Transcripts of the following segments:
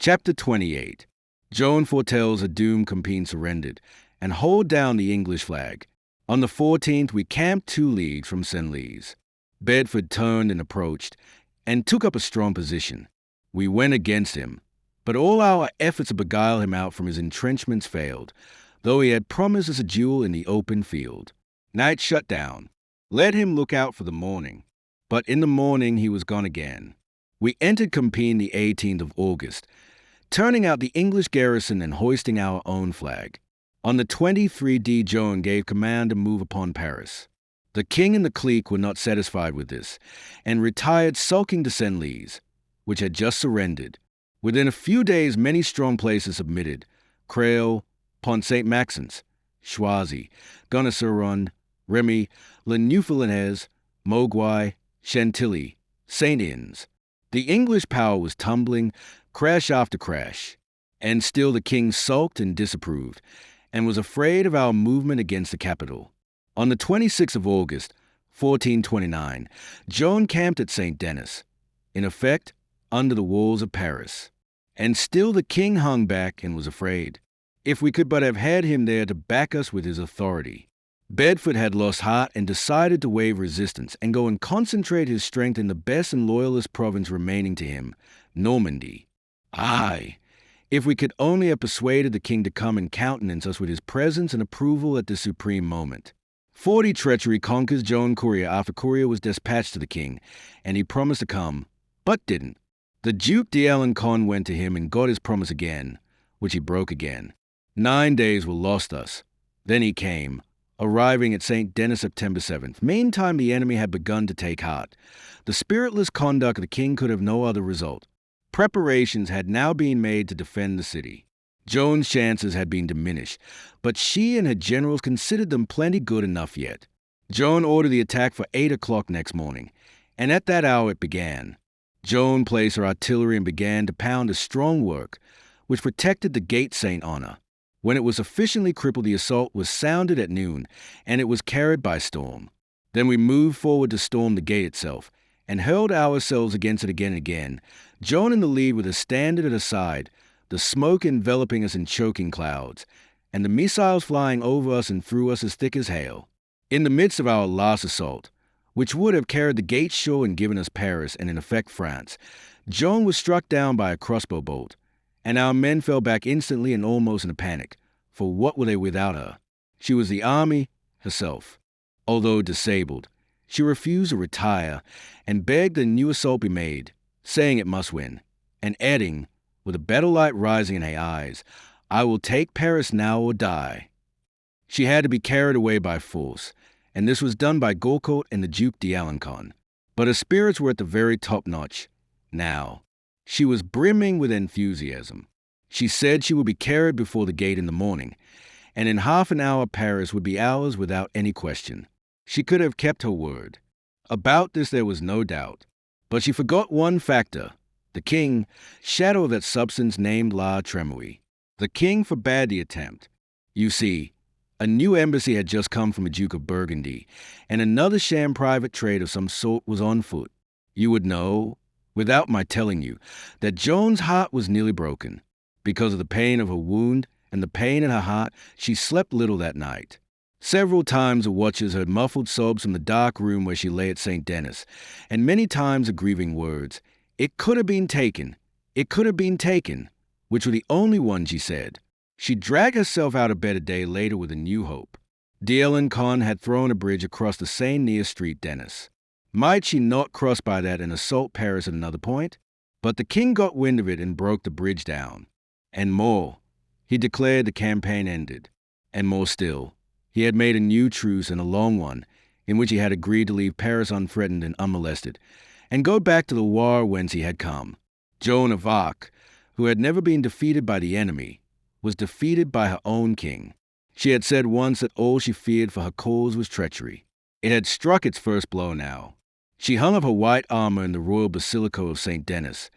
Chapter 28. Joan foretells a doomed Compiègne surrendered, and hold down the English flag. On the 14th, we camped 2 leagues from Senlis. Bedford turned and approached, and took up a strong position. We went against him, but all our efforts to beguile him out from his entrenchments failed, though he had promised us a duel in the open field. Night shut down. Let him look out for the morning. But in the morning he was gone again. We entered Compiègne the 18th of August, turning out the English garrison and hoisting our own flag. On the 23rd, Joan gave command to move upon Paris. The king and the clique were not satisfied with this, and retired sulking to Senlis, which had just surrendered. Within a few days, many strong places submitted: Creil, Pont Saint-Maxence, Choisy, Gonesse-sur-Rhône, Remy, Le Newfoundlandais, Mogwai, Chantilly, Saint-Inns. The English power was tumbling, crash after crash, and still the king sulked and disapproved, and was afraid of our movement against the capital. On the 26th of August, 1429, Joan camped at Saint-Denis, in effect, under the walls of Paris. And still the king hung back and was afraid. If we could but have had him there to back us with his authority. Bedford had lost heart and decided to waive resistance and go and concentrate his strength in the best and loyalist province remaining to him, Normandy. Aye, if we could only have persuaded the king to come and countenance us with his presence and approval at the supreme moment. 40 treachery conquers Joan courier after courier was dispatched to the king, and he promised to come, but didn't. The Duke d'Alencon went to him and got his promise again, which he broke again. 9 days were lost thus. Then he came, arriving at Saint-Denis September 7th. Meantime, the enemy had begun to take heart. The spiritless conduct of the king could have no other result. Preparations had now been made to defend the city. Joan's chances had been diminished, but she and her generals considered them plenty good enough yet. Joan ordered the attack for 8 o'clock next morning, and at that hour it began. Joan placed her artillery and began to pound a strong work, which protected the gate Saint-Honor. When it was sufficiently crippled, the assault was sounded at noon, and it was carried by storm. Then we moved forward to storm the gate itself, and hurled ourselves against it again and again, Joan in the lead with a standard at her side, the smoke enveloping us in choking clouds, and the missiles flying over us and through us as thick as hail. In the midst of our last assault, which would have carried the gate shore and given us Paris and in effect France, Joan was struck down by a crossbow bolt, and our men fell back instantly and almost in a panic, for what were they without her? She was the army herself. Although disabled, she refused to retire and begged a new assault be made, saying it must win, and adding, with a battle light rising in her eyes, "I will take Paris now or die." She had to be carried away by force, and this was done by Gaucourt and the Duke d'Alencon. But her spirits were at the very top notch. Now, she was brimming with enthusiasm. She said she would be carried before the gate in the morning, and in half an hour Paris would be ours without any question. She could have kept her word. About this there was no doubt. But she forgot one factor. The king, shadow of that substance named La Trémouille. The king forbade the attempt. You see, a new embassy had just come from the Duke of Burgundy, and another sham private trade of some sort was on foot. You would know, without my telling you, that Joan's heart was nearly broken. Because of the pain of her wound and the pain in her heart, she slept little that night. Several times the watchers heard muffled sobs from the dark room where she lay at Saint-Denis, and many times the grieving words, "It could have been taken. It could have been taken," which were the only ones she said. She dragged herself out of bed a day later with a new hope. d'Alencon had thrown a bridge across the Seine near Street Denis. Might she not cross by that and assault Paris at another point? But the king got wind of it and broke the bridge down. And more, he declared the campaign ended. And more still, he had made a new truce, and a long one, in which he had agreed to leave Paris unthreatened and unmolested, and go back to the war whence he had come. Joan of Arc, who had never been defeated by the enemy, was defeated by her own king. She had said once that all she feared for her cause was treachery. It had struck its first blow now. She hung up her white armor in the royal basilica of Saint-Denis,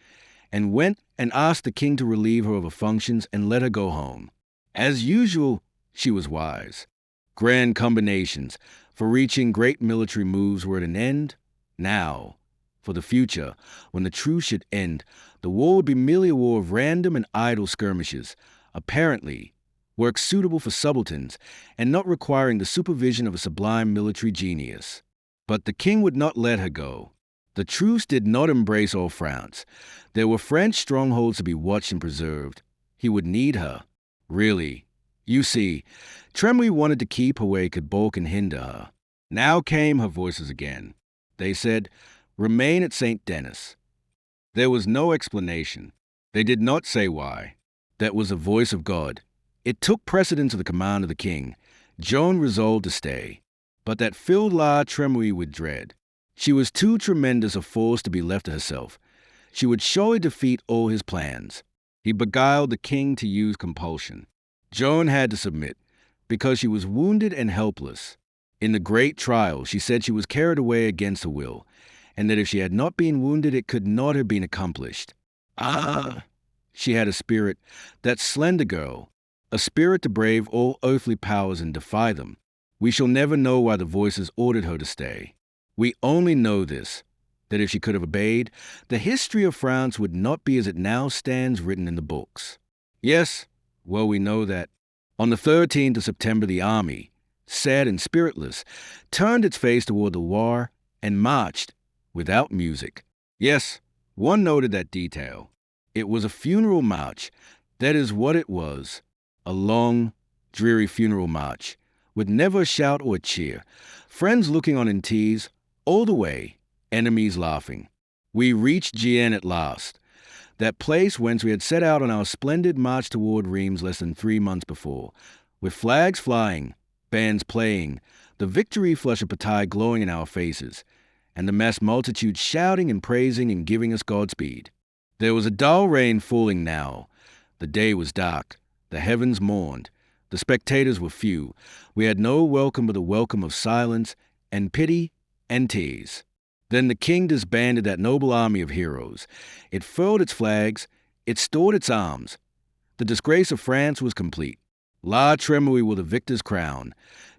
and went and asked the king to relieve her of her functions and let her go home. As usual, she was wise. Grand combinations for reaching great military moves were at an end. Now, For the future, when the truce should end, the war would be merely a war of random and idle skirmishes, apparently work suitable for subalterns and not requiring the supervision of a sublime military genius. But the king would not let her go. The truce did not embrace all France. There were French strongholds to be watched and preserved. He would need her. Really. You see, Tremouille wanted to keep her where he could balk and hinder her. Now came her voices again. They said, "Remain at St. Denis." There was no explanation. They did not say why. That was the voice of God. It took precedence of the command of the king. Joan resolved to stay. But that filled La Tremouille with dread. She was too tremendous a force to be left to herself. She would surely defeat all his plans. He beguiled the king to use compulsion. Joan had to submit, because she was wounded and helpless. In the great trial, she said she was carried away against her will, and that if she had not been wounded, it could not have been accomplished. She had a spirit, that slender girl, a spirit to brave all earthly powers and defy them. We shall never know why the voices ordered her to stay. We only know this, that if she could have obeyed, the history of France would not be as it now stands written in the books. Yes, well, we know that. On the 13th of September, the army, sad and spiritless, turned its face toward the Loire and marched without music. Yes, one noted that detail. It was a funeral march. That is what it was. A long, dreary funeral march, with never a shout or a cheer. Friends looking on in tears, all the way, enemies laughing. We reached Gien at last, that place whence we had set out on our splendid march toward Reims less than 3 months before, with flags flying, bands playing, the victory flush of Bataille glowing in our faces, and the massed multitude shouting and praising and giving us Godspeed. There was a dull rain falling now. The day was dark. The heavens mourned. The spectators were few. We had no welcome but the welcome of silence and pity and tears. Then the king disbanded that noble army of heroes. It furled its flags. It stored its arms. The disgrace of France was complete. La Tremouille wore the victor's crown.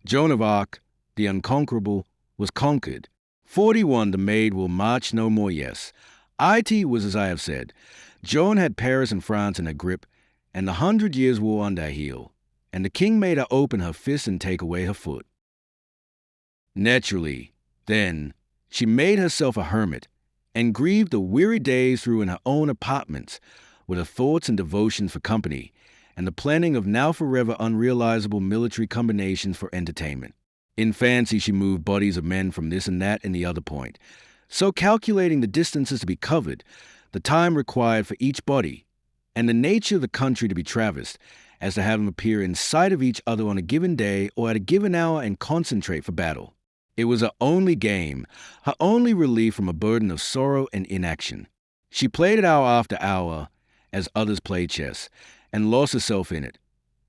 Joan of Arc, the unconquerable, was conquered. 41, the maid, will march no more, yes. It was as I have said. Joan had Paris and France in her grip, and the 100 Years' War under her heel, and the king made her open her fist and take away her foot. Naturally, then, she made herself a hermit, and grieved the weary days through in her own apartments, with her thoughts and devotions for company, and the planning of now forever unrealizable military combinations for entertainment. In fancy she moved bodies of men from this and that and the other point, so calculating the distances to be covered, the time required for each body, and the nature of the country to be traversed, as to have them appear in sight of each other on a given day or at a given hour and concentrate for battle. It was her only game, her only relief from a burden of sorrow and inaction. She played it hour after hour, as others play chess, and lost herself in it,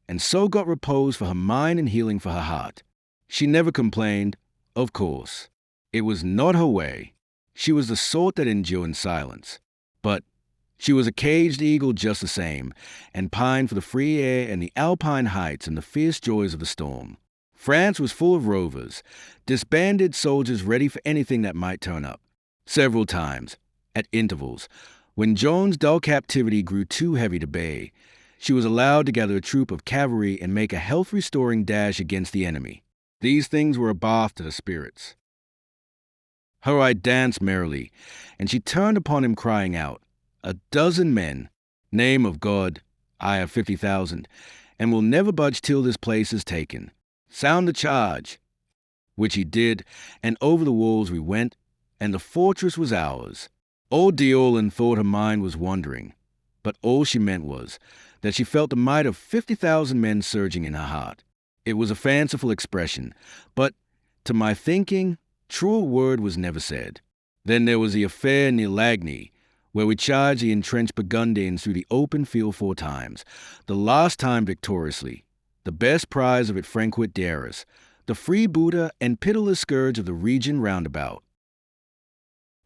and so got repose for her mind and healing for her heart. She never complained, of course. It was not her way. She was the sort that endure in silence. But she was a caged eagle just the same, and pined for the free air and the alpine heights and the fierce joys of the storm. France was full of rovers, disbanded soldiers ready for anything that might turn up. Several times, at intervals, when Joan's dull captivity grew too heavy to bear, she was allowed to gather a troop of cavalry and make a health-restoring dash against the enemy. These things were a bath to her spirits. Her eye danced merrily, and she turned upon him crying out, "A dozen men! Name of God, I have 50,000, and will never budge till this place is taken. Sound the charge!" Which he did, and over the walls we went, and the fortress was ours. Old D'Aulon thought her mind was wandering, but all she meant was that she felt the might of 50,000 men surging in her heart. It was a fanciful expression, but, to my thinking, truer word was never said. Then there was the affair near Lagny, where we charged the entrenched Burgundians through the open field 4 times, the last time victoriously, the best prize of it franquit Darras, the freebooter and pitiless scourge of the region roundabout.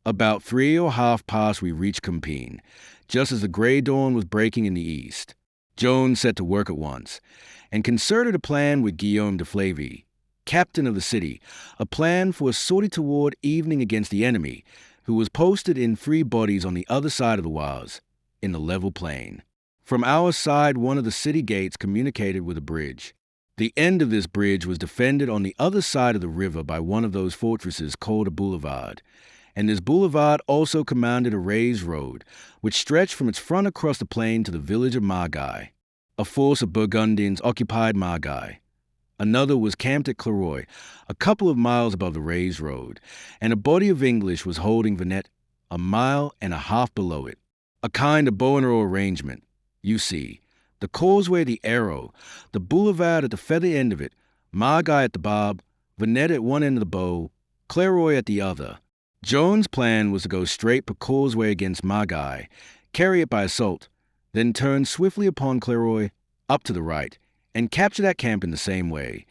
About 3 or half past we reached Compiègne, just as the grey dawn was breaking in the east. Joan set to work at once, and concerted a plan with Guillaume de Flavy, captain of the city, a plan for a sortie toward evening against the enemy, who was posted in 3 bodies on the other side of the Oise, in the level plain. From our side, one of the city gates communicated with a bridge. The end of this bridge was defended on the other side of the river by one of those fortresses called a boulevard, and this boulevard also commanded a raised road, which stretched from its front across the plain to the village of Margay. A force of Burgundians occupied Margay. Another was camped at Clairoy, a couple of miles above the raised road, and a body of English was holding Venette, a mile and a half below it. A kind of bow and arrow arrangement. You see, the causeway at the arrow, the boulevard at the feather end of it, Margay at the barb, Venette at one end of the bow, Clairoy at the other. Joan's plan was to go straight per causeway against Margay, carry it by assault, then turn swiftly upon Clairoy, up to the right, and capture that camp in the same way,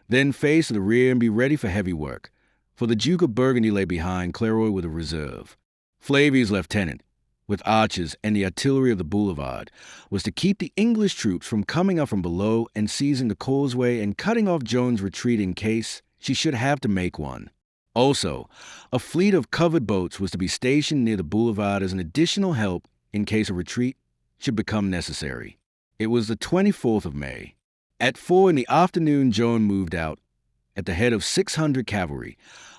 then face to the rear and be ready for heavy work, for the Duke of Burgundy lay behind Clairoy with a reserve. Flavy's lieutenant, with archers and the artillery of the boulevard, was to keep the English troops from coming up from below and seizing the causeway and cutting off Joan's retreat in case she should have to make one. Also, a fleet of covered boats was to be stationed near the boulevard as an additional help in case a retreat should become necessary. It was the 24th of May. At 4 in the afternoon, Joan moved out, at the head of 600 cavalry,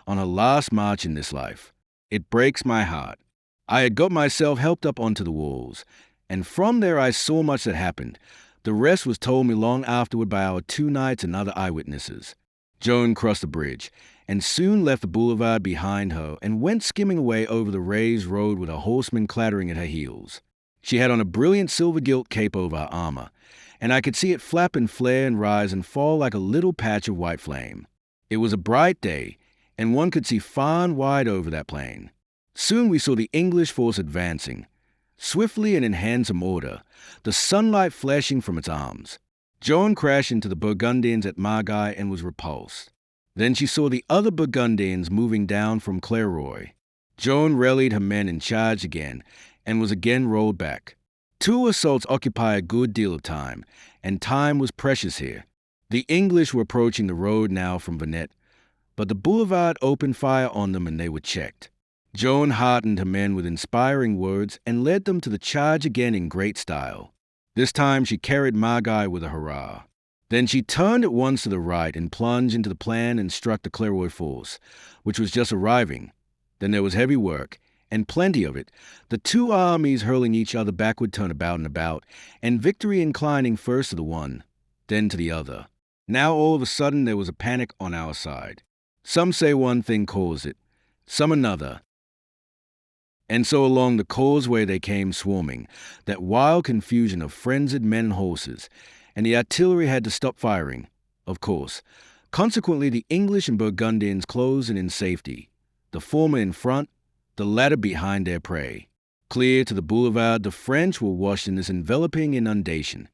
on her last march in this life. It breaks my heart. I had got myself helped up onto the walls, and from there I saw much that happened. The rest was told me long afterward by our 2 knights and other eyewitnesses. Joan crossed the bridge, and soon left the boulevard behind her and went skimming away over the raised road with a horseman clattering at her heels. She had on a brilliant silver-gilt cape over her armor, and I could see it flap and flare and rise and fall like a little patch of white flame. It was a bright day, and one could see far and wide over that plain. Soon we saw the English force advancing, swiftly and in handsome order, the sunlight flashing from its arms. Joan crashed into the Burgundians at Margay and was repulsed. Then she saw the other Burgundians moving down from Clairoy. Joan rallied her men and charged again, and was again rolled back. 2 assaults occupy a good deal of time, and time was precious here. The English were approaching the road now from Venette, but the boulevard opened fire on them and they were checked. Joan heartened her men with inspiring words and led them to the charge again in great style. This time she carried Margay with a hurrah. Then she turned at once to the right and plunged into the plain and struck the Clairoy force, which was just arriving. Then there was heavy work, and plenty of it, the 2 armies hurling each other backward turnabout and about, and victory inclining first to the one, then to the other. Now all of a sudden there was a panic on our side. Some say one thing caused it, some another. And so along the causeway they came swarming, that wild confusion of frenzied men and horses, and the artillery had to stop firing, of course. Consequently, the English and Burgundians closed in safety, the former in front, the latter behind their prey. Clear to the boulevard, the French were washed in this enveloping inundation,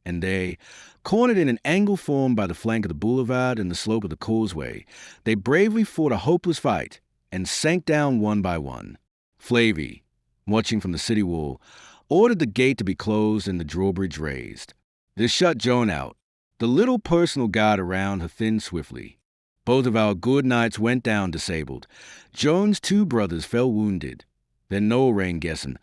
and they, cornered in an angle formed by the flank of the boulevard and the slope of the causeway, they bravely fought a hopeless fight and sank down one by one. Flavy, watching from the city wall, ordered the gate to be closed and the drawbridge raised. This shut Joan out. The little personal guard around her thinned swiftly. Both of our good knights went down disabled. Joan's 2 brothers fell wounded. Then Noel reigned guessing,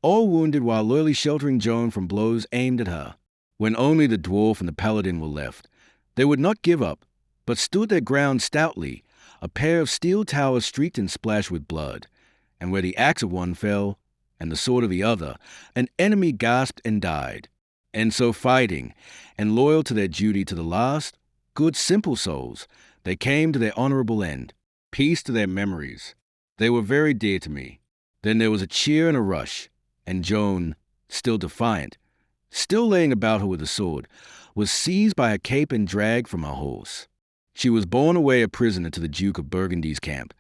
all wounded while loyally sheltering Joan from blows aimed at her. When only the dwarf and the paladin were left, they would not give up, but stood their ground stoutly, a pair of steel towers streaked and splashed with blood. And where the axe of one fell, and the sword of the other, an enemy gasped and died. And so fighting, and loyal to their duty to the last, good simple souls, they came to their honorable end. Peace to their memories. They were very dear to me. Then there was a cheer and a rush, and Joan, still defiant, still laying about her with a sword, was seized by her cape and dragged from her horse. She was borne away a prisoner to the Duke of Burgundy's camp,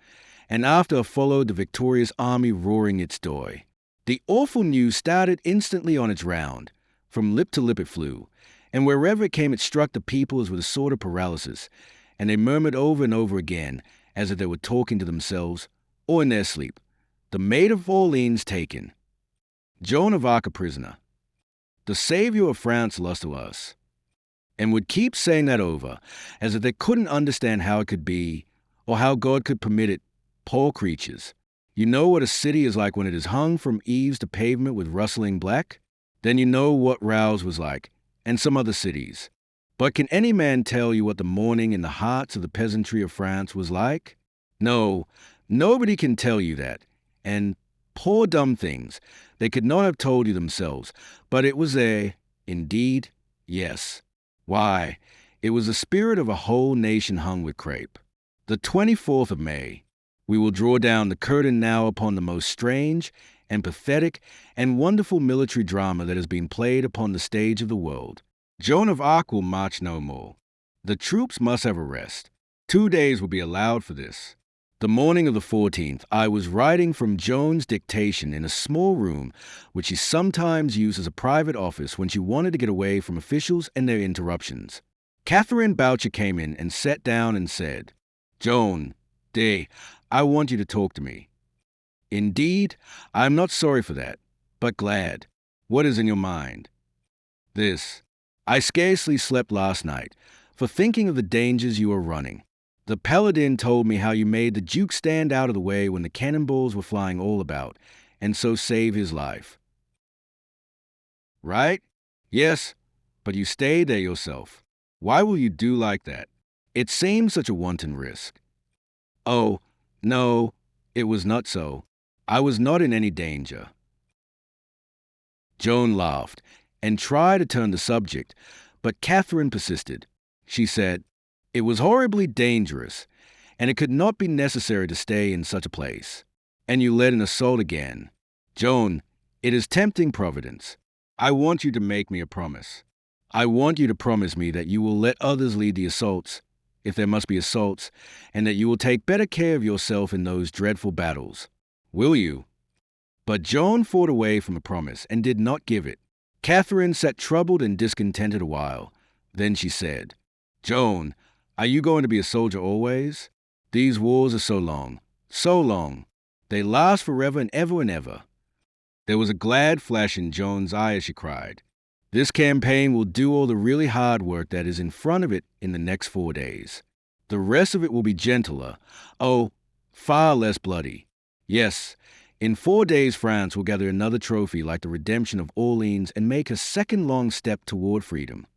and after followed the victorious army roaring its joy. The awful news started instantly on its round. From lip to lip it flew, and wherever it came it struck the people as with a sort of paralysis, and they murmured over and over again, as if they were talking to themselves, or in their sleep, "The Maid of Orleans taken. Joan of Arc a prisoner. The Savior of France lost to us." And would keep saying that over, as if they couldn't understand how it could be, or how God could permit it. Poor creatures. You know what a city is like when it is hung from eaves to pavement with rustling black? Then you know what Rouse was like, and some other cities. But can any man tell you what the morning in the hearts of the peasantry of France was like? No, nobody can tell you that. And poor dumb things, they could not have told you themselves, but it was there, indeed, yes. Why, it was the spirit of a whole nation hung with crape. The 24th of May. We will draw down the curtain now upon the most strange and pathetic and wonderful military drama that has been played upon the stage of the world. Joan of Arc will march no more. The troops must have a rest. 2 days will be allowed for this. The morning of the 14th, I was writing from Joan's dictation in a small room which she sometimes used as a private office when she wanted to get away from officials and their interruptions. Catherine Boucher came in and sat down and said, "Joan, dear, I want you to talk to me." "Indeed, I am not sorry for that, but glad. What is in your mind?" "This. I scarcely slept last night, for thinking of the dangers you are running. The paladin told me how you made the Duke stand out of the way when the cannonballs were flying all about, and so save his life." "Right? Yes, but you stayed there yourself. Why will you do like that? It seems such a wanton risk." "Oh, no, it was not so. I was not in any danger." Joan laughed and tried to turn the subject, but Catherine persisted. She said, "It was horribly dangerous, and it could not be necessary to stay in such a place. And you led an assault again. Joan, it is tempting Providence. I want you to make me a promise. I want you to promise me that you will let others lead the assaults, if there must be assaults, and that you will take better care of yourself in those dreadful battles. Will you?" But Joan fought away from a promise and did not give it. Catherine sat troubled and discontented a while. Then she said, "Joan, are you going to be a soldier always? These wars are so long, so long. They last forever and ever and ever." There was a glad flash in Joan's eye as she cried, "This campaign will do all the really hard work that is in front of it in the next 4 days. The rest of it will be gentler, oh, far less bloody. Yes, in 4 days France will gather another trophy like the redemption of Orleans and make a second long step toward freedom."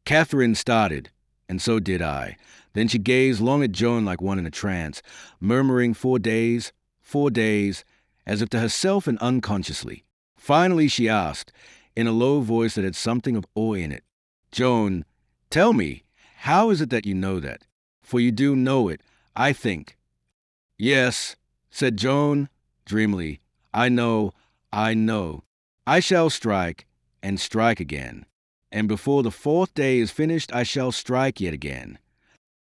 Catherine started, and so did I. Then she gazed long at Joan like one in a trance, murmuring 4 days, 4 days, as if to herself and unconsciously. Finally she asked, in a low voice that had something of awe in it, "Joan, tell me, how is it that you know that? For you do know it, I think." "Yes," said Joan, dreamily, I know. I shall strike, and strike again. And before the 4th day is finished, I shall strike yet again."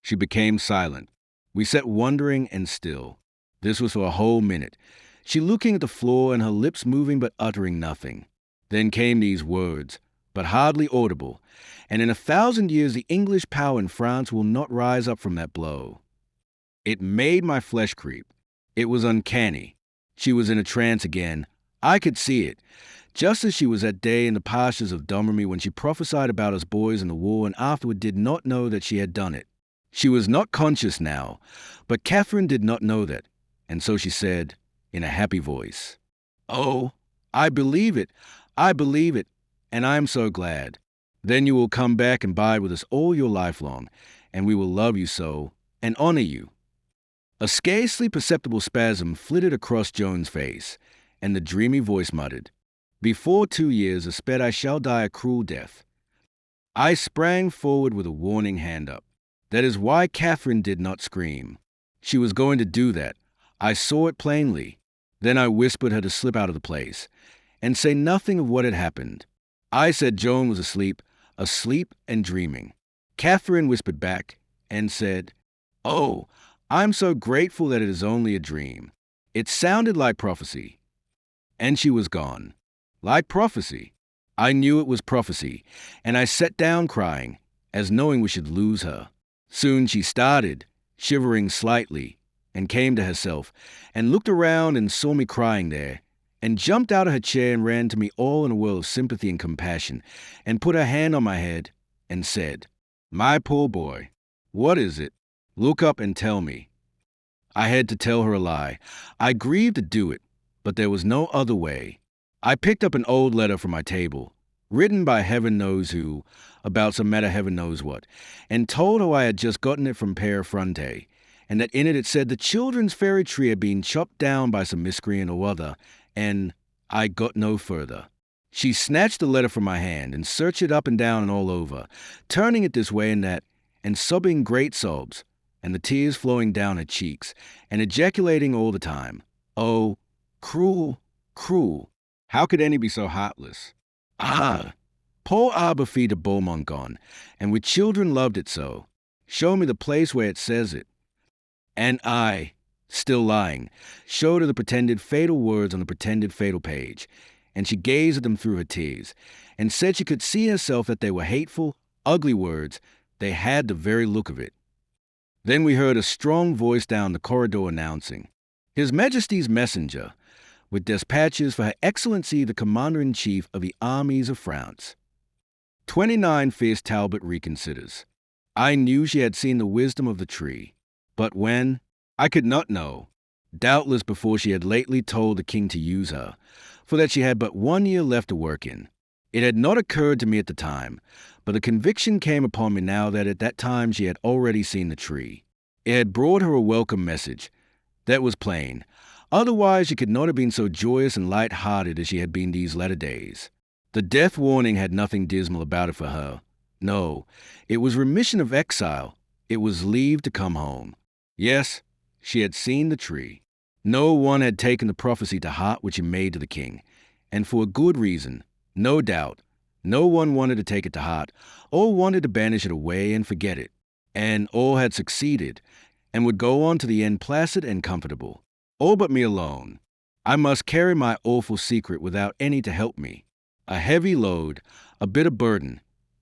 She became silent. We sat wondering and still. This was for a whole minute, she looking at the floor and her lips moving but uttering nothing. Then came these words, but hardly audible, "And in 1,000 years the English power in France will not rise up from that blow." It made my flesh creep. It was uncanny. She was in a trance again. I could see it. Just as she was that day in the pastures of Domrémy when she prophesied about us boys in the war and afterward did not know that she had done it. She was not conscious now, but Catherine did not know that, and so she said, in a happy voice, "Oh, I believe it, and I am so glad. Then you will come back and bide with us all your life long, and we will love you so, and honor you." A scarcely perceptible spasm flitted across Joan's face, and the dreamy voice muttered, "Before 2 years a sped I shall die a cruel death." I sprang forward with a warning hand up. That is why Catherine did not scream. She was going to do that. I saw it plainly. Then I whispered her to slip out of the place, and say nothing of what had happened. I said Joan was asleep and dreaming. Catherine whispered back and said, "Oh, I'm so grateful that it is only a dream. It sounded like prophecy." And she was gone. Like prophecy. I knew it was prophecy, and I sat down crying, as knowing we should lose her. Soon she started, shivering slightly, and came to herself, and looked around and saw me crying there, and jumped out of her chair and ran to me all in a whirl of sympathy and compassion, and put her hand on my head, and said, "My poor boy, what is it? Look up and tell me." I had to tell her a lie. I grieved to do it, but there was no other way. I picked up an old letter from my table, written by heaven knows who, about some matter heaven knows what, and told her I had just gotten it from Père Fronte, and that in it said the children's fairy tree had been chopped down by some miscreant or other, and I got no further. She snatched the letter from my hand and searched it up and down and all over, turning it this way and that, and sobbing great sobs, and the tears flowing down her cheeks, and ejaculating all the time, "Oh, cruel, cruel! How could any be so heartless? Ah, poor Aberfie de Beaumont gone, and with children loved it so. Show me the place where it says it." And I, still lying, showed her the pretended fatal words on the pretended fatal page, and she gazed at them through her tears, and said she could see herself that they were hateful, ugly words. They had the very look of it. Then we heard a strong voice down the corridor announcing, "His Majesty's messenger, with dispatches for Her Excellency the Commander-in-Chief of the Armies of France." 29 Fierce Talbot reconsiders. I knew she had seen the wisdom of the tree, but when, I could not know, doubtless before she had lately told the king to use her, for that she had but 1 year left to work in. It had not occurred to me at the time, but the conviction came upon me now that at that time she had already seen the tree. It had brought her a welcome message. That was plain. Otherwise she could not have been so joyous and light-hearted as she had been these latter days. The death warning had nothing dismal about it for her. No, it was remission of exile. It was leave to come home. Yes, she had seen the tree. No one had taken the prophecy to heart which he made to the king, and for a good reason, no doubt. No one wanted to take it to heart, or wanted to banish it away and forget it. And all had succeeded, and would go on to the end placid and comfortable. All but me alone. I must carry my awful secret without any to help me. A heavy load, a bitter burden,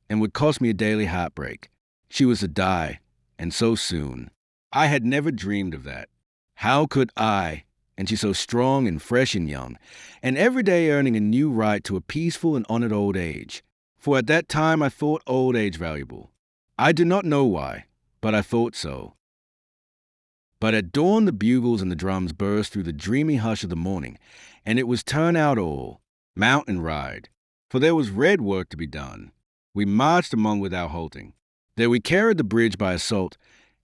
and would cost me a daily heartbreak. She was to die, and so soon. I had never dreamed of that. How could I, and she so strong and fresh and young, and every day earning a new right to a peaceful and honored old age? For at that time I thought old age valuable. I do not know why, but I thought so. But at dawn the bugles and the drums burst through the dreamy hush of the morning, and it was turn out all, mount and ride, for there was red work to be done. We marched among without halting. There we carried the bridge by assault,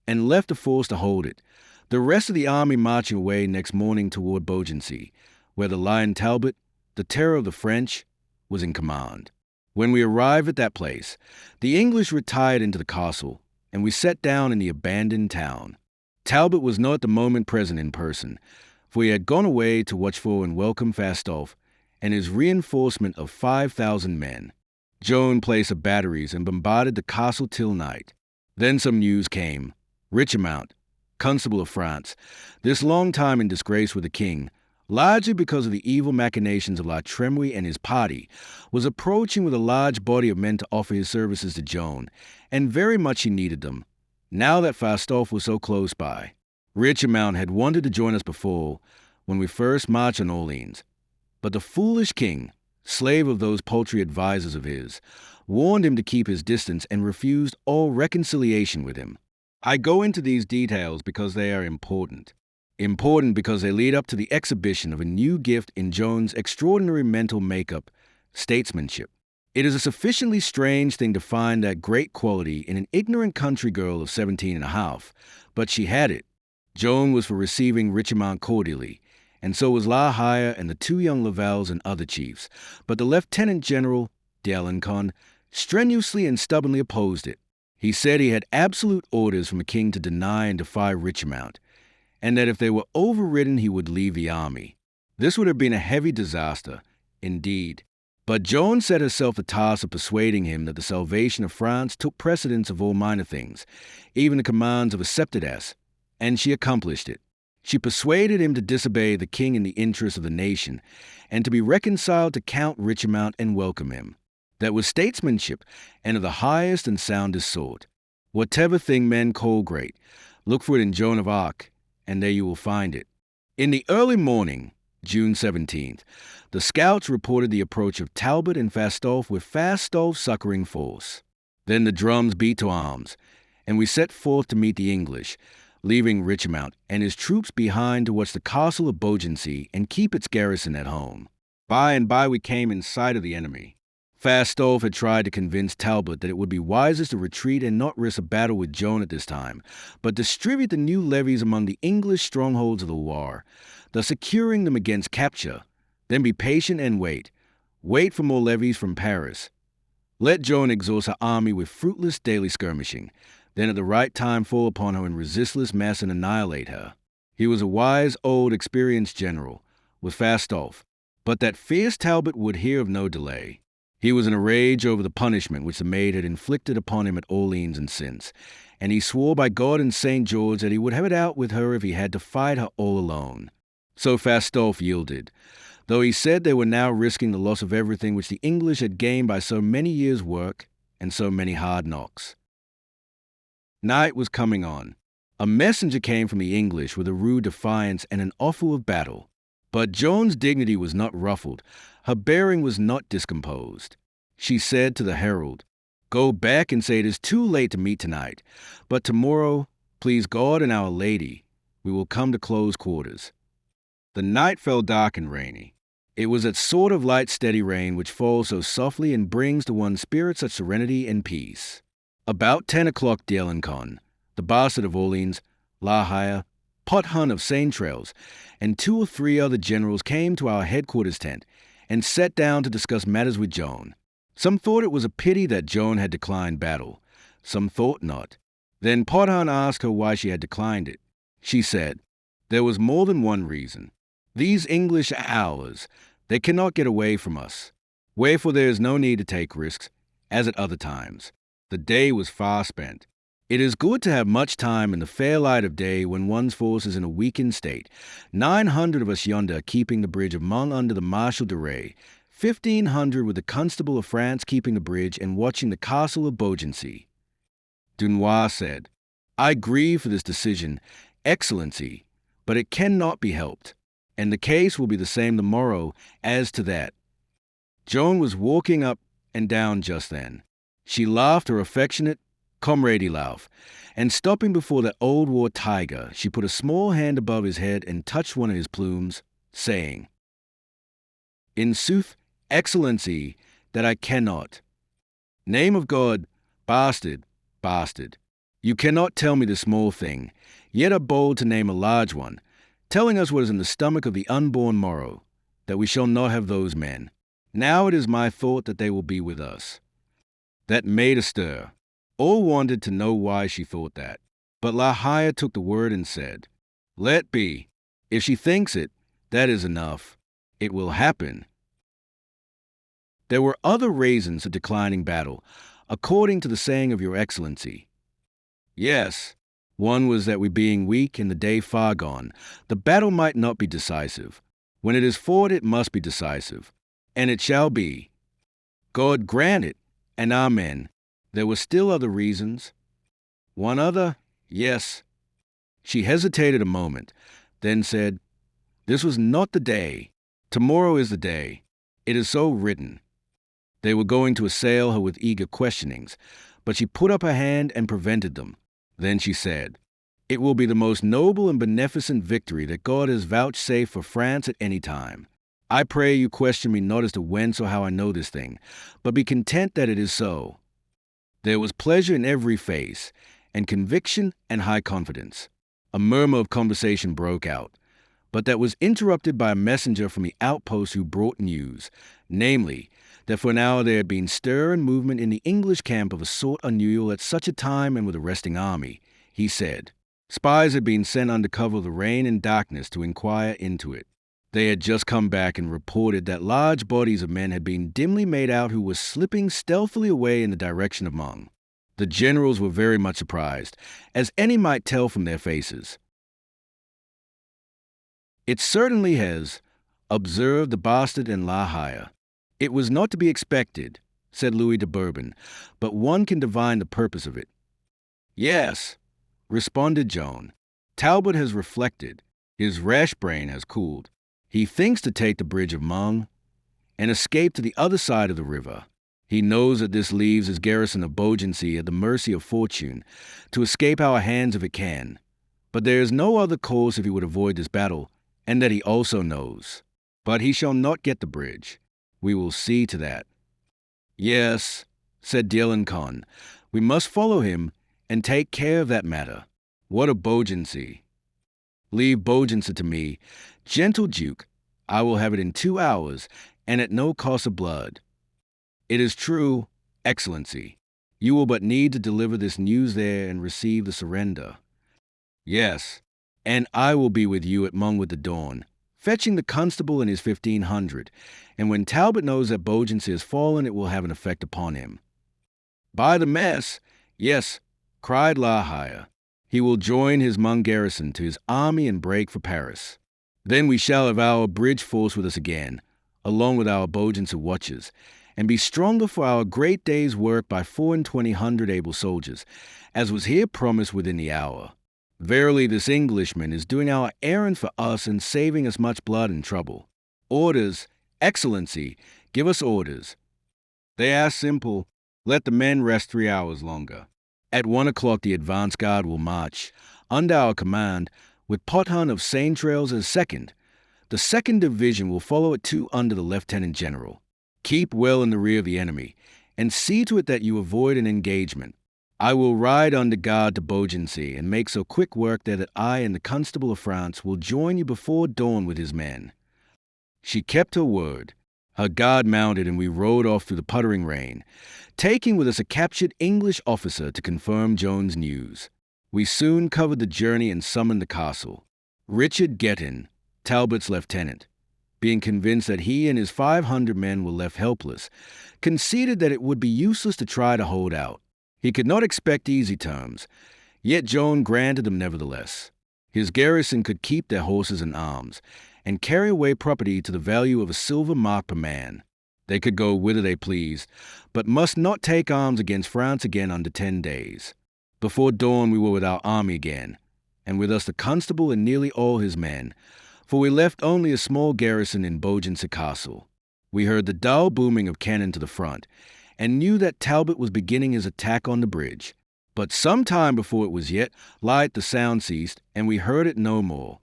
and left a force to hold it, the rest of the army marching away next morning toward Beaugency, where the Lion Talbot, the terror of the French, was in command. When we arrived at that place, the English retired into the castle, and we sat down in the abandoned town. Talbot was not at the moment present in person, for he had gone away to watch for and welcome Fastolfe and his reinforcement of 5,000 men. Joan placed her batteries and bombarded the castle till night. Then some news came. Richemont, Constable of France, this long time in disgrace with the king, largely because of the evil machinations of La Tremouille and his party, was approaching with a large body of men to offer his services to Joan, and very much he needed them, now that Fastolfe was so close by. Richemont had wanted to join us before, when we first marched on Orleans, but the foolish king, slave of those paltry advisers of his, warned him to keep his distance and refused all reconciliation with him. I go into these details because they are important. Important because they lead up to the exhibition of a new gift in Joan's extraordinary mental makeup, statesmanship. It is a sufficiently strange thing to find that great quality in an ignorant country girl of 17 and a half, but she had it. Joan was for receiving Richemont cordially, and so was La Hire and the 2 young Lavals and other chiefs, but the Lieutenant General, d'Alencon, strenuously and stubbornly opposed it. He said he had absolute orders from the king to deny and defy Richemont, and that if they were overridden he would leave the army. This would have been a heavy disaster, indeed. But Joan set herself the task of persuading him that the salvation of France took precedence of all minor things, even the commands of a septidas, and she accomplished it. She persuaded him to disobey the king in the interest of the nation, and to be reconciled to Count Richemont and welcome him. That was statesmanship, and of the highest and soundest sort. Whatever thing men call great, look for it in Joan of Arc, and there you will find it. In the early morning, June 17th, the scouts reported the approach of Talbot and Fastolfe with Fastolfe's succoring force. Then the drums beat to arms, and we set forth to meet the English, leaving Richmond and his troops behind to watch the castle of Beaugency and keep its garrison at home. By and by we came in sight of the enemy. Fastolfe had tried to convince Talbot that it would be wisest to retreat and not risk a battle with Joan at this time, but distribute the new levies among the English strongholds of the Loire, thus securing them against capture. Then be patient and wait. Wait for more levies from Paris. Let Joan exhaust her army with fruitless daily skirmishing, then at the right time fall upon her in resistless mass and annihilate her. He was a wise, old, experienced general, with Fastolfe, but that fierce Talbot would hear of no delay. He was in a rage over the punishment which the maid had inflicted upon him at Orleans and since, and he swore by God and St. George that he would have it out with her if he had to fight her all alone. So Fastolfe yielded, though he said they were now risking the loss of everything which the English had gained by so many years' work and so many hard knocks. Night was coming on. A messenger came from the English with a rude defiance and an offer of battle. But Joan's dignity was not ruffled. Her bearing was not discomposed. She said to the herald, "Go back and say it is too late to meet tonight, but tomorrow, please God and Our Lady, we will come to close quarters." The night fell dark and rainy. It was that sort of light, steady rain which falls so softly and brings to one's spirit such serenity and peace. About 10 o'clock D'Alencon, the Bastard of Orleans, La Hire, Pot Hun of Saint-Trailles, and 2 or 3 other generals came to our headquarters tent and sat down to discuss matters with Joan. Some thought it was a pity that Joan had declined battle. Some thought not. Then Pot Hun asked her why she had declined it. She said, "There was more than one reason. These English are ours. They cannot get away from us. Wherefore there is no need to take risks, as at other times. The day was far spent. It is good to have much time in the fair light of day when one's force is in a weakened state. 900 of us yonder keeping the bridge of Mons under the Marshal de Ray, 1,500 with the Constable of France keeping the bridge and watching the castle of Beaugency." Dunois said, "I grieve for this decision, Excellency, but it cannot be helped, and the case will be the same tomorrow as to that." Joan was walking up and down just then. She laughed her affectionate, comradey laugh, and stopping before that old war tiger, she put a small hand above his head and touched one of his plumes, saying, "In sooth, Excellency, that I cannot. Name of God, bastard, bastard. You cannot tell me the small thing, yet are bold to name a large one, telling us what is in the stomach of the unborn morrow, that we shall not have those men. Now it is my thought that they will be with us." That made a stir. All wanted to know why she thought that. But La Hire took the word and said, "Let be. If she thinks it, that is enough. It will happen." There were other reasons for declining battle, according to the saying of your Excellency. Yes, one was that we being weak and the day far gone, the battle might not be decisive. When it is fought, it must be decisive. And it shall be. God grant it, and amen. There were still other reasons. One other? Yes. She hesitated a moment, then said, "This was not the day. Tomorrow is the day. It is so written." They were going to assail her with eager questionings, but she put up her hand and prevented them. Then she said, "It will be the most noble and beneficent victory that God has vouchsafed for France at any time. I pray you question me not as to whence or how I know this thing, but be content that it is so." There was pleasure in every face, and conviction and high confidence. A murmur of conversation broke out, but that was interrupted by a messenger from the outpost who brought news, namely, that for an hour there had been stir and movement in the English camp of a sort unusual at such a time and with a resting army. He said, spies had been sent under cover of the rain and darkness to inquire into it. They had just come back and reported that large bodies of men had been dimly made out who were slipping stealthily away in the direction of Mons. The generals were very much surprised, as any might tell from their faces. "It certainly has," observed the Bastard and La Hire. "It was not to be expected," said Louis de Bourbon, "but one can divine the purpose of it." "Yes," responded Joan. "Talbot has reflected. His rash brain has cooled. He thinks to take the bridge of Mons and escape to the other side of the river. He knows that this leaves his garrison of Beaugency at the mercy of fortune, to escape our hands if it can. But there is no other course if he would avoid this battle, and that he also knows. But he shall not get the bridge. We will see to that." "Yes," said D'Alencon, "we must follow him and take care of that matter. What of Beaugency?" "Leave Beaugency to me. Gentle Duke, I will have it in 2 hours, and at no cost of blood." "It is true, Excellency. You will but need to deliver this news there and receive the surrender." "Yes, and I will be with you at Mung with the dawn, fetching the constable and his 1,500, and when Talbot knows that Beaugency has fallen, it will have an effect upon him." "By the mess, yes," cried La Hire. "He will join his Mung garrison to his army and break for Paris. Then we shall have our bridge force with us again, along with our Beaugency watchers, and be stronger for our great day's work by 2400 able soldiers, as was here promised within the hour. Verily this Englishman is doing our errand for us and saving us much blood and trouble. Orders, Excellency, give us orders." "They are simple. Let the men rest 3 hours longer. At 1 o'clock the advance guard will march, under our command, with Pothun of Saintrails as second. The 2nd Division will follow at 2 under the Lieutenant General. Keep well in the rear of the enemy, and see to it that you avoid an engagement. I will ride under guard to Beaugency and make so quick work there that I and the Constable of France will join you before dawn with his men." She kept her word. Her guard mounted, and we rode off through the puttering rain, taking with us a captured English officer to confirm Joan's news. We soon covered the journey and summoned the castle. Richard Gettin, Talbot's lieutenant, being convinced that he and his 500 men were left helpless, conceded that it would be useless to try to hold out. He could not expect easy terms, yet Joan granted them nevertheless. His garrison could keep their horses and arms, and carry away property to the value of a silver mark per man. They could go whither they pleased, but must not take arms against France again under 10 days. Before dawn we were with our army again, and with us the constable and nearly all his men, for we left only a small garrison in Beaugency Castle. We heard the dull booming of cannon to the front, and knew that Talbot was beginning his attack on the bridge. But some time before it was yet light the sound ceased, and we heard it no more.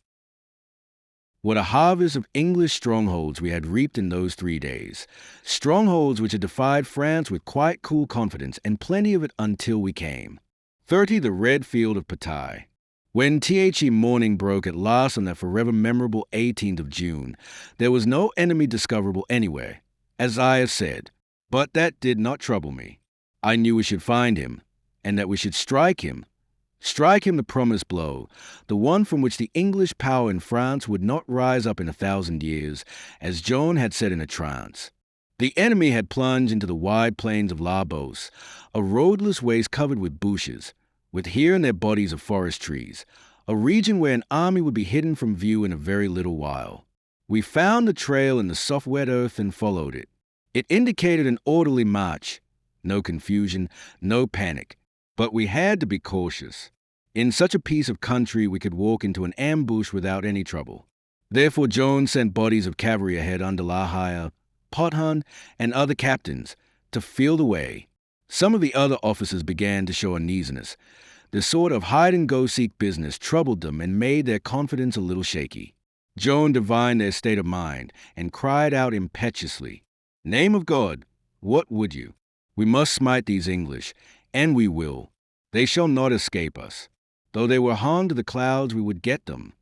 What a harvest of English strongholds we had reaped in those 3 days. Strongholds which had defied France with quite cool confidence, and plenty of it until we came. 30 the red field of Patay. When The morning broke at last on that forever memorable 18th of June, there was no enemy discoverable anywhere, as I have said, but that did not trouble me. I knew we should find him, and that we should strike him the promised blow, the one from which the English power in France would not rise up in 1,000 years, as Joan had said in a trance. The enemy had plunged into the wide plains of La Beauce, a roadless waste covered with bushes, with here and there bodies of forest trees, a region where an army would be hidden from view in a very little while. We found the trail in the soft wet earth and followed it. It indicated an orderly march, no confusion, no panic, but we had to be cautious. In such a piece of country we could walk into an ambush without any trouble. Therefore Joan sent bodies of cavalry ahead under La Hire, Pothun, and other captains to feel the way. Some of the other officers began to show uneasiness. This sort of hide-and-go-seek business troubled them and made their confidence a little shaky. Joan divined their state of mind and cried out impetuously, "Name of God, what would you? We must smite these English, and we will. They shall not escape us. Though they were hung to the clouds, we would get them."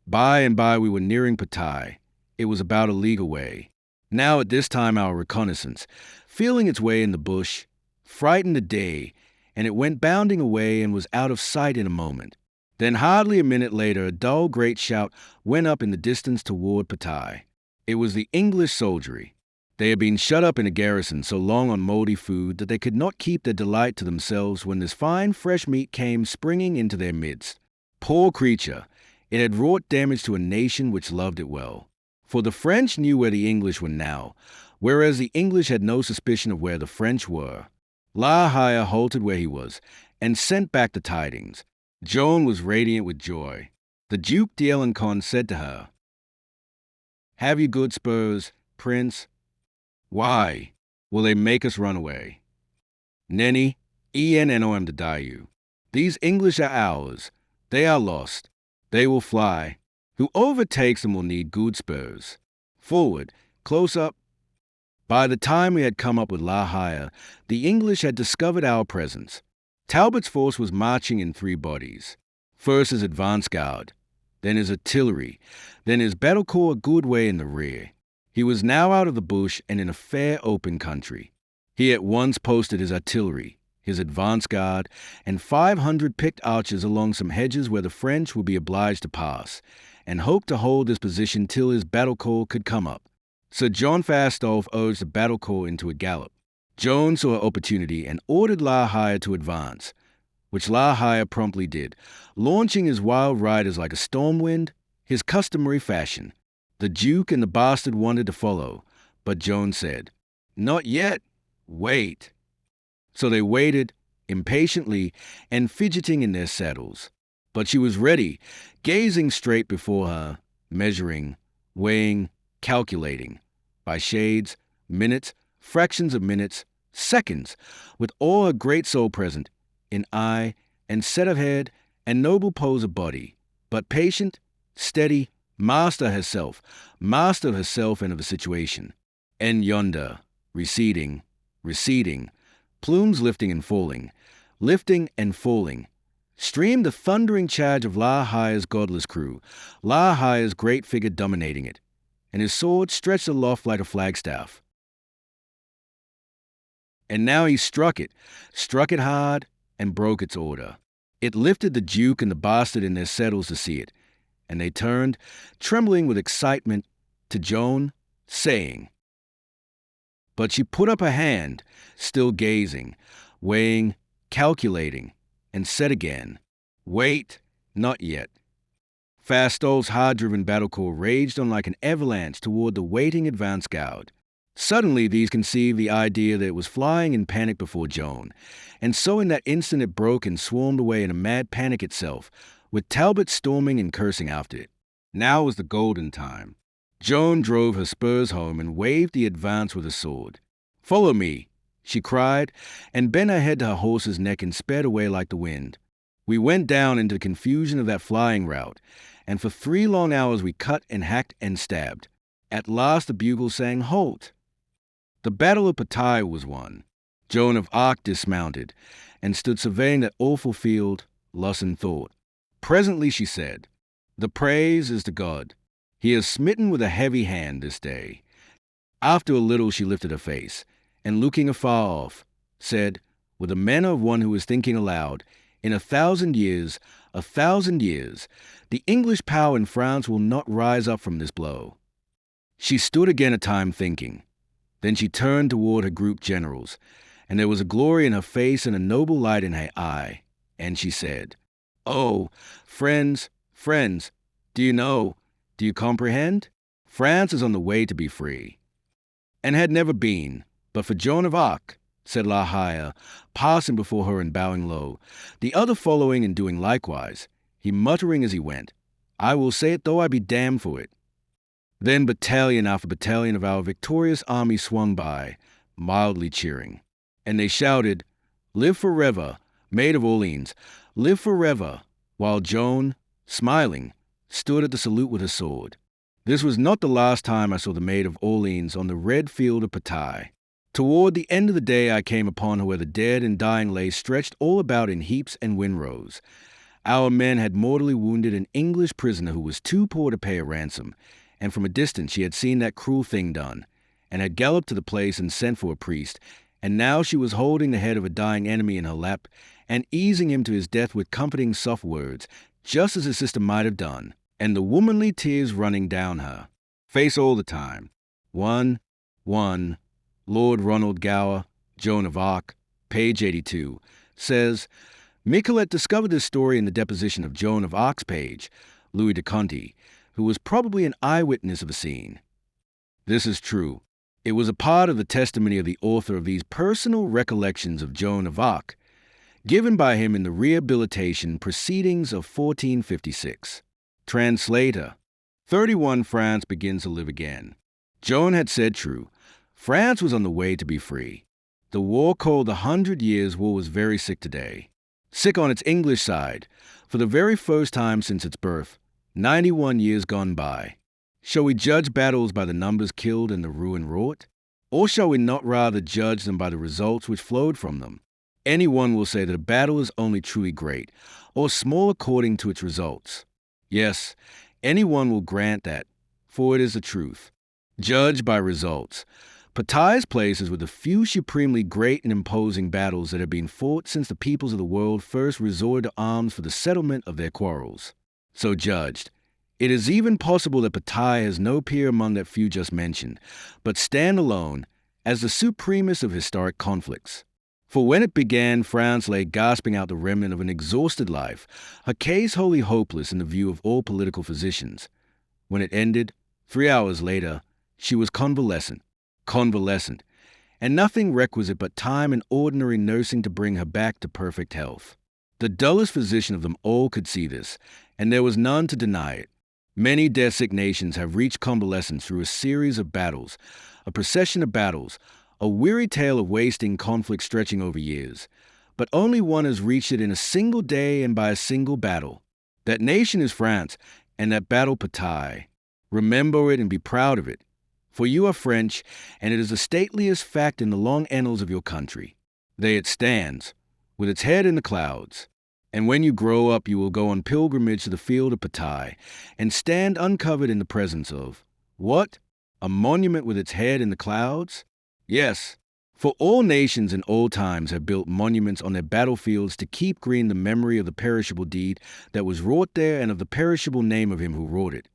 By and by we were nearing Patay. It was about a league away. Now at this time our reconnaissance, feeling its way in the bush, frightened the day, and it went bounding away and was out of sight in a moment. Then hardly a minute later a dull great shout went up in the distance toward Patay. It was the English soldiery. They had been shut up in a garrison so long on mouldy food that they could not keep their delight to themselves when this fine fresh meat came springing into their midst. Poor creature! It had wrought damage to a nation which loved it well. For the French knew where the English were now, whereas the English had no suspicion of where the French were. La Hire halted where he was, and sent back the tidings. Joan was radiant with joy. The Duke d'Alencon said to her, "Have you good spurs, Prince?" "Why? Will they make us run away?" "Nenny, en am to die you. These English are ours. They are lost. They will fly. Who overtakes them will need good spurs. Forward, close up. By the time we had come up with La Haye, the English had discovered our presence. Talbot's force was marching in 3 bodies. First his advance guard, then his artillery, then his battle corps a good way in the rear. He was now out of the bush and in a fair open country. He at once posted his artillery, his advance guard, and 500 picked archers along some hedges where the French would be obliged to pass, and hoped to hold this position till his battle corps could come up. Sir John Fastolfe urged the battle corps into a gallop. Joan saw an opportunity and ordered La Haye to advance, which La Haye promptly did, launching his wild riders like a storm wind, his customary fashion. The Duke and the Bastard wanted to follow, but Joan said, "Not yet. Wait." So they waited, impatiently and fidgeting in their saddles. But she was ready, gazing straight before her, measuring, weighing, calculating, by shades, minutes, fractions of minutes, seconds, with all her great soul present, in eye and set of head and noble pose of body, but patient, steady, master of herself and of the situation. And yonder, receding, plumes lifting and falling, streamed the thundering charge of La Haye's godless crew, La Haye's great figure dominating it, and his sword stretched aloft like a flagstaff. And now he struck it hard, and broke its order. It lifted the Duke and the Bastard in their saddles to see it, and they turned, trembling with excitement, to Joan, saying. But she put up her hand, still gazing, weighing, calculating, and said again, "Wait, not yet." Fastolfe's hard-driven battle corps raged on like an avalanche toward the waiting advance guard. Suddenly these conceived the idea that it was flying in panic before Joan, and so in that instant it broke and swarmed away in a mad panic itself, with Talbot storming and cursing after it. Now was the golden time. Joan drove her spurs home and waved the advance with a sword. "Follow me," she cried, and bent her head to her horse's neck and sped away like the wind. We went down into the confusion of that flying route, and for 3 long hours we cut and hacked and stabbed. At last the bugle sang, "Halt!" The Battle of Patay was won. Joan of Arc dismounted, and stood surveying that awful field, lost in thought. Presently she said, "The praise is to God. He has smitten with a heavy hand this day." After a little she lifted her face, and looking afar off, said, with the manner of one who was thinking aloud, "In 1,000 years, the English power in France will not rise up from this blow." She stood again a time thinking. Then she turned toward her grouped generals, and there was a glory in her face and a noble light in her eye, and she said, "Oh, friends, do you comprehend? France is on the way to be free." And had never been, but for Joan of Arc, said La Haye, passing before her and bowing low, the other following and doing likewise, he muttering as he went, "I will say it though I be damned for it." Then battalion after battalion of our victorious army swung by, mildly cheering, and they shouted, "Live forever, Maid of Orleans, live forever," while Joan, smiling, stood at the salute with her sword. This was not the last time I saw the Maid of Orleans on the red field of Patay. Toward the end of the day I came upon her where the dead and dying lay stretched all about in heaps and windrows. Our men had mortally wounded an English prisoner who was too poor to pay a ransom, and from a distance she had seen that cruel thing done, and had galloped to the place and sent for a priest, and now she was holding the head of a dying enemy in her lap, and easing him to his death with comforting soft words, just as his sister might have done, and the womanly tears running down her face all the time. One, Lord Ronald Gower, Joan of Arc, page 82, says, Michelet discovered this story in the deposition of Joan of Arc's page, Louis de Conte, who was probably an eyewitness of a scene. This is true. It was a part of the testimony of the author of these personal recollections of Joan of Arc, given by him in the rehabilitation proceedings of 1456. Translator. 31 France begins to live again. Joan had said true. France was on the way to be free. The war called the 100 Years' War was very sick today. Sick on its English side, for the very first time since its birth, 91 years gone by. Shall we judge battles by the numbers killed and the ruin wrought? Or shall we not rather judge them by the results which flowed from them? Anyone will say that a battle is only truly great, or small according to its results. Yes, anyone will grant that, for it is the truth. Judge by results. Patai's place is with the few supremely great and imposing battles that have been fought since the peoples of the world first resorted to arms for the settlement of their quarrels. So judged, it is even possible that Patai has no peer among that few just mentioned, but stand alone as the supremest of historic conflicts. For when it began, France lay gasping out the remnant of an exhausted life, her case wholly hopeless in the view of all political physicians. When it ended, 3 hours later, she was convalescent, and nothing requisite but time and ordinary nursing to bring her back to perfect health. The dullest physician of them all could see this, and there was none to deny it. Many death-sick nations have reached convalescence through a series of battles, a procession of battles, a weary tale of wasting conflict stretching over years. But only one has reached it in a single day and by a single battle. That nation is France, and that battle Patai. Remember it and be proud of it. For you are French, and it is the stateliest fact in the long annals of your country. There it stands, with its head in the clouds. And when you grow up, you will go on pilgrimage to the field of Patai, and stand uncovered in the presence of, what? A monument with its head in the clouds? Yes, for all nations in all times have built monuments on their battlefields to keep green the memory of the perishable deed that was wrought there and of the perishable name of him who wrought it.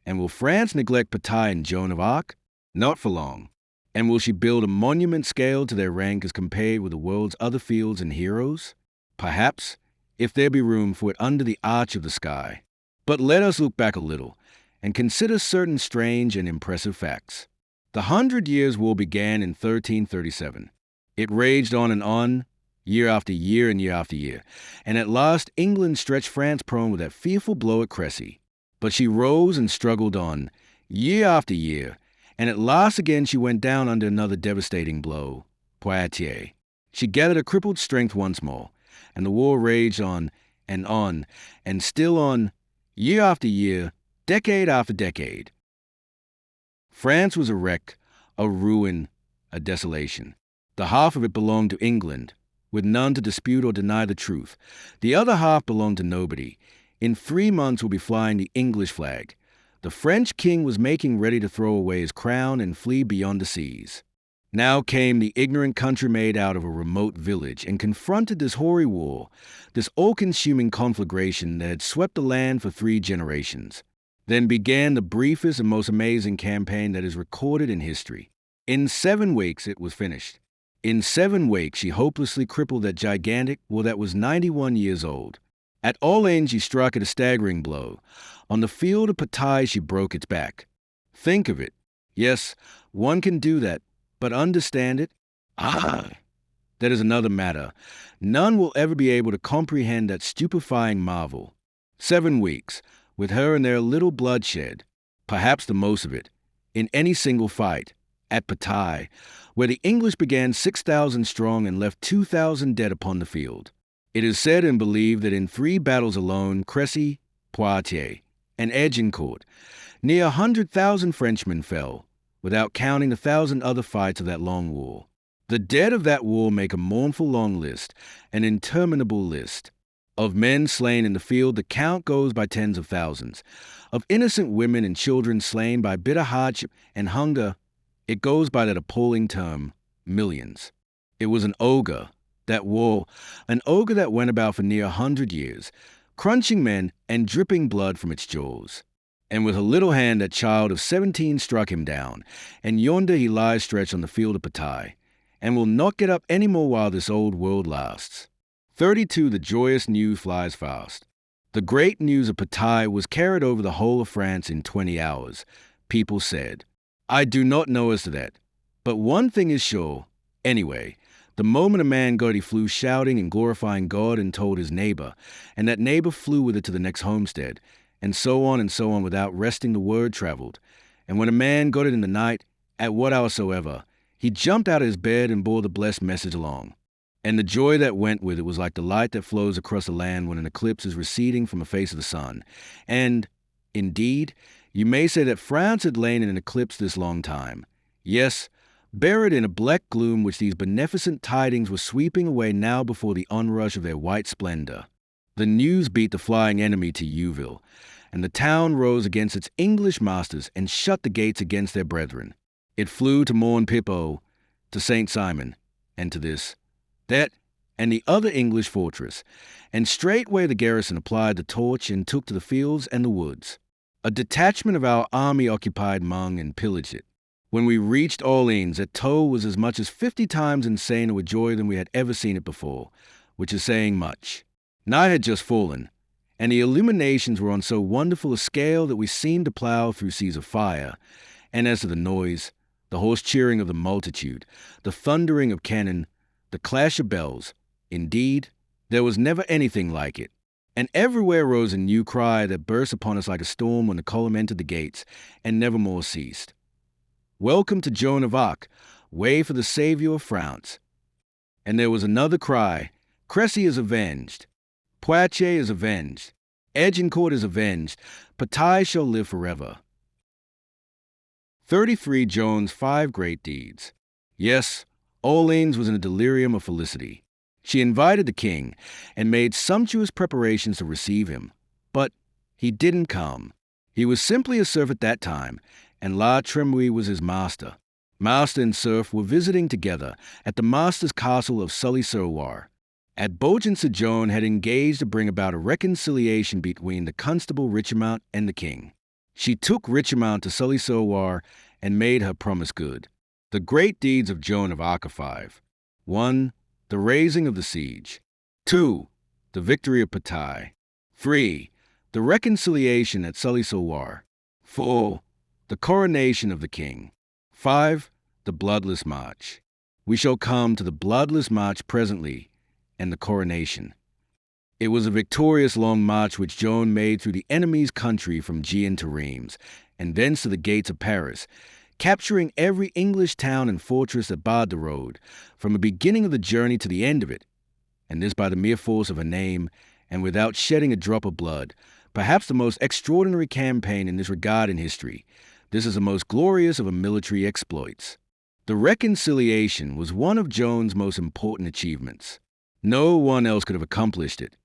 And will France neglect Patai and Joan of Arc? Not for long. And will she build a monument scaled to their rank as compared with the world's other fields and heroes? Perhaps, if there be room for it under the arch of the sky. But let us look back a little and consider certain strange and impressive facts. The 100 Years' War began in 1337. It raged on, year after year and year after year, and at last England stretched France prone with that fearful blow at Crécy. But she rose and struggled on, year after year, and at last again she went down under another devastating blow, Poitiers. She gathered a crippled strength once more, and the war raged on, and still on, year after year, decade after decade. France was a wreck, a ruin, a desolation. The half of it belonged to England, with none to dispute or deny the truth. The other half belonged to nobody. In 3 months we'll be flying the English flag. The French king was making ready to throw away his crown and flee beyond the seas. Now came the ignorant country-maid out of a remote village and confronted this hoary war, this all-consuming conflagration that had swept the land for 3 generations. Then began the briefest and most amazing campaign that is recorded in history. In 7 weeks it was finished. In 7 weeks she hopelessly crippled that gigantic war that was 91 years old. At all ends she struck at a staggering blow. On the field of Patai she broke its back. Think of it. Yes, one can do that, but understand it? That is another matter. None will ever be able to comprehend that stupefying marvel. 7 weeks, with her and their little bloodshed, perhaps the most of it, in any single fight, at Patai, where the English began 6,000 strong and left 2,000 dead upon the field. It is said and believed that in 3 battles alone, Crécy, Poitiers, and Agincourt, near 100,000 Frenchmen fell, without counting the 1,000 other fights of that long war. The dead of that war make a mournful long list, an interminable list. Of men slain in the field, the count goes by tens of thousands. Of innocent women and children slain by bitter hardship and hunger, it goes by that appalling term, millions. It was an ogre, that war, an ogre that went about for near 100 years, crunching men and dripping blood from its jaws. And with a little hand that child of 17 struck him down, and yonder he lies stretched on the field of Patai, and will not get up any more while this old world lasts. 32 The joyous news flies fast. The great news of Patai was carried over the whole of France in 20 hours. People said, I do not know as to that, but one thing is sure. Anyway, the moment a man got it, he flew shouting and glorifying God and told his neighbor, and that neighbor flew with it to the next homestead, and so on without resting the word traveled. And when a man got it in the night, at what hour soever, he jumped out of his bed and bore the blessed message along. And the joy that went with it was like the light that flows across the land when an eclipse is receding from the face of the sun. And, indeed, you may say that France had lain in an eclipse this long time. Yes, buried in a black gloom which these beneficent tidings were sweeping away now before the onrush of their white splendor. The news beat the flying enemy to Yeovil, and the town rose against its English masters and shut the gates against their brethren. It flew to Morne Pippo, to St. Simon, and to this, that, and the other English fortress, and straightway the garrison applied the torch and took to the fields and the woods. A detachment of our army occupied Mung and pillaged it. When we reached Orleans, that tow was as much as 50 times insaner with joy than we had ever seen it before, which is saying much. Night had just fallen, and the illuminations were on so wonderful a scale that we seemed to plow through seas of fire. And as to the noise, the hoarse cheering of the multitude, the thundering of cannon, the clash of bells, indeed, there was never anything like it. And everywhere rose a new cry that burst upon us like a storm when the column entered the gates, and nevermore ceased. Welcome to Joan of Arc, way for the Saviour of France. And there was another cry, Cressy is avenged, Poitiers is avenged, Agincourt is avenged, Bataille shall live forever. 33 Joan's 5 great deeds. Yes, Orleans was in a delirium of felicity. She invited the king and made sumptuous preparations to receive him. But he didn't come. He was simply a serf at that time, and La Trémouille was his master. Master and serf were visiting together at the master's castle of Sully-sur-Loire. At Beaugency, Joan had engaged to bring about a reconciliation between the constable Richemont and the king. She took Richemont to Sully-sur-Loire and made her promise good. The great deeds of Joan of Arc are 5. 1. The raising of the siege. 2. The victory of Bataille. 3. The reconciliation at Sully-sur-Loire. 4. The coronation of the king. 5. The bloodless march. We shall come to the bloodless march presently, and the coronation. It was a victorious long march which Joan made through the enemy's country from Gien to Reims, and thence to the gates of Paris, capturing every English town and fortress that barred the road, from the beginning of the journey to the end of it, and this by the mere force of a name, and without shedding a drop of blood. Perhaps the most extraordinary campaign in this regard in history. This is the most glorious of military exploits. The reconciliation was one of Joan's most important achievements. No one else could have accomplished it,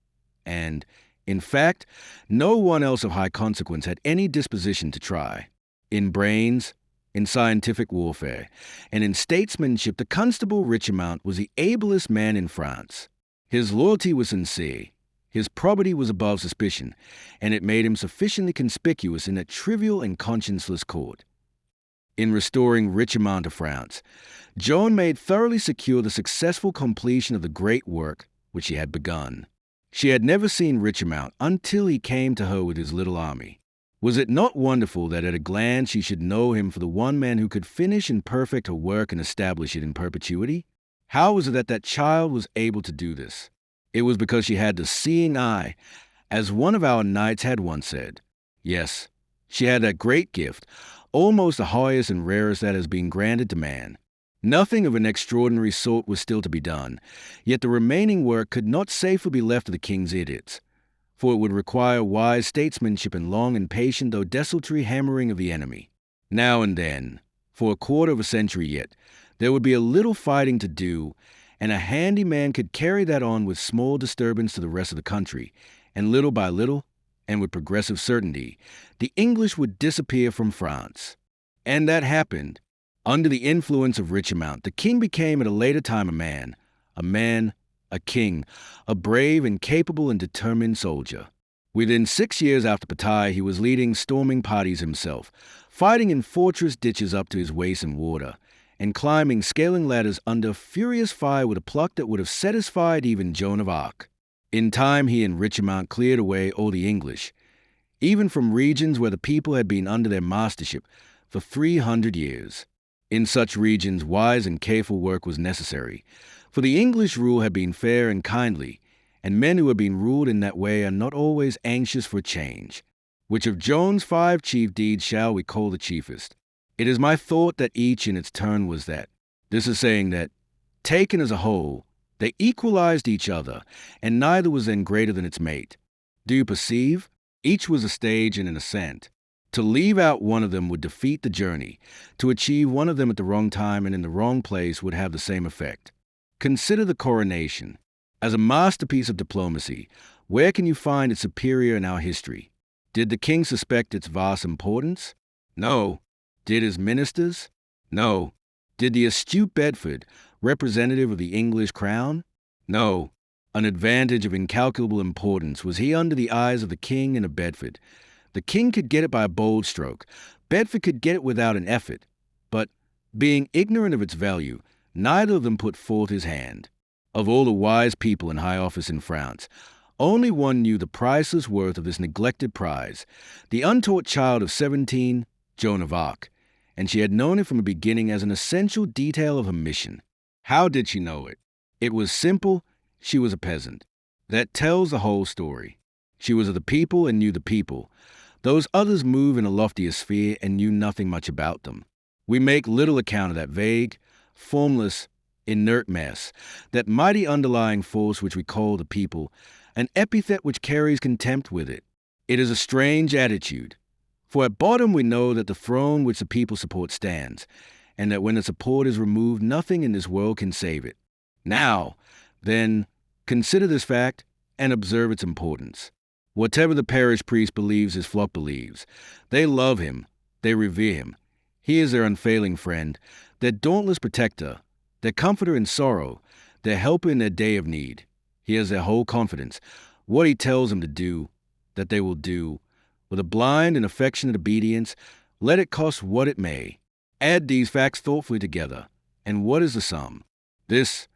and, in fact, no one else of high consequence had any disposition to try. In brains, in scientific warfare, and in statesmanship, the Constable Richemont was the ablest man in France. His loyalty was sincere, his probity was above suspicion, and it made him sufficiently conspicuous in that trivial and conscienceless court. In restoring Richemont to France, Joan made thoroughly secure the successful completion of the great work which she had begun. She had never seen Richemont until he came to her with his little army. Was it not wonderful that at a glance she should know him for the one man who could finish and perfect her work and establish it in perpetuity? How was it that that child was able to do this? It was because she had the seeing eye, as one of our knights had once said. Yes, she had that great gift, almost the highest and rarest that has been granted to man. Nothing of an extraordinary sort was still to be done, yet the remaining work could not safely be left to the king's idiots, for it would require wise statesmanship and long and patient though desultory hammering of the enemy. Now and then, for a quarter of a century yet, there would be a little fighting to do, and a handy man could carry that on with small disturbance to the rest of the country, and little by little, and with progressive certainty, the English would disappear from France. And that happened. Under the influence of Richemont, the king became at a later time a king, a brave and capable and determined soldier. Within 6 years after Bataille, he was leading storming parties himself, fighting in fortress ditches up to his waist in water, and climbing scaling ladders under furious fire with a pluck that would have satisfied even Joan of Arc. In time, he and Richemont cleared away all the English, even from regions where the people had been under their mastership for 300 years. In such regions, wise and careful work was necessary, for the English rule had been fair and kindly, and men who have been ruled in that way are not always anxious for change. Which of Joan's 5 chief deeds shall we call the chiefest? It is my thought that each in its turn was that. This is saying that, taken as a whole, They equalized each other, and neither was then greater than its mate. Do you perceive? Each was a stage and an ascent. To leave out one of them would defeat the journey. To achieve one of them at the wrong time and in the wrong place would have the same effect. Consider the coronation. As a masterpiece of diplomacy, where can you find its superior in our history? Did the king suspect its vast importance? No. Did his ministers? No. Did the astute Bedford, representative of the English crown? No. An advantage of incalculable importance was he under the eyes of the king and of Bedford. The king could get it by a bold stroke. Bedford could get it without an effort. But, being ignorant of its value, neither of them put forth his hand. Of all the wise people in high office in France, only one knew the priceless worth of this neglected prize, the untaught child of 17, Joan of Arc, and she had known it from the beginning as an essential detail of her mission. How did she know it? It was simple. She was a peasant. That tells the whole story. She was of the people and knew the people. Those others move in a loftier sphere and knew nothing much about them. We make little account of that vague, formless, inert mass, that mighty underlying force which we call the people, an epithet which carries contempt with it. It is a strange attitude. For at bottom we know that the throne which the people support stands, and that when the support is removed, nothing in this world can save it. Now, then, consider this fact and observe its importance. Whatever the parish priest believes, his flock believes. They love him. They revere him. He is their unfailing friend, their dauntless protector, their comforter in sorrow, their helper in their day of need. He has their whole confidence. What he tells them to do, that they will do, with a blind and affectionate obedience, let it cost what it may. Add these facts thoughtfully together, and what is the sum? This: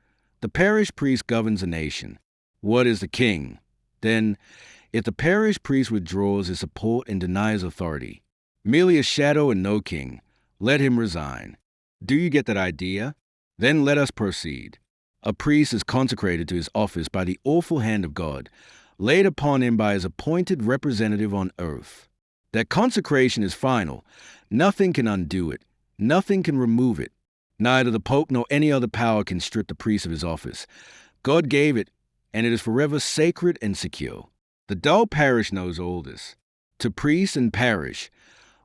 the parish priest governs a nation. What is the king? Then, if the parish priest withdraws his support and denies authority, merely a shadow and no king, let him resign. Do you get that idea? Then let us proceed. A priest is consecrated to his office by the awful hand of God, laid upon him by his appointed representative on earth. That consecration is final. Nothing can undo it. Nothing can remove it. Neither the Pope nor any other power can strip the priest of his office. God gave it, and it is forever sacred and secure. The dull parish knows all this. To priest and parish,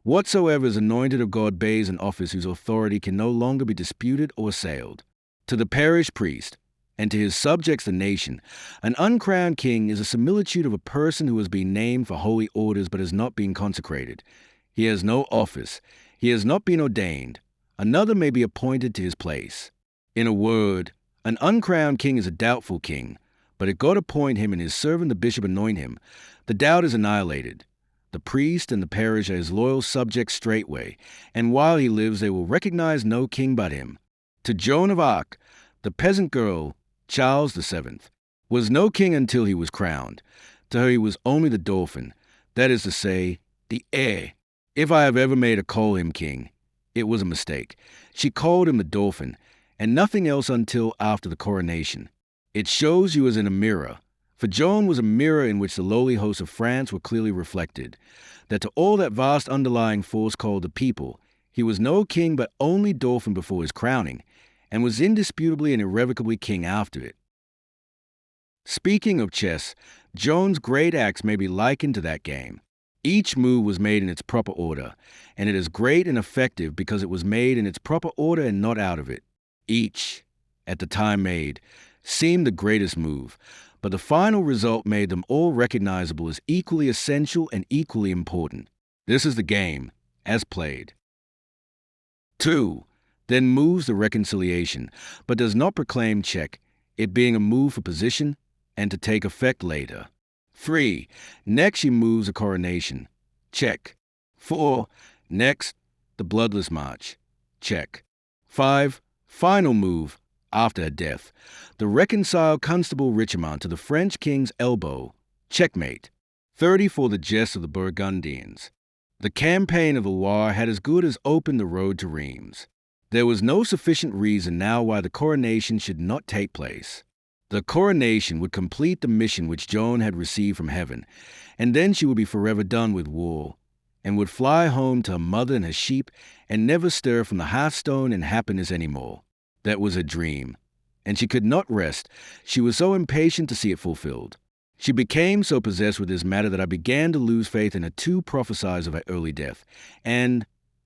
whatsoever is anointed of God bears an office whose authority can no longer be disputed or assailed. To the parish priest, and to his subjects the nation, an uncrowned king is a similitude of a person who has been named for holy orders but has not been consecrated. He has no office. He has not been ordained. Another may be appointed to his place. In a word, an uncrowned king is a doubtful king, but if God appoint him and his servant the bishop anoint him, the doubt is annihilated. The priest and the parish are his loyal subjects straightway, and while he lives they will recognize no king but him. To Joan of Arc, the peasant girl, Charles VII, was no king until he was crowned. To her he was only the dauphin, that is to say, the heir. If I have ever made her call him king, it was a mistake. She called him the dauphin, and nothing else until after the coronation. It shows you as in a mirror, for Joan was a mirror in which the lowly hosts of France were clearly reflected, that to all that vast underlying force called the people, he was no king but only dauphin before his crowning, and was indisputably and irrevocably king after it. Speaking of chess, Joan's great acts may be likened to that game. Each move was made in its proper order, and it is great and effective because it was made in its proper order and not out of it. Each, at the time made, seemed the greatest move, but the final result made them all recognizable as equally essential and equally important. This is the game, as played. 2. Then moves the reconciliation, but does not proclaim check, it being a move for position and to take effect later. 3. Next she moves a coronation. Check. 4. Next, the bloodless march. Check. 5. Final move, after her death, the reconciled Constable Richemont to the French king's elbow. Checkmate. 30 for the jest of the Burgundians. The campaign of the Loire had as good as opened the road to Reims. There was no sufficient reason now why the coronation should not take place. The coronation would complete the mission which Joan had received from heaven, and then she would be forever done with war, and would fly home to her mother and her sheep, and never stir from the hearthstone in happiness any more. That was a dream. and she could not rest. She was so impatient to see it fulfilled. She became so possessed with this matter that I began to lose faith in her too prophesies of her early death. And,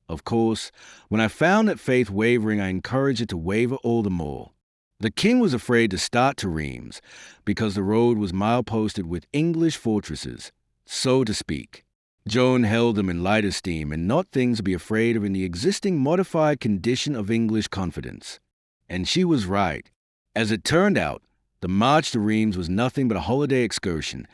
of course, when I found that faith wavering, I encouraged it to waver all the more. The king was afraid to start to Rheims, because the road was mile-posted with English fortresses, so to speak. Joan held them in light esteem, and not things to be afraid of in the existing modified condition of English confidence. And she was right. As it turned out, the march to Rheims was nothing but a holiday excursion.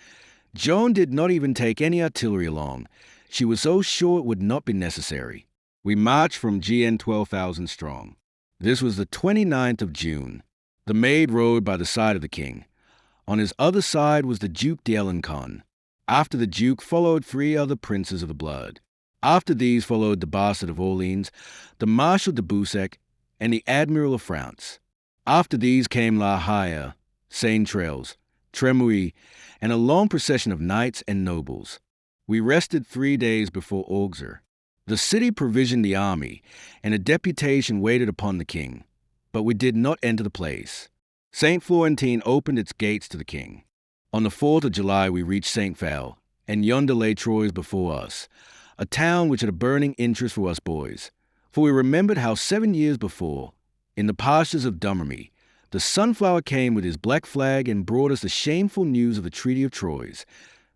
Joan did not even take any artillery along. She was so sure it would not be necessary. We marched from GN 12,000 strong. This was the 29th of June. The maid rode by the side of the king. On his other side was the Duke d'Alencon. After the Duke followed 3 other princes of the blood. After these followed the Bastard of Orleans, the Marshal de Boussac, and the Admiral of France. After these came La Haye, Saint-Trailles, Tremouille, and a long procession of knights and nobles. We rested 3 days before Auxerre. The city provisioned the army, and a deputation waited upon the king. But we did not enter the place. St. Florentin opened its gates to the king. On the 4th of July we reached St. Phal, and yonder lay Troyes before us, a town which had a burning interest for us boys. For we remembered how 7 years before, in the pastures of Domrémy, the Sunflower came with his black flag and brought us the shameful news of the Treaty of Troyes,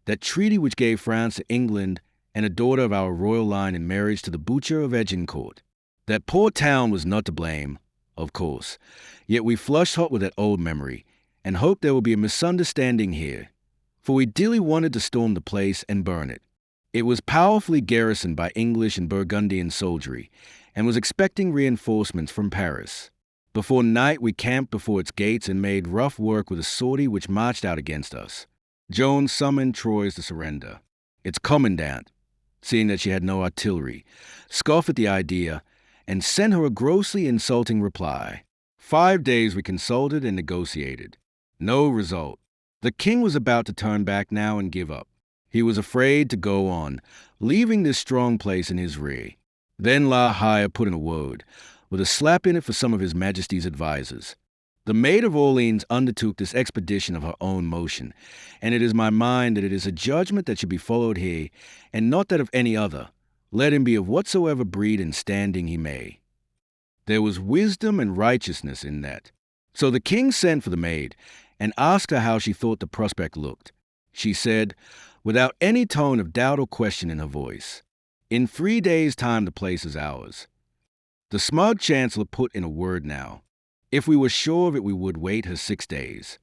that treaty which gave France to England and a daughter of our royal line in marriage to the butcher of Agincourt. That poor town was not to blame, of course, yet we flushed hot with that old memory, and hoped there would be a misunderstanding here, for we dearly wanted to storm the place and burn it. It was powerfully garrisoned by English and Burgundian soldiery, and was expecting reinforcements from Paris. Before night we camped before its gates and made rough work with a sortie which marched out against us. Joan summoned Troyes to surrender. Its commandant, seeing that she had no artillery, scoffed at the idea, and sent her a grossly insulting reply. 5 days we consulted and negotiated. No result. The king was about to turn back now and give up. He was afraid to go on, leaving this strong place in his rear. Then La Haye put in a word, with a slap in it for some of his majesty's advisers. The Maid of Orleans undertook this expedition of her own motion, and it is my mind that it is a judgment that should be followed here, and not that of any other, let him be of whatsoever breed and standing he may. There was wisdom and righteousness in that. So the king sent for the maid, and asked her how she thought the prospect looked. She said, without any tone of doubt or question in her voice, "In 3 days' time the place is ours." The smug chancellor put in a word now. If we were sure of it, we would wait her 6 days.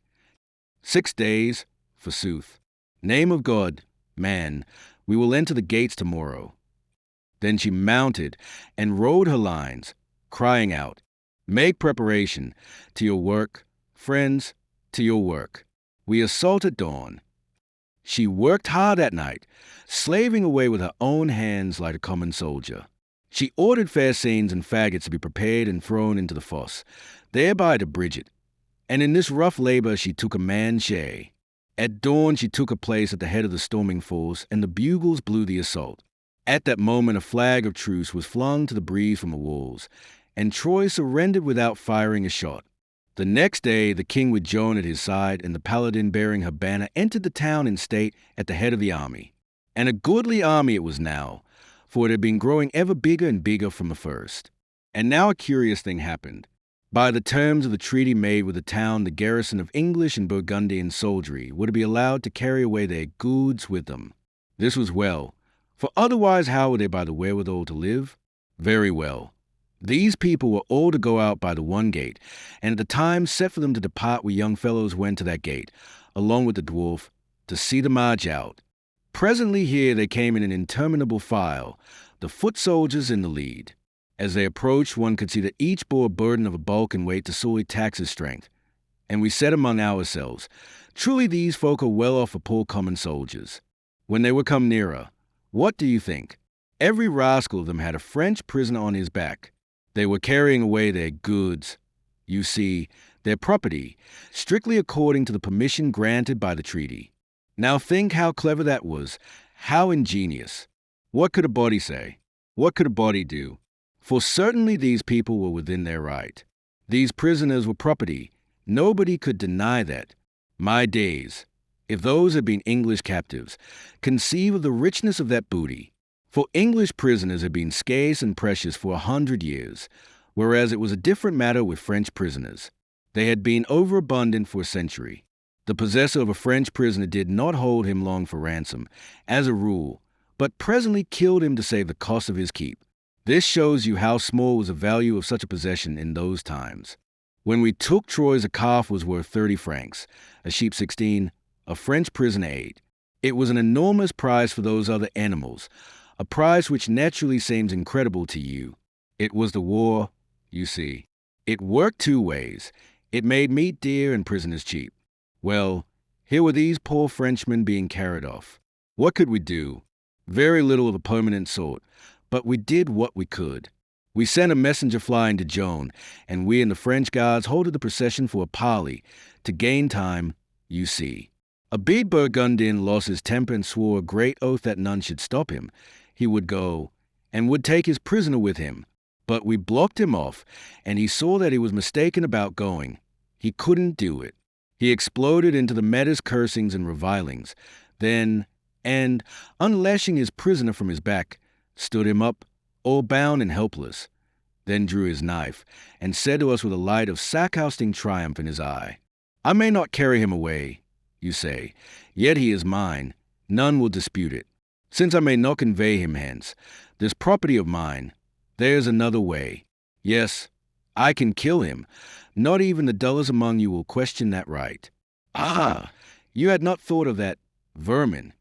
6 days, forsooth. Name of God, man, we will enter the gates tomorrow. Then she mounted and rode her lines, crying out, "Make preparation. To your work, friends, to your work." We assault at dawn. She worked hard that night, slaving away with her own hands like a common soldier. She ordered fascines and faggots to be prepared and thrown into the fosse, thereby to bridge it. And in this rough labor she took a man's share. At dawn she took her place at the head of the storming force, and the bugles blew the assault. At that moment a flag of truce was flung to the breeze from the walls, and Troy surrendered without firing a shot. The next day the king with Joan at his side and the paladin bearing her banner entered the town in state at the head of the army. And a goodly army it was now, for it had been growing ever bigger and bigger from the first. And now a curious thing happened. By the terms of the treaty made with the town, the garrison of English and Burgundian soldiery were to be allowed to carry away their goods with them. This was well, for otherwise how were they by the wherewithal to live? Very well. These people were all to go out by the one gate, and at the time set for them to depart we young fellows went to that gate, along with the dwarf, to see the march out. Presently here they came in an interminable file, the foot soldiers in the lead. As they approached, one could see that each bore a burden of a bulk and weight to sorely tax his strength. And we said among ourselves, truly these folk are well off for poor common soldiers. When they were come nearer, what do you think? Every rascal of them had a French prisoner on his back. They were carrying away their goods. You see, their property, strictly according to the permission granted by the treaty. Now think how clever that was, how ingenious. What could a body say? What could a body do? For certainly these people were within their right. These prisoners were property, Nobody could deny that. My days, if those had been English captives, conceive of the richness of that booty. For English prisoners had been scarce and precious for 100 years, whereas it was a different matter with French prisoners. They had been overabundant for a century. The possessor of a French prisoner did not hold him long for ransom, as a rule, but presently killed him to save the cost of his keep. This shows you how small was the value of such a possession in those times. When we took Troyes, a calf was worth 30 francs, a sheep 16, a French prisoner 8. It was an enormous prize for those other animals, a prize which naturally seems incredible to you. It was the war, you see. It worked two ways. It made meat dear and prisoners cheap. Well, here were these poor Frenchmen being carried off. What could we do? Very little of a permanent sort, but we did what we could. We sent a messenger flying to Joan, and we and the French guards halted the procession for a parley, to gain time, you see. A big Burgundian lost his temper and swore a great oath that none should stop him. He would go, and would take his prisoner with him. But we blocked him off, and he saw that he was mistaken about going. He couldn't do it. He exploded into the maddest cursings and revilings. Then, and, unlashing his prisoner from his back, stood him up, all bound and helpless, then drew his knife, and said to us with a light of sarcastic triumph in his eye, "I may not carry him away, you say, yet he is mine. None will dispute it. Since I may not convey him hence, this property of mine, there's another way. Yes, I can kill him. Not even the dullest among you will question that right." Ah, you had not thought of that, vermin.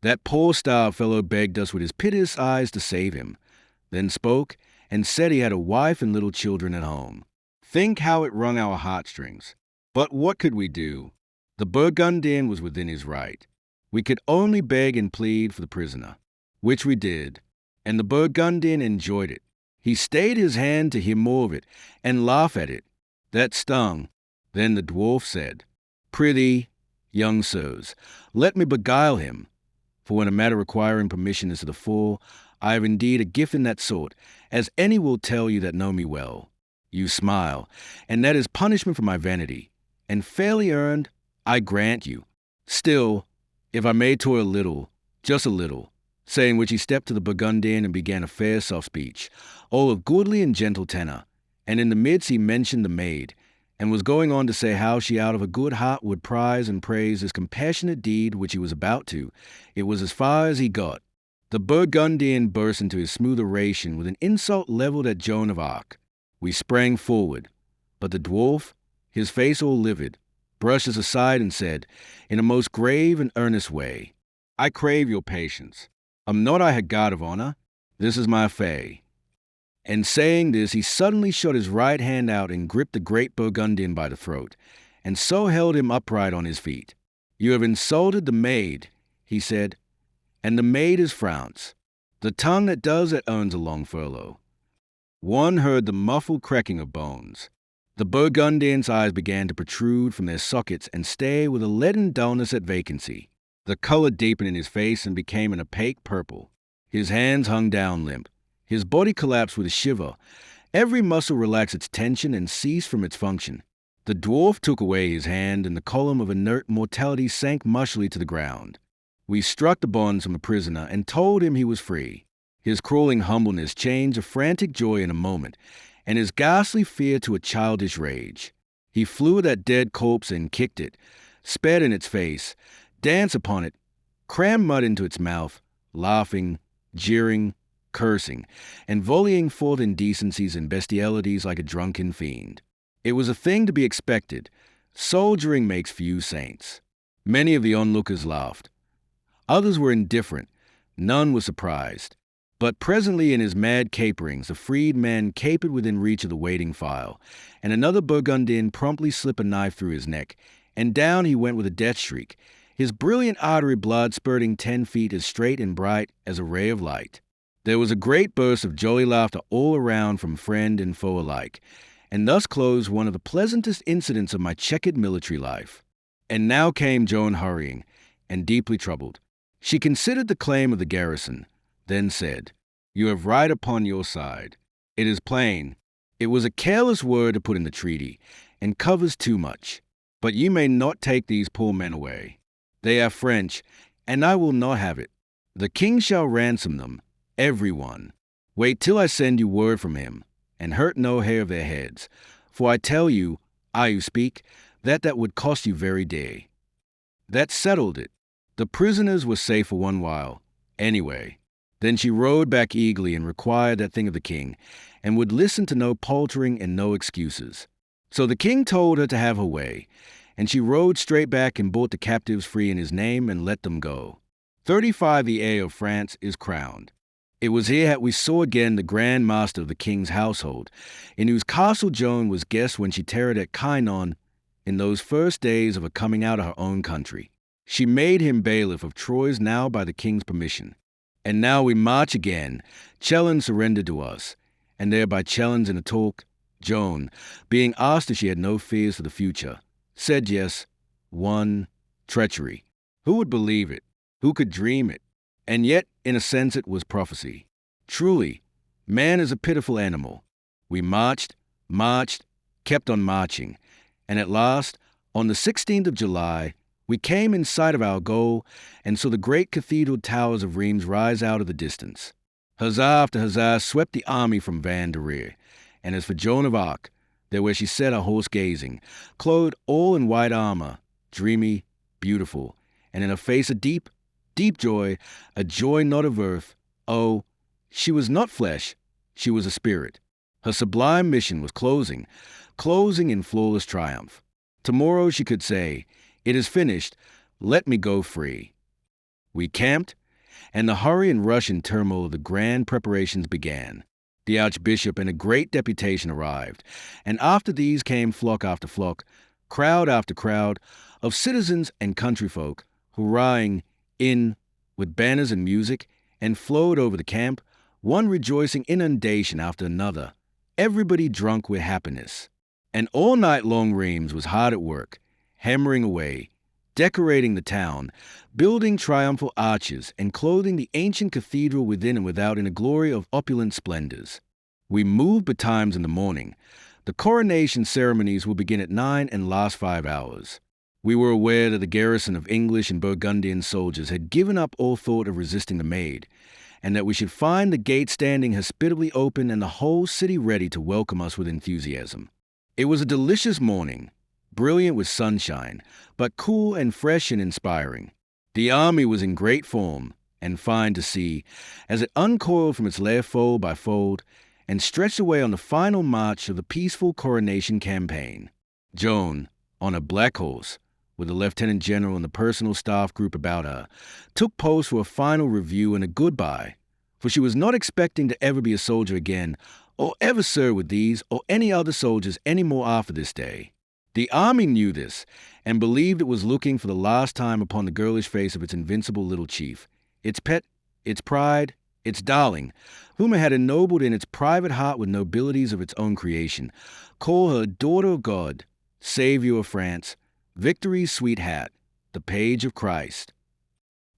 That poor starved fellow begged us with his piteous eyes to save him, then spoke and said he had a wife and little children at home. Think how it wrung our heartstrings. But what could we do? The Burgundian was within his right. We could only beg and plead for the prisoner, which we did, and the Burgundian enjoyed it. He stayed his hand to hear more of it and laugh at it. That stung. Then the dwarf said, "Prithee, young sirs, let me beguile him. For when a matter requiring permission is to the full, I have indeed a gift in that sort, as any will tell you that know me well." You smile, and that is punishment for my vanity, and fairly earned, I grant you. Still, if I may toil a little, just a little, saying which he stepped to the Burgundian and began a fair soft speech, all of goodly and gentle tenor, and in the midst he mentioned the maid, and was going on to say how she out of a good heart would prize and praise his compassionate deed which he was about to. It was as far as he got. The Burgundian burst into his smooth oration with an insult leveled at Joan of Arc. We sprang forward, but the dwarf, his face all livid, brushed us aside and said, in a most grave and earnest way, "I crave your patience. Am not I a guard of honor? This is my affair." And saying this, he suddenly shot his right hand out and gripped the great Burgundian by the throat, and so held him upright on his feet. "You have insulted the maid," he said, "and the maid is France. The tongue that does that earns a long furlough." One heard the muffled cracking of bones. The Burgundian's eyes began to protrude from their sockets and stare with a leaden dullness at vacancy. The color deepened in his face and became an opaque purple. His hands hung down limp. His body collapsed with a shiver. Every muscle relaxed its tension and ceased from its function. The dwarf took away his hand, and the column of inert mortality sank mushily to the ground. We struck the bonds from the prisoner and told him he was free. His crawling humbleness changed to frantic joy in a moment, and his ghastly fear to a childish rage. He flew at that dead corpse and kicked it, spat in its face, danced upon it, crammed mud into its mouth, laughing, jeering, cursing, and volleying forth indecencies and bestialities like a drunken fiend. It was a thing to be expected. Soldiering makes few saints. Many of the onlookers laughed. Others were indifferent. None was surprised. But presently in his mad caperings, the freedman capered within reach of the waiting file, and another Burgundian promptly slipped a knife through his neck, and down he went with a death shriek, his brilliant artery blood spurting 10 feet as straight and bright as a ray of light. There was a great burst of jolly laughter all around from friend and foe alike, and thus closed one of the pleasantest incidents of my checkered military life. And now came Joan hurrying, and deeply troubled. She considered the claim of the garrison, then said, "You have right upon your side. It is plain. It was a careless word to put in the treaty, and covers too much. But you may not take these poor men away. They are French, and I will not have it. The king shall ransom them, every one. Wait till I send you word from him, and hurt no hair of their heads. For I tell you, I who speak, that would cost you very dear. That settled it. The prisoners were safe for one while, anyway. Then she rode back eagerly and required that thing of the king, and would listen to no paltering and no excuses. So the king told her to have her way, and she rode straight back and brought the captives free in his name and let them go. 35 the heir of France is crowned. It was here that we saw again the grand master of the king's household, in whose castle Joan was guest when she tarried at Chinon in those first days of her coming out of her own country. She made him bailiff of Troyes now by the king's permission. And now we march again. Chelin surrendered to us, and there by Chelins in a talk, Joan, being asked if she had no fears for the future, said yes. 1. Treachery. Who would believe it? Who could dream it? And yet, in a sense, it was prophecy. Truly, man is a pitiful animal. We marched, kept on marching, and at last, on the 16th of July, we came in sight of our goal and saw the great cathedral towers of Rheims rise out of the distance. Huzzah after huzzah swept the army from van der Reer, and as for Joan of Arc, there where she sat her horse gazing, clothed all in white armor, dreamy, beautiful, and in her face a deep, deep joy, a joy not of earth. Oh, she was not flesh, she was a spirit. Her sublime mission was closing in flawless triumph. Tomorrow she could say, "It is finished, let me go free." We camped, and the hurry and rush and turmoil of the grand preparations began. The archbishop and a great deputation arrived, and after these came flock after flock, crowd after crowd, of citizens and countryfolk, hurrahing in with banners and music, and flowed over the camp, one rejoicing inundation after another, everybody drunk with happiness. And all night long Rheims was hard at work, hammering away, decorating the town, building triumphal arches, and clothing the ancient cathedral within and without in a glory of opulent splendors. We moved betimes in the morning. The coronation ceremonies will begin at 9 and last 5 hours. We were aware that the garrison of English and Burgundian soldiers had given up all thought of resisting the Maid, and that we should find the gate standing hospitably open and the whole city ready to welcome us with enthusiasm. It was a delicious morning, brilliant with sunshine, but cool and fresh and inspiring. The army was in great form and fine to see, as it uncoiled from its lair fold by fold and stretched away on the final march of the peaceful coronation campaign. Joan, on a black horse, with the lieutenant general and the personal staff group about her, took post for a final review and a goodbye, for she was not expecting to ever be a soldier again, or ever serve with these or any other soldiers any more after this day. The army knew this, and believed it was looking for the last time upon the girlish face of its invincible little chief, its pet, its pride, its darling, whom it had ennobled in its private heart with nobilities of its own creation, call her daughter of God, Savior of France, Victory's sweet hat, the page of Christ,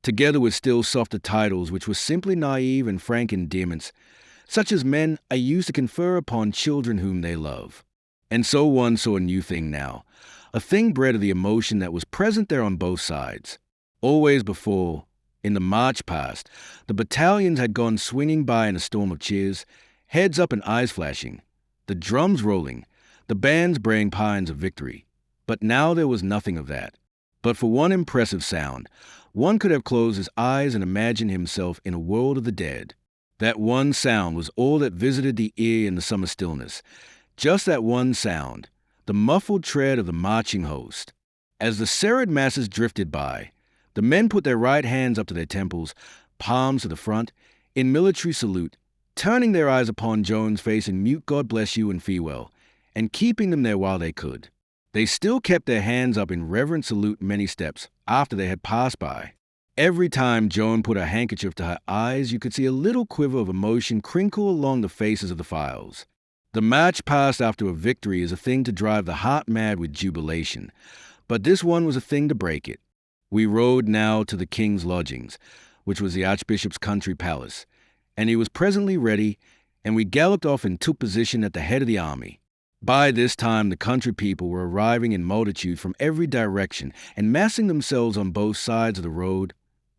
together with still softer titles which were simply naive and frank endearments, such as men are used to confer upon children whom they love. And so one saw a new thing now, a thing bred of the emotion that was present there on both sides. Always before, in the march past, the battalions had gone swinging by in a storm of cheers, heads up and eyes flashing, the drums rolling, the bands braying paeans of victory. But now there was nothing of that. But for one impressive sound, one could have closed his eyes and imagined himself in a world of the dead. That one sound was all that visited the ear in the summer stillness. Just that one sound, the muffled tread of the marching host. As the serried masses drifted by, the men put their right hands up to their temples, palms to the front, in military salute, turning their eyes upon Joan's face in mute God bless you and farewell, and keeping them there while they could. They still kept their hands up in reverent salute many steps after they had passed by. Every time Joan put her handkerchief to her eyes, you could see a little quiver of emotion crinkle along the faces of the files. The march past after a victory is a thing to drive the heart mad with jubilation, but this one was a thing to break it. We rode now to the king's lodgings, which was the archbishop's country palace, and he was presently ready, and we galloped off and took position at the head of the army. By this time, the country people were arriving in multitude from every direction and massing themselves on both sides of the road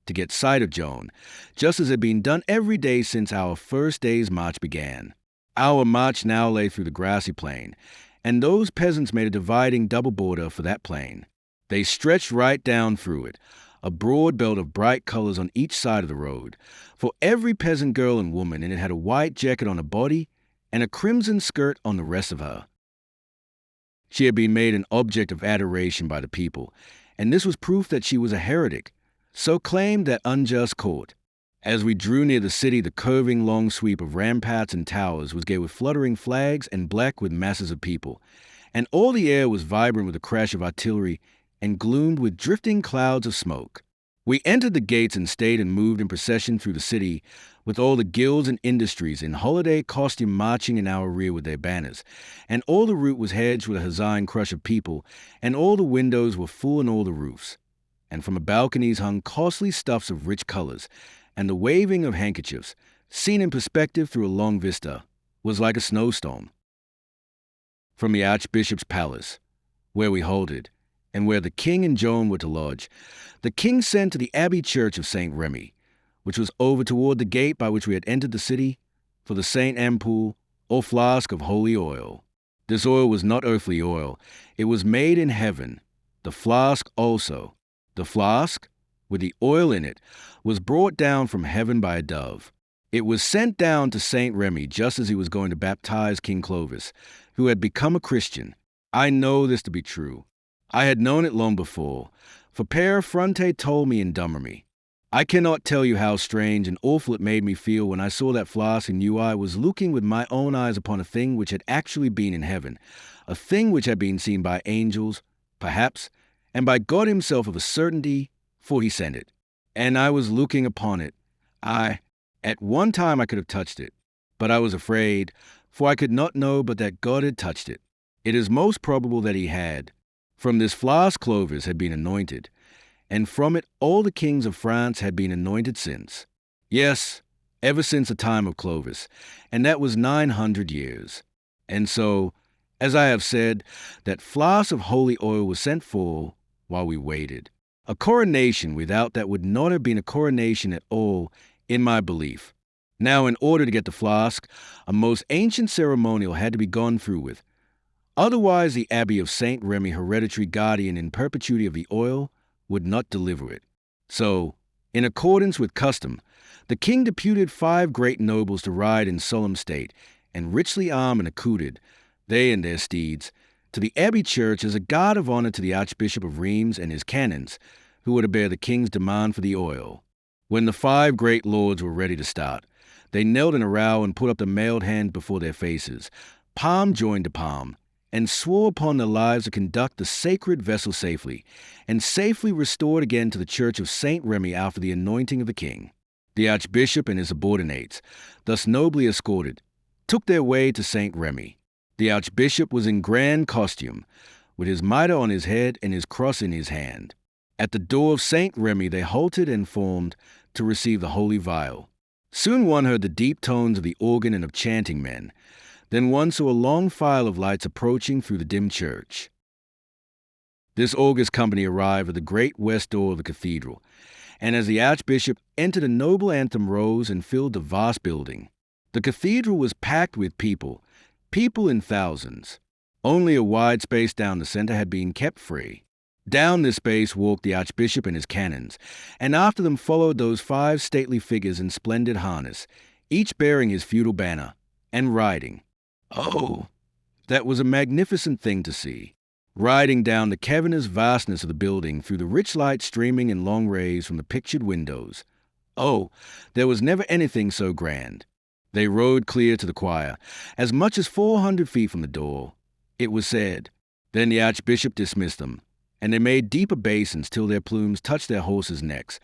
to get sight of Joan, just as had been done every day since our first day's march began. Our march now lay through the grassy plain, and those peasants made a dividing double border for that plain. They stretched right down through it, a broad belt of bright colors on each side of the road. For every peasant girl and woman in it had a white jacket on her body and a crimson skirt on the rest of her. She had been made an object of adoration by the people, and this was proof that she was a heretic, so claimed that unjust court. As we drew near the city, the curving long sweep of ramparts and towers was gay with fluttering flags and black with masses of people, and all the air was vibrant with the crash of artillery and gloomed with drifting clouds of smoke. We entered the gates and stayed and moved in procession through the city, with all the guilds and industries in holiday costume marching in our rear with their banners, and all the route was hedged with a huzzaing crush of people, and all the windows were full and all the roofs. And from the balconies hung costly stuffs of rich colors, and the waving of handkerchiefs, seen in perspective through a long vista, was like a snowstorm. From the Archbishop's palace, where we halted, and where the king and Joan were to lodge, the king sent to the abbey church of St. Remy, which was over toward the gate by which we had entered the city, for the St. Ampoule, or flask of holy oil. This oil was not earthly oil, it was made in heaven, the flask also. The flask, with the oil in it, was brought down from heaven by a dove. It was sent down to St. Remy just as he was going to baptize King Clovis, who had become a Christian. I know this to be true. I had known it long before, for Père Fronte told me in Domrémy. I cannot tell you how strange and awful it made me feel when I saw that flask and knew I was looking with my own eyes upon a thing which had actually been in heaven, a thing which had been seen by angels, perhaps, and by God himself of a certainty, for he sent it. And I was looking upon it. At one time I could have touched it, but I was afraid, for I could not know but that God had touched it. It is most probable that he had. From this flask Clovis had been anointed, and from it all the kings of France had been anointed since. Yes, ever since the time of Clovis, and that was 900 years. And so, as I have said, that flask of holy oil was sent for while we waited. A coronation without that would not have been a coronation at all, in my belief. Now, in order to get the flask, a most ancient ceremonial had to be gone through with. Otherwise, the Abbey of St. Remy, hereditary guardian in perpetuity of the oil, would not deliver it. So, in accordance with custom, the king deputed 5 great nobles to ride in solemn state, and richly armed and accoutred, they and their steeds, to the abbey church as a guard of honor to the Archbishop of Rheims and his canons, who were to bear the king's demand for the oil. When the 5 great lords were ready to start, they knelt in a row and put up the mailed hand before their faces, palm joined to palm, and swore upon their lives to conduct the sacred vessel safely, and safely restored again to the church of St. Remy after the anointing of the king. The archbishop and his subordinates, thus nobly escorted, took their way to St. Remy. The archbishop was in grand costume, with his mitre on his head and his cross in his hand. At the door of St. Remy they halted and formed to receive the holy vial. Soon one heard the deep tones of the organ and of chanting men. Then one saw a long file of lights approaching through the dim church. This august company arrived at the great west door of the cathedral, and as the archbishop entered, a noble anthem rose and filled the vast building. The cathedral was packed with people in thousands. Only a wide space down the center had been kept free. Down this space walked the archbishop and his canons, and after them followed those 5 stately figures in splendid harness, each bearing his feudal banner, and riding. Oh, that was a magnificent thing to see, riding down the cavernous vastness of the building through the rich light streaming in long rays from the pictured windows. Oh, there was never anything so grand. They rode clear to the choir, as much as 400 feet from the door. It was said. Then the archbishop dismissed them, and they made deep obeisance till their plumes touched their horses' necks,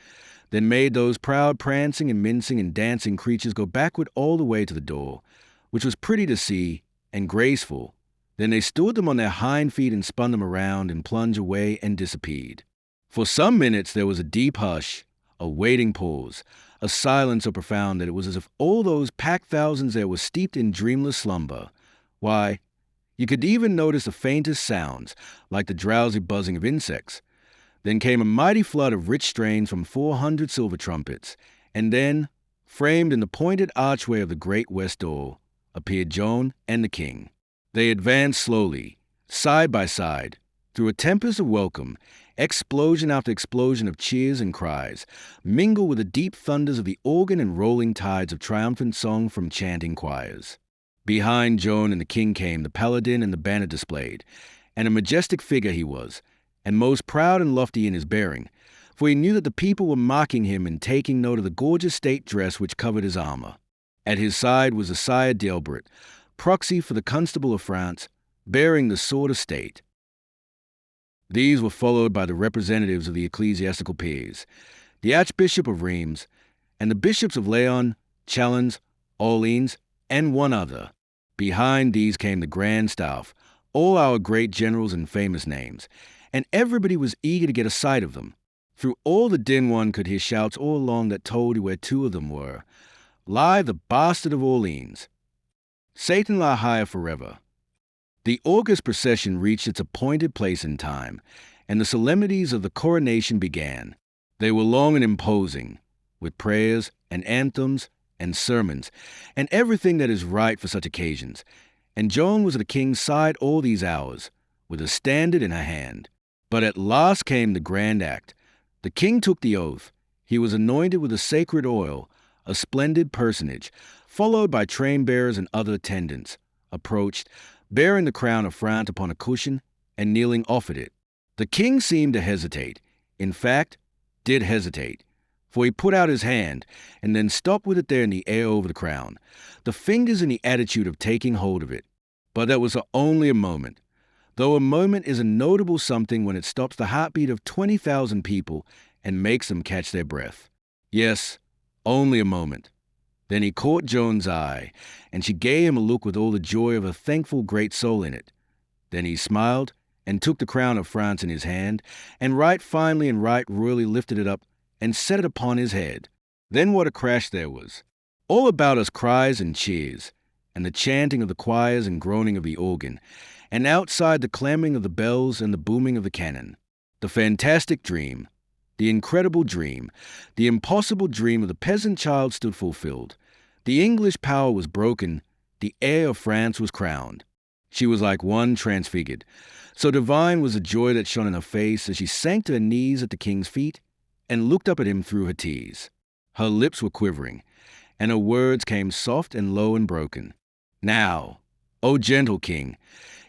then made those proud prancing and mincing and dancing creatures go backward all the way to the door, which was pretty to see and graceful. Then they stood them on their hind feet and spun them around and plunged away and disappeared. For some minutes there was a deep hush, a waiting pause, a silence so profound that it was as if all those packed thousands there were steeped in dreamless slumber. Why, You could even notice the faintest sounds, like the drowsy buzzing of insects. Then came a mighty flood of rich strains from 400 silver trumpets, and then, framed in the pointed archway of the great west door, appeared Joan and the king. They advanced slowly, side by side, through a tempest of welcome, explosion after explosion of cheers and cries, mingled with the deep thunders of the organ and rolling tides of triumphant song from chanting choirs. Behind Joan and the king came the paladin and the banner displayed, and a majestic figure he was, and most proud and lofty in his bearing, for he knew that the people were mocking him and taking note of the gorgeous state dress which covered his armor. At his side was the Sire d'Albret, proxy for the Constable of France, bearing the sword of state. These were followed by the representatives of the ecclesiastical peers, the Archbishop of Reims, and the bishops of Laon, Chalons, Orleans, and one other. Behind these came the grand staff, all our great generals and famous names, and everybody was eager to get a sight of them. Through all the din one could hear shouts all along that told where two of them were. Lie the bastard of Orleans. Satan lie higher forever. The august procession reached its appointed place in time, and the solemnities of the coronation began. They were long and imposing, with prayers and anthems and sermons, and everything that is right for such occasions. And Joan was at the king's side all these hours, with a standard in her hand. But at last came the grand act. The king took the oath. He was anointed with the sacred oil, a splendid personage, followed by train-bearers and other attendants, approached, bearing the crown of France upon a cushion, and kneeling offered it. The king seemed to hesitate. In fact, did hesitate, for he put out his hand, and then stopped with it there in the air over the crown, the fingers in the attitude of taking hold of it. But that was only a moment, though a moment is a notable something when it stops the heartbeat of 20,000 people and makes them catch their breath. Yes, only a moment. Then he caught Joan's eye, and she gave him a look with all the joy of a thankful great soul in it. Then he smiled, and took the crown of France in his hand, and right finely and right royally lifted it up, and set it upon his head. Then what a crash there was! All about us cries and cheers, and the chanting of the choirs and groaning of the organ, and outside the clamoring of the bells and the booming of the cannon. The fantastic dream, the incredible dream, the impossible dream of the peasant child stood fulfilled. The English power was broken, the heir of France was crowned. She was like one transfigured. So divine was the joy that shone in her face as she sank to her knees at the king's feet and looked up at him through her tears. Her lips were quivering, and her words came soft and low and broken. Now, O gentle king,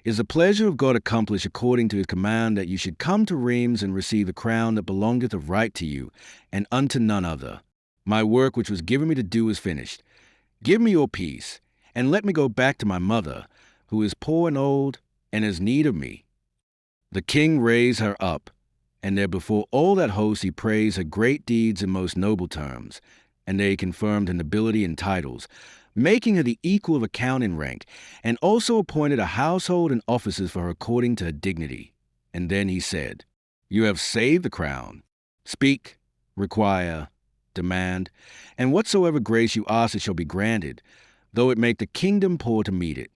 is the pleasure of God accomplished according to his command that you should come to Reims and receive the crown that belongeth of right to you, and unto none other. My work which was given me to do is finished. Give me your peace, and let me go back to my mother, who is poor and old, and has need of me. The king raised her up, and there before all that host he praised her great deeds in most noble terms, and they confirmed her nobility and titles, making her the equal of a count in rank, and also appointed a household and officers for her according to her dignity. And then he said, You have saved the crown. Speak, require, demand, and whatsoever grace you ask it shall be granted, though it make the kingdom poor to meet it.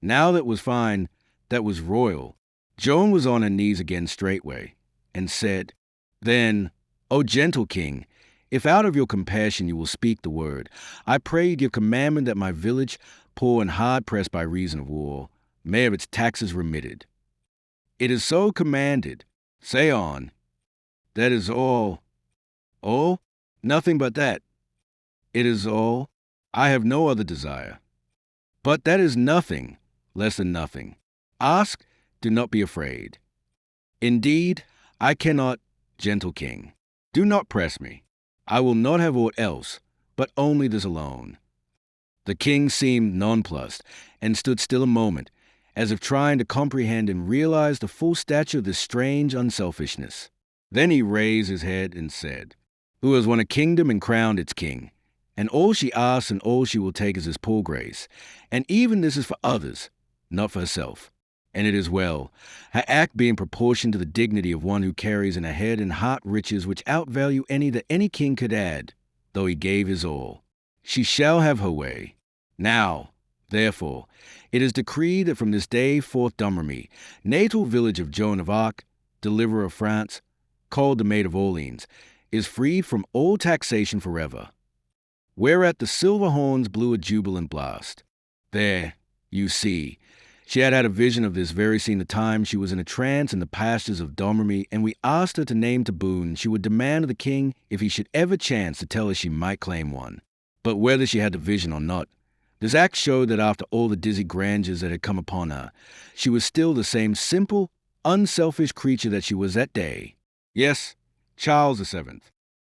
Now that was fine, that was royal. Joan was on her knees again straightway, and said, Then, O gentle king, if out of your compassion you will speak the word, I pray you give commandment that my village, poor and hard pressed by reason of war, may have its taxes remitted. It is so commanded. Say on. That is all. All? Nothing but that. It is all. I have no other desire. But that is nothing, less than nothing. Ask, do not be afraid. Indeed, I cannot, gentle king. Do not press me. I will not have aught else, but only this alone. The king seemed nonplussed, and stood still a moment, as if trying to comprehend and realize the full stature of this strange unselfishness. Then he raised his head and said, Who has won a kingdom and crowned its king, and all she asks and all she will take is his poor grace, and even this is for others, not for herself. And it is well, her act being proportioned to the dignity of one who carries in her head and heart riches which outvalue any that any king could add, though he gave his all. She shall have her way. Now, Therefore, it is decreed that from this day forth Domrémy, natal village of Joan of Arc, deliverer of France, called the Maid of Orleans, is freed from all taxation forever. Whereat the silver horns blew a jubilant blast. There, you see, she had had a vision of this very scene the time she was in a trance in the pastures of Domrémy, and we asked her to name to boon she would demand of the king if he should ever chance to tell us she might claim one. But whether she had the vision or not, this act showed that after all the dizzy grandeurs that had come upon her, she was still the same simple, unselfish creature that she was that day. Yes, Charles VII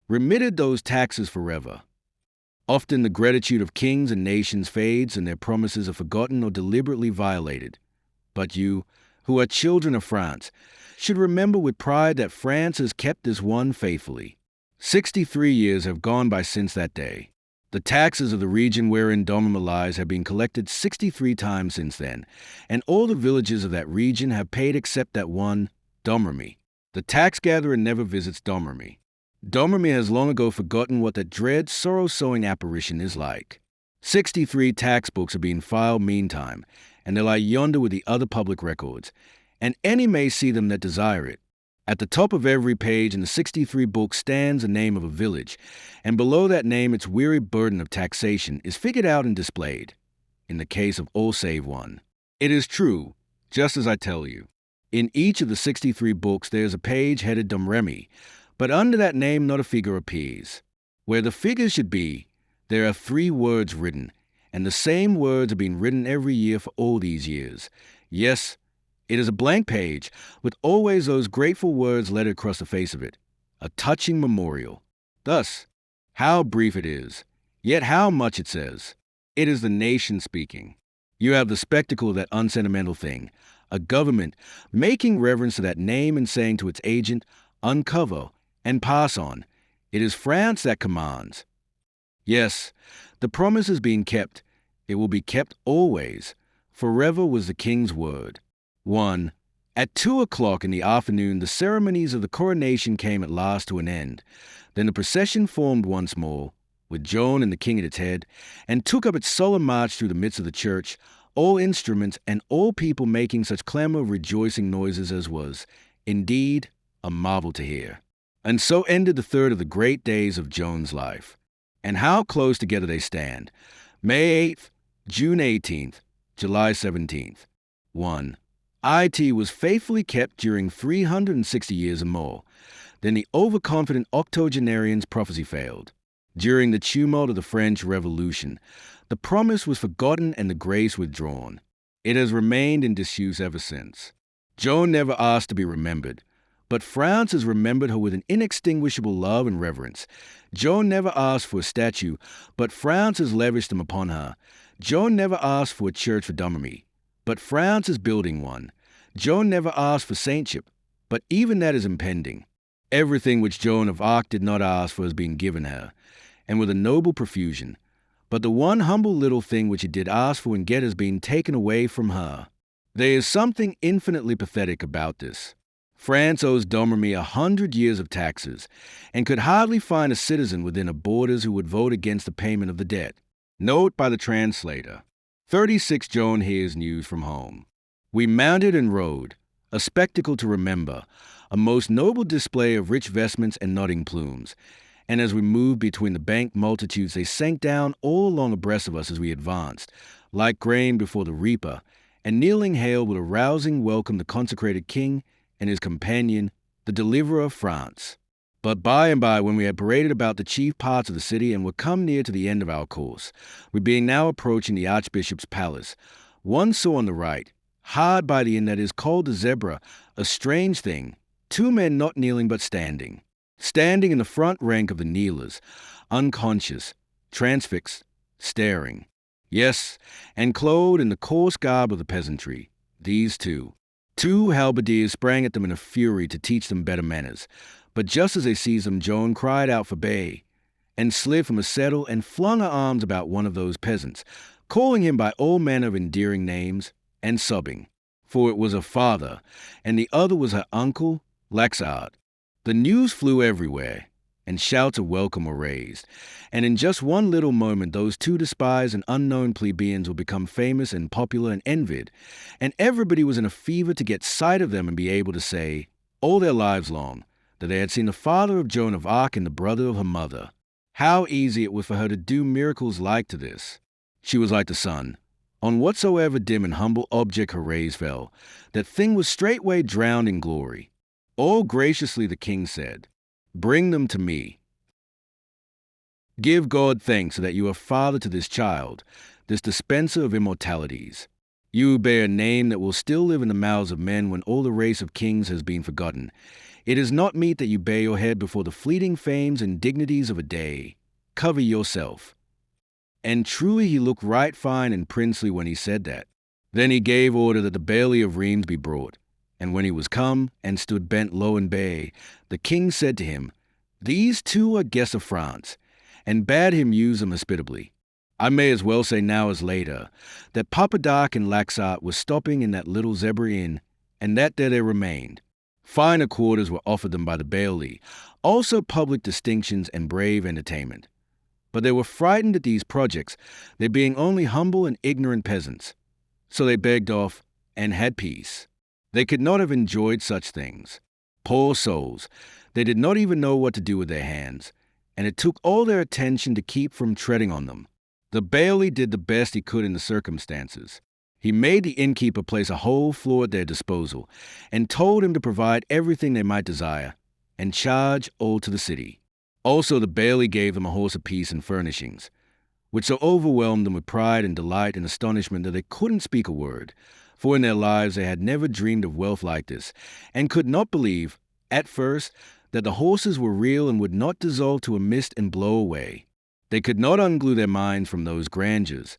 remitted those taxes forever. Often the gratitude of kings and nations fades and their promises are forgotten or deliberately violated. But you, who are children of France, should remember with pride that France has kept this one faithfully. 63 years have gone by since that day. The taxes of the region wherein Domrémy lies have been collected 63 times since then, and all the villages of that region have paid except that one, Domrémy. The tax-gatherer never visits Domrémy. Domrémy has long ago forgotten what that dread, sorrow-sowing apparition is like. 63 tax books are being filed meantime, and they lie yonder with the other public records, and any may see them that desire it. At the top of every page in the 63 books stands the name of a village, and below that name its weary burden of taxation is figured out and displayed, in the case of all save one. It is true, just as I tell you. In each of the 63 books there is a page headed Domrémy, but under that name not a figure appears. Where the figure should be, there are 3 words written, and the same words have been written every year for all these years. Yes, it is a blank page, with always those grateful words lettered across the face of it, a touching memorial. Thus, how brief it is, yet how much it says. It is the nation speaking. You have the spectacle of that unsentimental thing, a government making reverence to that name and saying to its agent, uncover and pass on. It is France that commands. Yes, the promise is being kept. It will be kept always. Forever was the king's word. 1. At 2 o'clock in the afternoon, the ceremonies of the coronation came at last to an end. Then the procession formed once more, with Joan and the king at its head, and took up its solemn march through the midst of the church, all instruments and all people making such clamor of rejoicing noises as was, indeed, a marvel to hear. And so ended the third of the great days of Joan's life. And how close together they stand. May 8th, June 18th, July 17th. 1. IT was faithfully kept during 360 years or more. Then the overconfident octogenarian's prophecy failed. During the tumult of the French Revolution, the promise was forgotten and the grace withdrawn. It has remained in disuse ever since. Joan never asked to be remembered, but France has remembered her with an inextinguishable love and reverence. Joan never asked for a statue, but France has lavished them upon her. Joan never asked for a church for Domrémy, but France is building one. Joan never asked for saintship, but even that is impending. Everything which Joan of Arc did not ask for has been given her, and with a noble profusion. But the one humble little thing which it did ask for and get has been taken away from her. There is something infinitely pathetic about this. France owes Domrémy 100 years of taxes, and could hardly find a citizen within her borders who would vote against the payment of the debt. Note by the translator. 36 Joan hears news from home. We mounted and rode, a spectacle to remember, a most noble display of rich vestments and nodding plumes. And as we moved between the banked multitudes, they sank down all along abreast of us as we advanced, like grain before the reaper, and kneeling hailed with a rousing welcome the consecrated king and his companion, the deliverer of France. But by and by, when we had paraded about the chief parts of the city and were come near to the end of our course, we being now approaching the archbishop's palace, one saw on the right, hard by the inn that is called the Zebra, a strange thing, 2 men not kneeling but standing. Standing in the front rank of the kneelers, unconscious, transfixed, staring. Yes, and clothed in the coarse garb of the peasantry, these 2. 2 halberdiers sprang at them in a fury to teach them better manners. But just as they seized them, Joan cried out for bay, and slid from a settle and flung her arms about one of those peasants, calling him by all manner of endearing names, and sobbing. For it was her father, and the other was her uncle, Laxart. The news flew everywhere. and shouts of welcome were raised. And in just one little moment, those two despised and unknown plebeians would become famous and popular and envied, and everybody was in a fever to get sight of them and be able to say, all their lives long, that they had seen the father of Joan of Arc and the brother of her mother. How easy it was for her to do miracles like to this. She was like the sun. On whatsoever dim and humble object her rays fell, that thing was straightway drowned in glory. All graciously the king said, bring them to me. Give God thanks that you are father to this child, this dispenser of immortalities. You bear a name that will still live in the mouths of men when all the race of kings has been forgotten. It is not meet that you bare your head before the fleeting fames and dignities of a day. Cover yourself. And truly he looked right fine and princely when he said that. Then he gave order that the bailey of Rheims be brought. And when he was come, and stood bent low and bay, the king said to him, these two are guests of France, and bade him use them hospitably. I may as well say now as later, that Papa Doc and Laxart were stopping in that little zebra inn, and that there they remained. Finer quarters were offered them by the bailey, also public distinctions and brave entertainment. But they were frightened at these projects, they being only humble and ignorant peasants. So they begged off, and had peace. They could not have enjoyed such things. Poor souls, they did not even know what to do with their hands, and it took all their attention to keep from treading on them. The bailey did the best he could in the circumstances. He made the innkeeper place a whole floor at their disposal, and told him to provide everything they might desire, and charge all to the city. Also the bailey gave them a horse apiece and furnishings, which so overwhelmed them with pride and delight and astonishment that they couldn't speak a word, for in their lives they had never dreamed of wealth like this, and could not believe, at first, that the horses were real and would not dissolve to a mist and blow away. They could not unglue their minds from those grandeurs,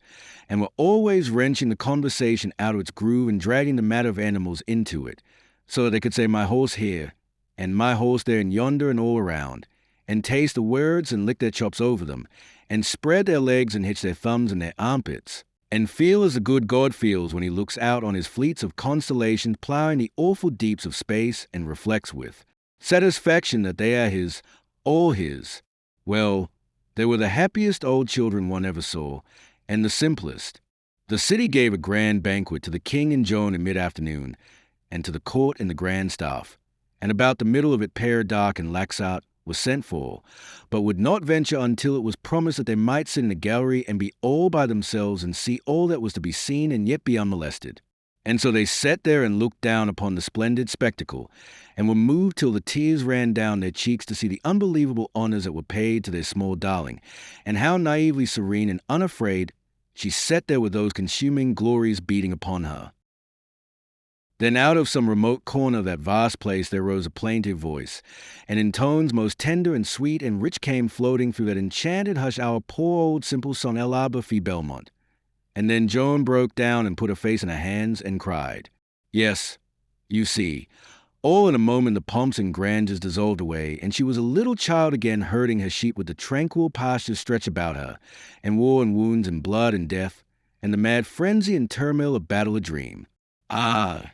and were always wrenching the conversation out of its groove and dragging the matter of animals into it, so that they could say my horse here, and my horse there and yonder and all around, and taste the words and lick their chops over them, and spread their legs and hitch their thumbs in their armpits, and feel as the good God feels when he looks out on his fleets of constellations plowing the awful deeps of space and reflects with satisfaction that they are his, all his. Well, they were the happiest old children one ever saw, and the simplest. The city gave a grand banquet to the king and Joan in mid-afternoon, and to the court and the grand staff, and about the middle of it Père Doc and Laxart was sent for, but would not venture until it was promised that they might sit in a gallery and be all by themselves and see all that was to be seen and yet be unmolested. And so they sat there and looked down upon the splendid spectacle, and were moved till the tears ran down their cheeks to see the unbelievable honors that were paid to their small darling, and how naively serene and unafraid she sat there with those consuming glories beating upon her. Then out of some remote corner of that vast place there rose a plaintive voice, and in tones most tender and sweet and rich came floating through that enchanted hush our poor old simple son El Arbre Fee Belmont. And then Joan broke down and put her face in her hands and cried. Yes, you see, all in a moment the pomps and grandeurs dissolved away, and she was a little child again herding her sheep with the tranquil pastures stretched about her, and war and wounds and blood and death, and the mad frenzy and turmoil of battle a dream. Ah!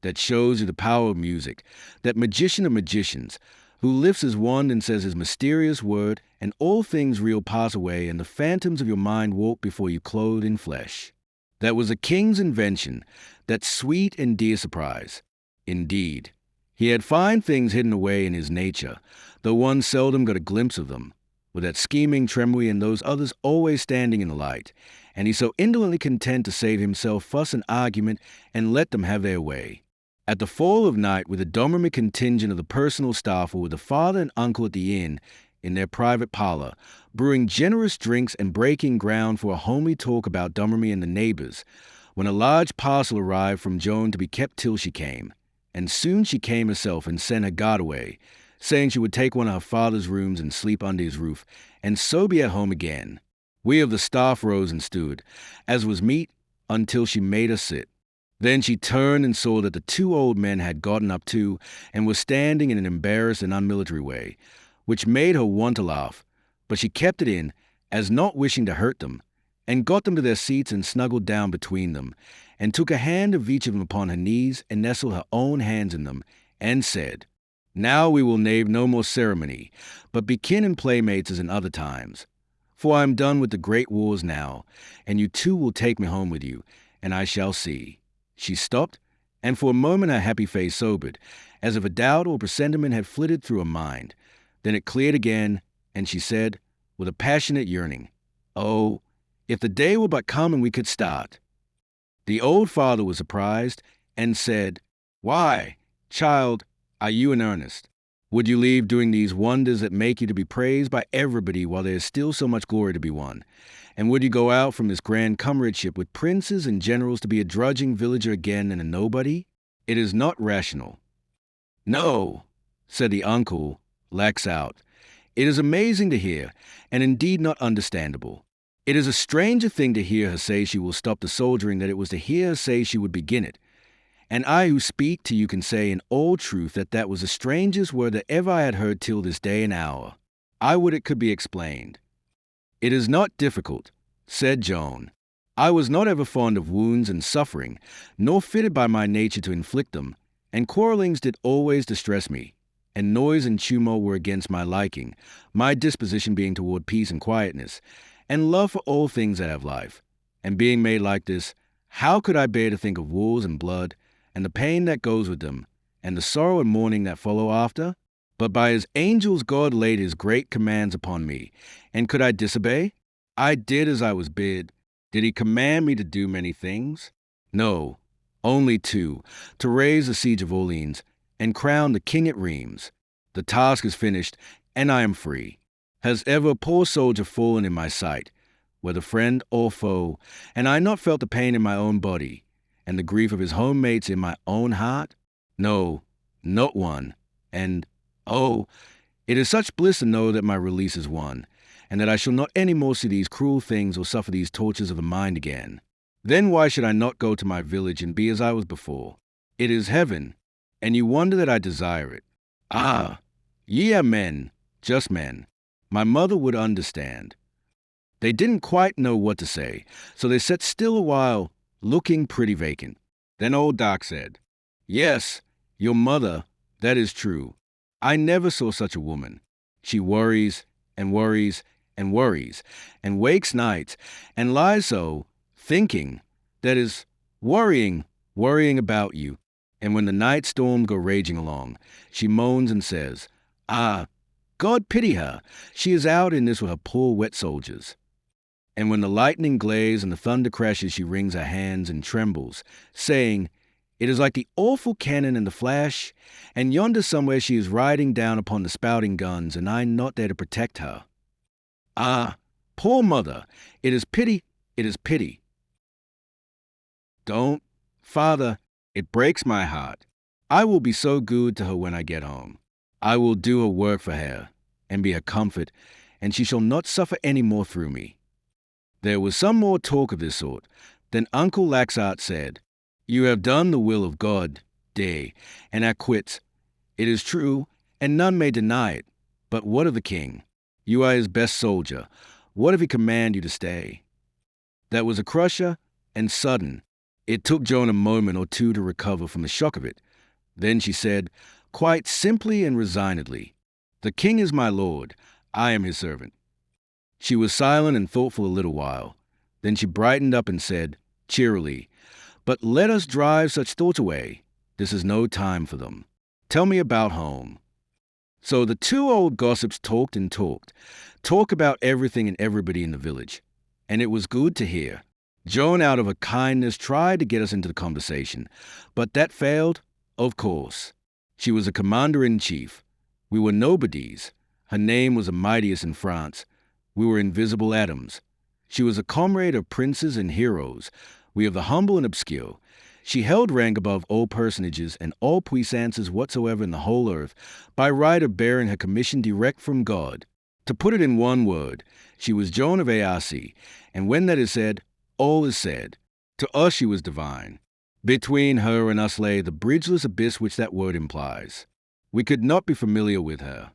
That shows you the power of music, that magician of magicians, who lifts his wand and says his mysterious word, and all things real pass away, and the phantoms of your mind walk before you clothed in flesh. That was a king's invention, that sweet and dear surprise. Indeed, he had fine things hidden away in his nature, though one seldom got a glimpse of them, with that scheming Tremouille and those others always standing in the light, and he so indolently content to save himself fuss and argument and let them have their way. At the fall of night, with the Domrémy contingent of the personal staff were with the father and uncle at the inn, in their private parlor, brewing generous drinks and breaking ground for a homely talk about Domrémy and the neighbors, when a large parcel arrived from Joan to be kept till she came. And soon she came herself and sent her guard away, saying she would take one of her father's rooms and sleep under his roof, and so be at home again. We of the staff rose and stood, as was meet, until she made us sit. Then she turned and saw that the two old men had gotten up too, and were standing in an embarrassed and unmilitary way, which made her want to laugh, but she kept it in, as not wishing to hurt them, and got them to their seats and snuggled down between them, and took a hand of each of them upon her knees, and nestled her own hands in them, and said, Now we will nave no more ceremony, but be kin and playmates as in other times. For I am done with the great wars now, and you too will take me home with you, and I shall see." She stopped, and for a moment her happy face sobered, as if a doubt or presentiment had flitted through her mind. Then it cleared again, and she said, with a passionate yearning, "Oh, if the day will but come and we could start." The old father was surprised, and said, "Why, child, are you in earnest? Would you leave doing these wonders that make you to be praised by everybody while there is still so much glory to be won? And would you go out from this grand comradeship with princes and generals to be a drudging villager again and a nobody? It is not rational." "No," said the uncle, lax out. "It is amazing to hear, and indeed not understandable. It is a stranger thing to hear her say she will stop the soldiering than it was to hear her say she would begin it. And I who speak to you can say in all truth that that was the strangest word that ever I had heard till this day and hour. I would it could be explained." "It is not difficult," said Joan. "I was not ever fond of wounds and suffering, nor fitted by my nature to inflict them, and quarrelings did always distress me, and noise and tumult were against my liking, my disposition being toward peace and quietness, and love for all things that have life. And being made like this, how could I bear to think of wars and blood, and the pain that goes with them, and the sorrow and mourning that follow after? But by his angels God laid his great commands upon me, and could I disobey? I did as I was bid. Did he command me to do many things? No, only two, to raise the siege of Orleans, and crown the king at Rheims. The task is finished, and I am free. Has ever a poor soldier fallen in my sight, whether friend or foe, and I not felt the pain in my own body, and the grief of his home mates in my own heart? No, not one. And, oh, it is such bliss to know that my release is won, and that I shall not any more see these cruel things or suffer these tortures of the mind again. Then why should I not go to my village and be as I was before? It is heaven, and you wonder that I desire it. Ah, ye are men, just men. My mother would understand." They didn't quite know what to say, so they sat still a while, looking pretty vacant. Then old Doc said, "Yes, your mother, that is true. I never saw such a woman. She worries and worries and worries, and wakes nights, and lies so, thinking, that is, worrying about you. And when the night storms go raging along, she moans and says, 'Ah, God pity her, she is out in this with her poor wet soldiers.' And when the lightning glares and the thunder crashes, she wrings her hands and trembles, saying, 'It is like the awful cannon and the flash, and yonder somewhere she is riding down upon the spouting guns, and I not there to protect her.' Ah, poor mother, it is pity, it is pity." "Don't, father, it breaks my heart. I will be so good to her when I get home. I will do her work for her, and be her comfort, and she shall not suffer any more through me." There was some more talk of this sort. Then Uncle Laxart said, "You have done the will of God, Day, and are quits. It is true, and none may deny it. But what of the king? You are his best soldier. What if he command you to stay?" That was a crusher and sudden. It took Joan a moment or two to recover from the shock of it. Then she said, quite simply and resignedly, "The king is my lord. I am his servant." She was silent and thoughtful a little while. Then she brightened up and said, cheerily, "But let us drive such thoughts away. This is no time for them. Tell me about home." So the two old gossips talked and talked about everything and everybody in the village. And it was good to hear. Joan, out of her kindness, tried to get us into the conversation, but that failed, of course. She was a commander-in-chief. We were nobodies. Her name was the mightiest in France. We were invisible atoms. She was a comrade of princes and heroes. We of the humble and obscure. She held rank above all personages and all puissances whatsoever in the whole earth, by right of bearing her commission direct from God. To put it in one word, she was Joan of Arc, and when that is said, all is said. To us she was divine. Between her and us lay the bridgeless abyss which that word implies. We could not be familiar with her.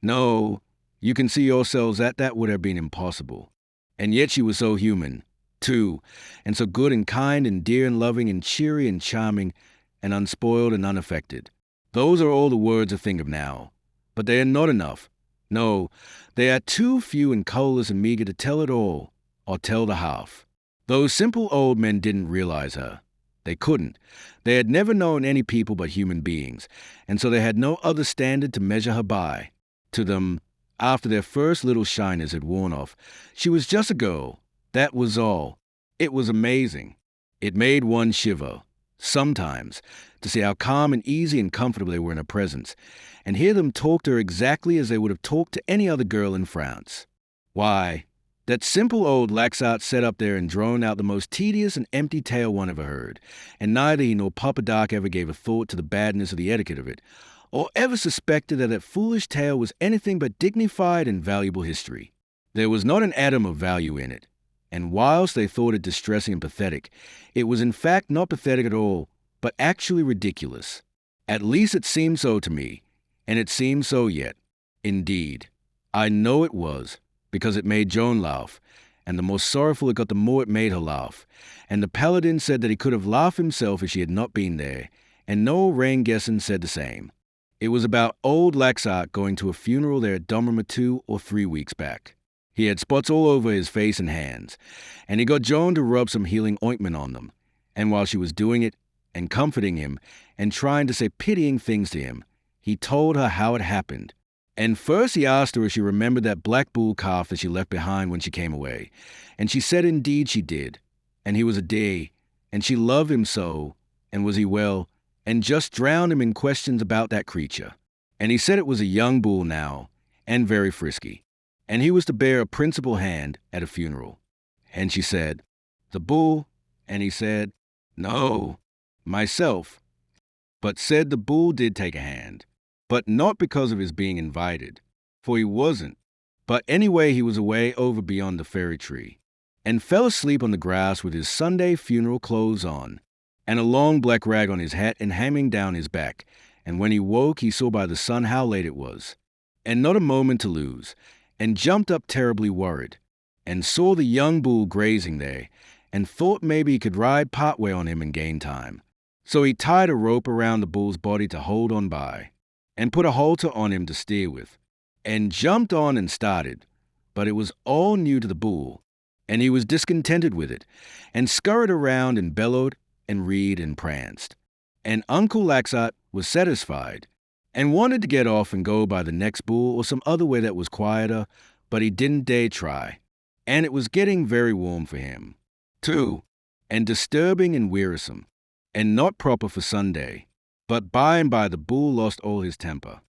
No, you can see yourselves that would have been impossible. And yet she was so human, too, and so good and kind and dear and loving and cheery and charming and unspoiled and unaffected. Those are all the words I think of now. But they are not enough. No, they are too few and colorless and meager to tell it all, or tell the half. Those simple old men didn't realize her. They couldn't. They had never known any people but human beings, and so they had no other standard to measure her by. To them, after their first little shyness had worn off, she was just a girl. That was all. It was amazing. It made one shiver, sometimes, to see how calm and easy and comfortable they were in her presence, and hear them talk to her exactly as they would have talked to any other girl in France. Why, that simple old Laxart sat up there and droned out the most tedious and empty tale one ever heard, and neither he nor Papa Doc ever gave a thought to the badness of the etiquette of it, or ever suspected that foolish tale was anything but dignified and valuable history. There was not an atom of value in it, and whilst they thought it distressing and pathetic, it was in fact not pathetic at all, but actually ridiculous. At least it seemed so to me, and it seems so yet. Indeed, I know it was, because it made Joan laugh, and the more sorrowful it got the more it made her laugh, and the paladin said that he could have laughed himself if she had not been there, and Noel Raingesson said the same. It was about old Laxart going to a funeral there at Domrémy 2 or 3 weeks back. He had spots all over his face and hands, and he got Joan to rub some healing ointment on them, and while she was doing it, and comforting him, and trying to say pitying things to him, he told her how it happened. And first he asked her if she remembered that black bull calf that she left behind when she came away, and she said indeed she did, and he was a day, and she loved him so, and was he well, and just drowned him in questions about that creature. And he said it was a young bull now, and very frisky, and he was to bear a principal hand at a funeral. And she said, "The bull?" And he said, "No, myself," but said the bull did take a hand, but not because of his being invited, for he wasn't, but anyway he was away over beyond the fairy tree, and fell asleep on the grass with his Sunday funeral clothes on, and a long black rag on his hat and hanging down his back, and when he woke he saw by the sun how late it was, and not a moment to lose, and jumped up terribly worried, and saw the young bull grazing there, and thought maybe he could ride part way on him and gain time. So he tied a rope around the bull's body to hold on by, and put a halter on him to steer with, and jumped on and started, but it was all new to the bull, and he was discontented with it, and scurried around and bellowed and reed and pranced. And Uncle Laxart was satisfied, and wanted to get off and go by the next bull or some other way that was quieter, but he didn't dare try, and it was getting very warm for him, too, and disturbing and wearisome, and not proper for Sunday. But by and by the bull lost all his temper,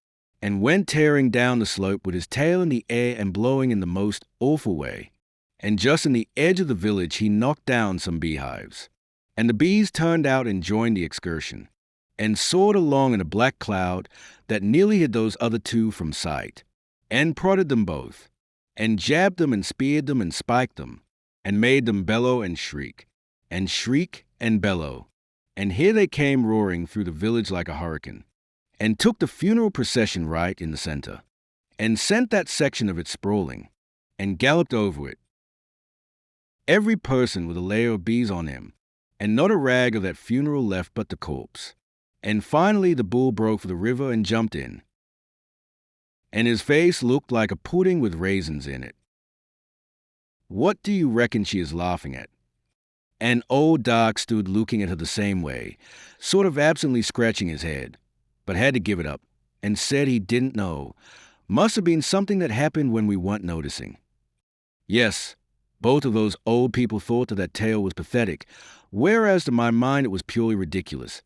and went tearing down the slope with his tail in the air and blowing in the most awful way, and just in the edge of the village he knocked down some beehives. And the bees turned out and joined the excursion, and soared along in a black cloud that nearly hid those other two from sight, and prodded them both, and jabbed them and speared them and spiked them, and made them bellow and shriek and bellow. And here they came roaring through the village like a hurricane, and took the funeral procession right in the center, and sent that section of it sprawling, and galloped over it, every person with a layer of bees on him, and not a rag of that funeral left but the corpse. And finally the bull broke for the river and jumped in, and his face looked like a pudding with raisins in it. What do you reckon she is laughing at? And old Doc stood looking at her the same way, sort of absently scratching his head, but had to give it up, and said he didn't know. Must have been something that happened when we weren't noticing. Yes, both of those old people thought that tale was pathetic, whereas to my mind it was purely ridiculous,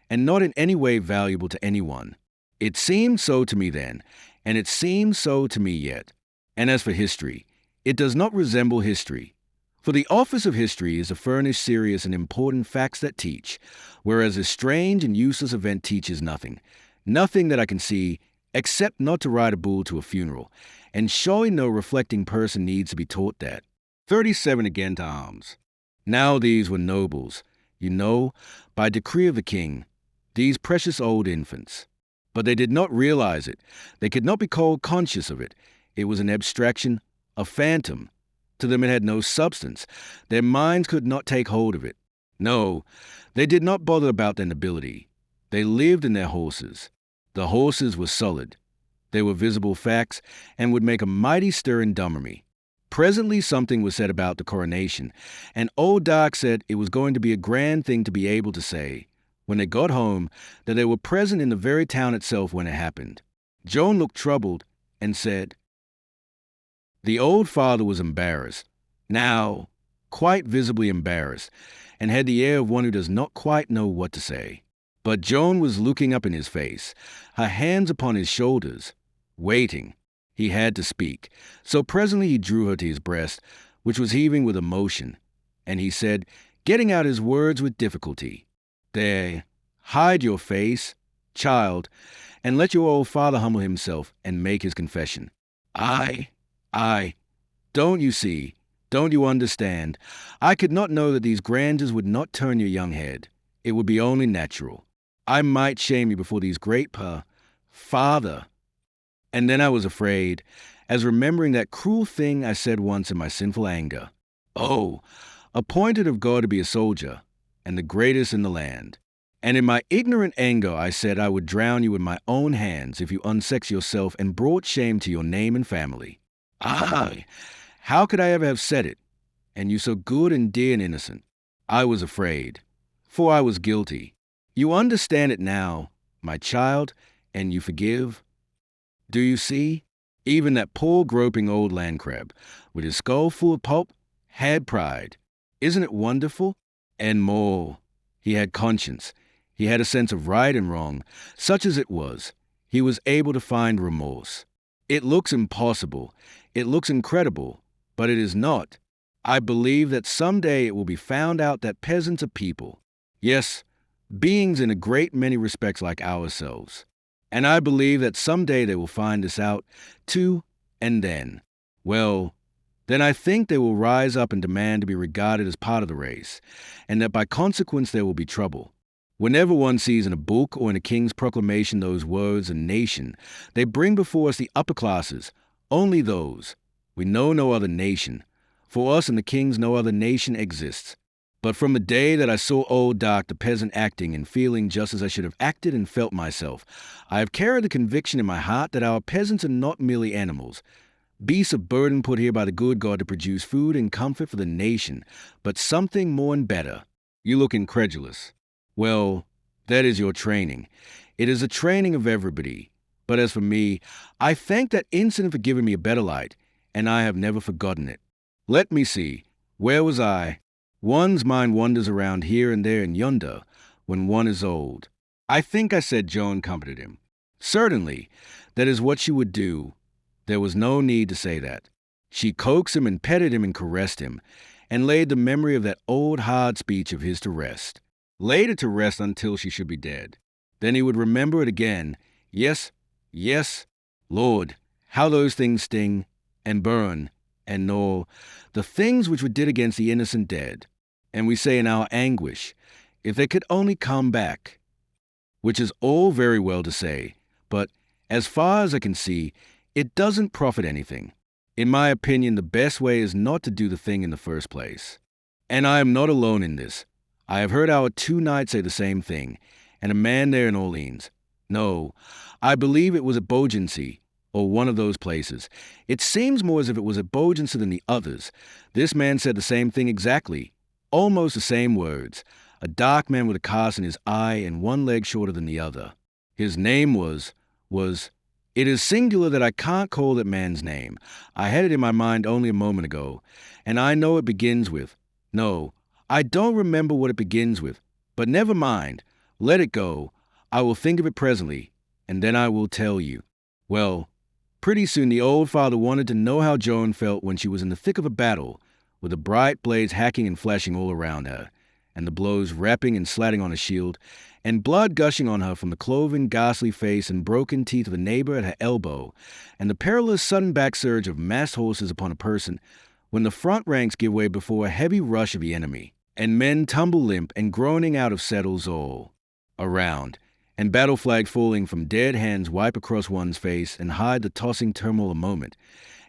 and not in any way valuable to anyone. It seemed so to me then, and it seems so to me yet. And as for history, it does not resemble history. For the office of history is to furnish serious and important facts that teach, whereas a strange and useless event teaches nothing. Nothing that I can see, except not to ride a bull to a funeral, and surely no reflecting person needs to be taught that. 37 again to arms. Now these were nobles, you know, by decree of the king, these precious old infants. But they did not realize it. They could not be called conscious of it. It was an abstraction, a phantom. To them it had no substance. Their minds could not take hold of it. No, they did not bother about their nobility. They lived in their horses. The horses were solid. They were visible facts and would make a mighty stir in Domrémy. Presently something was said about the coronation, and old Doc said it was going to be a grand thing to be able to say, when they got home, that they were present in the very town itself when it happened. Joan looked troubled and said, the old father was embarrassed, now quite visibly embarrassed, and had the air of one who does not quite know what to say. But Joan was looking up in his face, her hands upon his shoulders, waiting. He had to speak, so presently he drew her to his breast, which was heaving with emotion, and he said, getting out his words with difficulty, there, hide your face, child, and let your old father humble himself and make his confession. I, don't you see, don't you understand? I could not know that these grandeurs would not turn your young head. It would be only natural. I might shame you before these great father. And then I was afraid, as remembering that cruel thing I said once in my sinful anger. Oh, appointed of God to be a soldier, and the greatest in the land. And in my ignorant anger I said I would drown you with my own hands if you unsex yourself and brought shame to your name and family. How could I ever have said it? And you so good and dear and innocent. I was afraid, for I was guilty. You understand it now, my child, and you forgive? Do you see? Even that poor groping old land crab, with his skull full of pulp, had pride. Isn't it wonderful? And more, he had conscience. He had a sense of right and wrong, such as it was. He was able to find remorse. It looks impossible. It looks incredible, but it is not. I believe that someday it will be found out that peasants are people. Yes, beings in a great many respects like ourselves. And I believe that someday they will find this out, too, and then, well, then I think they will rise up and demand to be regarded as part of the race, and that by consequence there will be trouble. Whenever one sees in a book or in a king's proclamation those words, a nation, they bring before us the upper classes, only those. We know no other nation. For us and the kings no other nation exists. But from the day that I saw old Doc the peasant acting and feeling just as I should have acted and felt myself, I have carried the conviction in my heart that our peasants are not merely animals, beasts of burden put here by the good God to produce food and comfort for the nation, but something more and better. You look incredulous. Well, that is your training. It is the training of everybody. But as for me, I thank that incident for giving me a better light, and I have never forgotten it. Let me see. Where was I? One's mind wanders around here and there and yonder when one is old. I think I said Joan comforted him. Certainly, that is what she would do. There was no need to say that. She coaxed him and petted him and caressed him, and laid the memory of that old hard speech of his to rest. Laid it to rest until she should be dead. Then he would remember it again. Yes, Lord, how those things sting, and burn, and gnaw, the things which we did against the innocent dead. And we say in our anguish, if they could only come back. Which is all very well to say, but as far as I can see, it doesn't profit anything. In my opinion, the best way is not to do the thing in the first place. And I am not alone in this. I have heard our two knights say the same thing, and a man there in Orleans. No, I believe it was at Beaugency, or one of those places. It seems more as if it was at Beaugency than the others. This man said the same thing exactly, almost the same words. A dark man with a cast in his eye and one leg shorter than the other. His name was... It is singular that I can't call that man's name. I had it in my mind only a moment ago, and I know it begins with... No, I don't remember what it begins with, but never mind. Let it go. I will think of it presently, and then I will tell you. Well, pretty soon the old father wanted to know how Joan felt when she was in the thick of a battle, with the bright blades hacking and flashing all around her, and the blows rapping and slatting on her shield, and blood gushing on her from the cloven, ghastly face and broken teeth of a neighbor at her elbow, and the perilous sudden back surge of massed horses upon a person, when the front ranks give way before a heavy rush of the enemy, and men tumble limp and groaning out of saddles all around, and battle flags falling from dead hands wipe across one's face and hide the tossing turmoil a moment,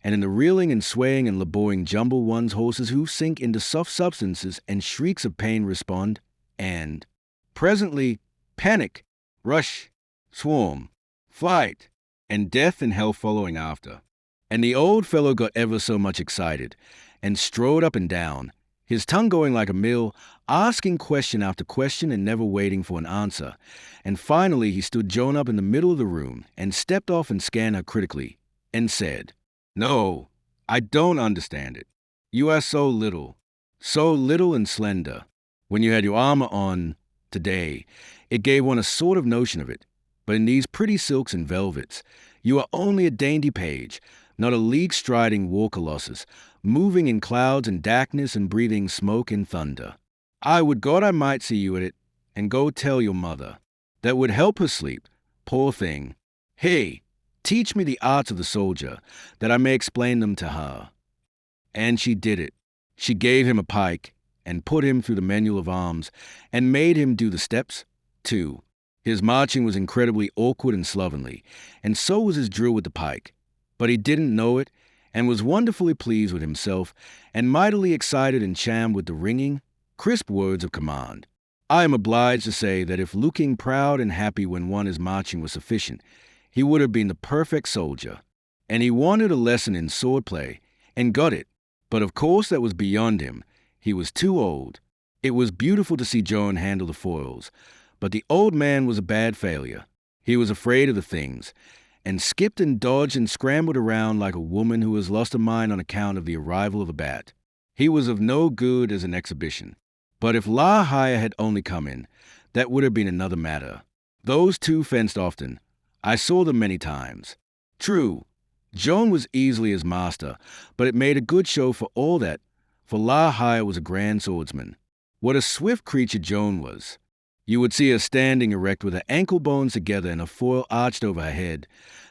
and in the reeling and swaying and laboring jumble one's horses' hoofs sink into soft substances and shrieks of pain respond, and presently panic, rush, swarm, Flight, and death and hell following after. And the old fellow got ever so much excited, and strode up and down, his tongue going like a mill, asking question after question and never waiting for an answer. And finally he stood Joan up in the middle of the room, and stepped off and scanned her critically, and said, "No, I don't understand it. You are so little and slender. When you had your armor on today, it gave one a sort of notion of it. But in these pretty silks and velvets, you are only a dainty page, not a league-striding war colossus, moving in clouds and darkness and breathing smoke and thunder. I would God I might see you at it, and go tell your mother. That would help her sleep, poor thing. Hey, teach me the arts of the soldier, that I may explain them to her." And she did it. She gave him a pike, and put him through the manual of arms, and made him do the steps, too. His marching was incredibly awkward and slovenly, and so was his drill with the pike. But he didn't know it, and was wonderfully pleased with himself, and mightily excited and charmed with the ringing, crisp words of command. I am obliged to say that if looking proud and happy when one is marching was sufficient, he would have been the perfect soldier. And he wanted a lesson in sword-play, and got it. But of course that was beyond him. He was too old. It was beautiful to see Joan handle the foils, but the old man was a bad failure. He was afraid of the things, and skipped and dodged and scrambled around like a woman who has lost her mind on account of the arrival of a bat. He was of no good as an exhibition. But if La Hire had only come in, that would have been another matter. Those two fenced often. I saw them many times. True, Joan was easily his master, but it made a good show for all that, for La Hire was a grand swordsman. What a swift creature Joan was! You would see her standing erect with her ankle bones together and a foil arched over her head,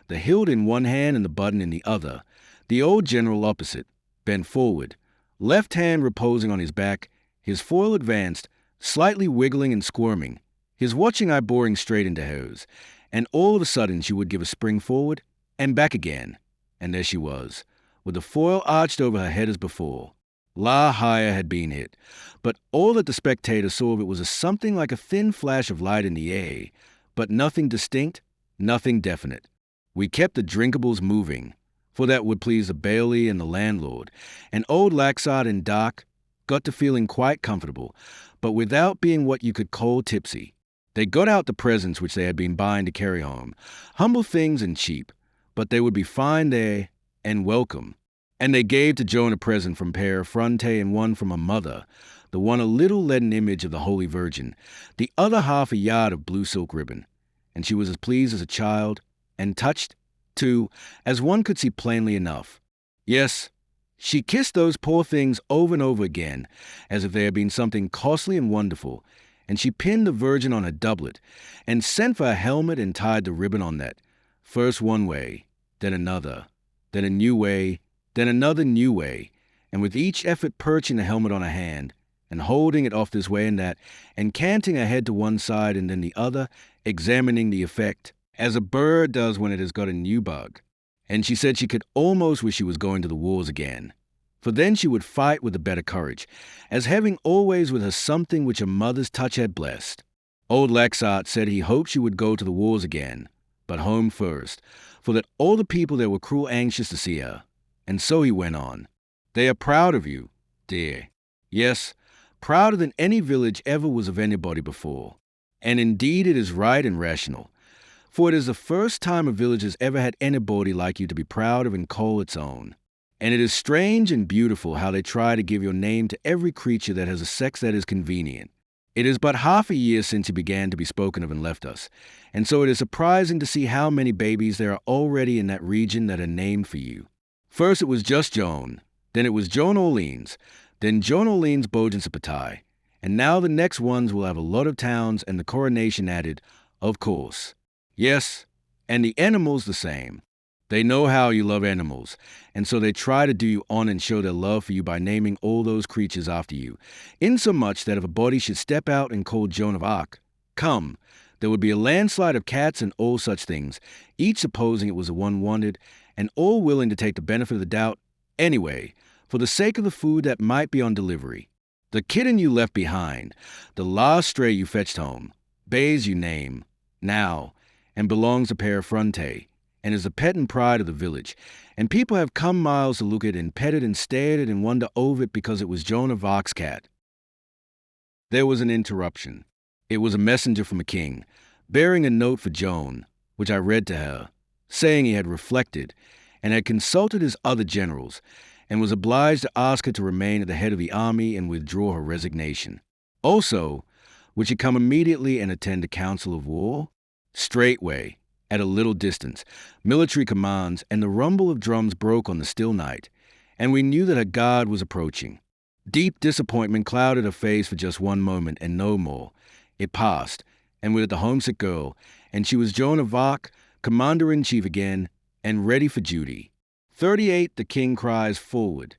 the hilt in one hand and the button in the other, the old general opposite, bent forward, left hand reposing on his back, his foil advanced, slightly wiggling and squirming, his watching eye boring straight into hers, and all of a sudden she would give a spring forward and back again, and there she was, with the foil arched over her head as before. La Hire had been hit, but all that the spectator saw of it was something like a thin flash of light in the air, but nothing distinct, nothing definite. We kept the drinkables moving, for that would please the bailey and the landlord, and old Laxart and Doc got to feeling quite comfortable, but without being what you could call tipsy. They got out the presents which they had been buying to carry home, humble things and cheap, but they would be fine there and welcome. And they gave to Joan a present from Père Fronte and one from her mother, the one a little leaden image of the Holy Virgin, the other half a yard of blue silk ribbon. And she was as pleased as a child, and touched, too, as one could see plainly enough. Yes, she kissed those poor things over and over again, as if they had been something costly and wonderful, and she pinned the Virgin on her doublet, and sent for a helmet and tied the ribbon on that, first one way, then another, then a new way, then another new way, and with each effort perching the helmet on her hand, and holding it off this way and that, and canting her head to one side and then the other, examining the effect, as a bird does when it has got a new bug. And she said she could almost wish she was going to the wars again, for then she would fight with a better courage, as having always with her something which a mother's touch had blessed. Old Laxart said he hoped she would go to the wars again, but home first, for that all the people there were cruel anxious to see her. And so he went on. They are proud of you, dear. Yes, prouder than any village ever was of anybody before. And indeed it is right and rational. For it is the first time a village has ever had anybody like you to be proud of and call its own. And it is strange and beautiful how they try to give your name to every creature that has a sex that is convenient. It is but half a year since you began to be spoken of and left us, and so it is surprising to see how many babies there are already in that region that are named for you. First it was just Joan, then it was Joan Orleans, then Joan Orleans Bogensipatai, and now the next ones will have a lot of towns and the coronation added, of course. Yes, and the animals the same. They know how you love animals, and so they try to do you honor and show their love for you by naming all those creatures after you, insomuch that if a body should step out and call Joan of Arc, come, there would be a landslide of cats and all such things, each supposing it was the one wanted, and all willing to take the benefit of the doubt anyway, for the sake of the food that might be on delivery. The kitten you left behind, the last stray you fetched home, bays you name, now, and belongs to Père Fronte, and is the pet and pride of the village, and people have come miles to look at it and pet it and stare at it and wonder over it because it was Joan of Arc's cat. There was an interruption. It was a messenger from a king, bearing a note for Joan, which I read to her, saying he had reflected and had consulted his other generals, and was obliged to ask her to remain at the head of the army and withdraw her resignation. Also, would she come immediately and attend a council of war? Straightway, at a little distance, military commands and the rumble of drums broke on the still night, and we knew that her guard was approaching. Deep disappointment clouded her face for just one moment, and no more. It passed, and with it the homesick girl, and she was Joan of Arc, commander-in-chief again, and ready for duty. 38, the king cries forward.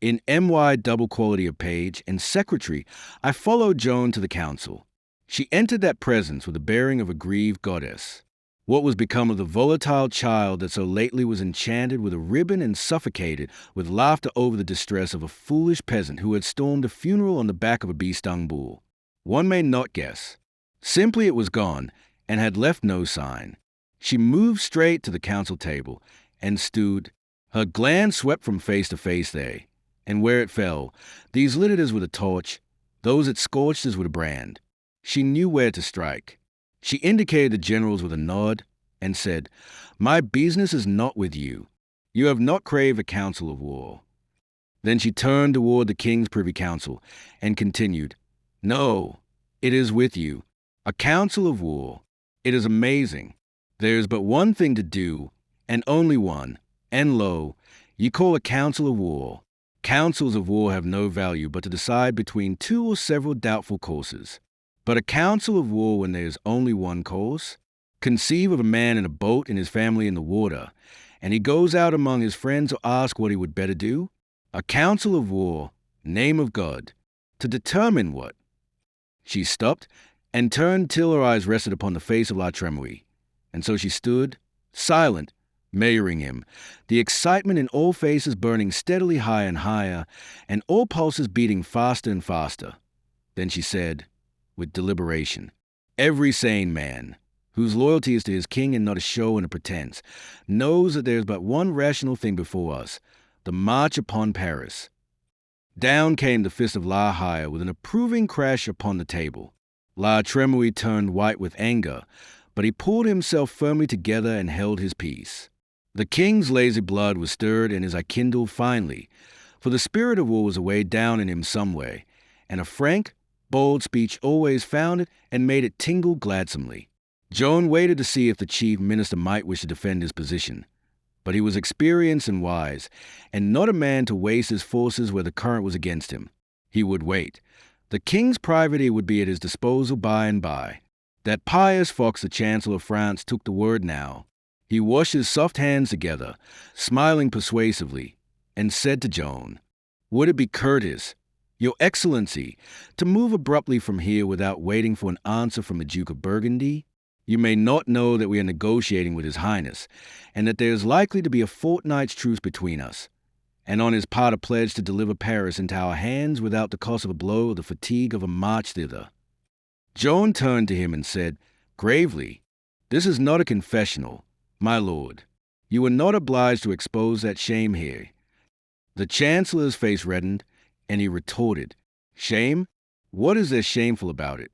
In MY double quality of page and secretary, I followed Joan to the council. She entered that presence with the bearing of a grieved goddess. What was become of the volatile child that so lately was enchanted with a ribbon and suffocated with laughter over the distress of a foolish peasant who had stormed a funeral on the back of a bee-stung bull? One may not guess. Simply it was gone, and had left no sign. She moved straight to the council table, and stood. Her glance swept from face to face there, and where it fell, these lit it as with a torch, those it scorched as with a brand. She knew where to strike. She indicated the generals with a nod, and said, "My business is not with you. You have not craved a council of war." Then she turned toward the king's privy council, and continued, "No, it is with you. A council of war. It is amazing. There is but one thing to do, and only one, and lo, ye call a council of war. Councils of war have no value but to decide between two or several doubtful courses. But a council of war when there is only one course? Conceive of a man in a boat and his family in the water, and he goes out among his friends to ask what he would better do? A council of war, name of God, to determine what?" She stopped and turned till her eyes rested upon the face of La Tremouille, and so she stood, silent, measuring him, the excitement in all faces burning steadily higher and higher, and all pulses beating faster and faster. Then she said, with deliberation, "Every sane man, whose loyalty is to his king and not a show and a pretense, knows that there is but one rational thing before us, the march upon Paris." Down came the fist of La Hire with an approving crash upon the table. La Tremouille turned white with anger, but he pulled himself firmly together and held his peace. The king's lazy blood was stirred and his eye kindled finely, for the spirit of war was away down in him some way, and a frank, bold speech always found it and made it tingle gladsomely. Joan waited to see if the chief minister might wish to defend his position, but he was experienced and wise, and not a man to waste his forces where the current was against him. He would wait. The king's privity would be at his disposal by and by. That pious fox, the Chancellor of France, took the word now. He washed his soft hands together, smiling persuasively, and said to Joan, "Would it be courteous, Your Excellency, to move abruptly from here without waiting for an answer from the Duke of Burgundy? You may not know that we are negotiating with His Highness, and that there is likely to be a fortnight's truce between us, and on his part a pledge to deliver Paris into our hands without the cost of a blow or the fatigue of a march thither." Joan turned to him and said, gravely, "This is not a confessional, my lord. You are not obliged to expose that shame here." The Chancellor's face reddened, and he retorted, "Shame? What is there shameful about it?"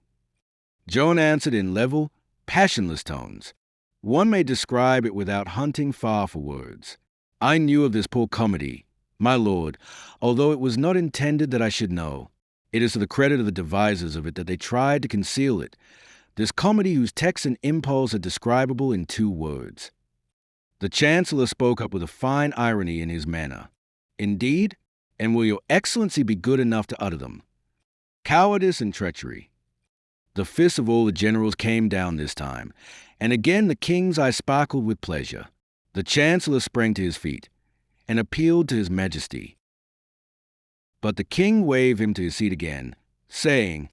Joan answered in level, passionless tones. One may describe it without hunting far for words. "I knew of this poor comedy, my lord, although it was not intended that I should know. It is to the credit of the devisers of it that they tried to conceal it. This comedy whose text and impulse are describable in 2 words. The Chancellor spoke up with a fine irony in his manner. "Indeed? And will Your Excellency be good enough to utter them?" Cowardice and treachery. The fists of all the generals came down this time, and again the king's eye sparkled with pleasure. The Chancellor sprang to his feet, and appealed to His Majesty. But the king waved him to his seat again, saying,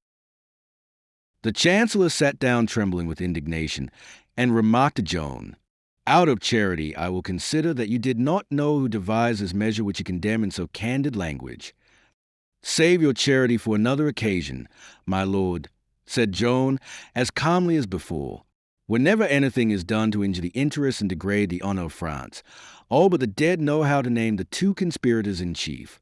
The Chancellor sat down trembling with indignation, and remarked to Joan, "Out of charity I will consider that you did not know who devised this measure which you condemn in so candid language." "Save your charity for another occasion, my lord," said Joan, as calmly as before. Whenever anything is done to injure the interests and degrade the honor of France, all but the dead know how to name the two conspirators in chief.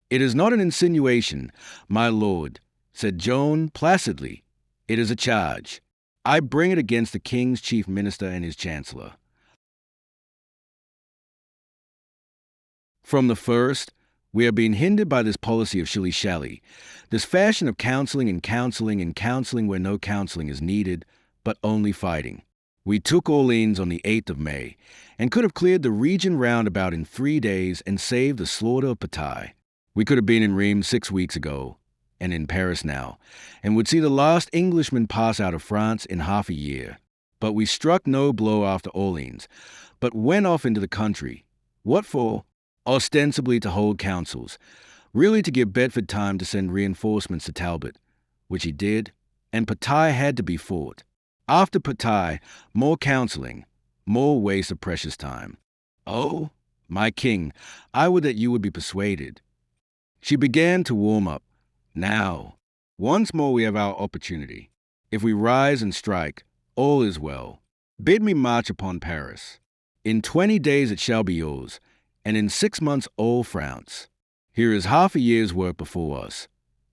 It is not an insinuation, my lord, said Joan placidly. It is a charge. I bring it against the king's chief minister and his chancellor. From the first, we have been hindered by this policy of shilly-shally, this fashion of counseling and counseling and counseling where no counseling is needed, but only fighting. We took Orleans on the 8th of May, and could have cleared the region round about in 3 days and saved the slaughter of Patay. We could have been in Rheims 6 weeks ago, and in Paris now, and would see the last Englishman pass out of France in half a year. But we struck no blow after Orleans, but went off into the country. What for? Ostensibly to hold councils, really to give Bedford time to send reinforcements to Talbot, which he did, and Patay had to be fought. After Patay, more counseling, more waste of precious time. Oh, my king, I would that you would be persuaded. She began to warm up. Now, once more we have our opportunity. If we rise and strike, all is well. Bid me march upon Paris. In 20 days it shall be yours, and in 6 months all France. Here is half a year's work before us.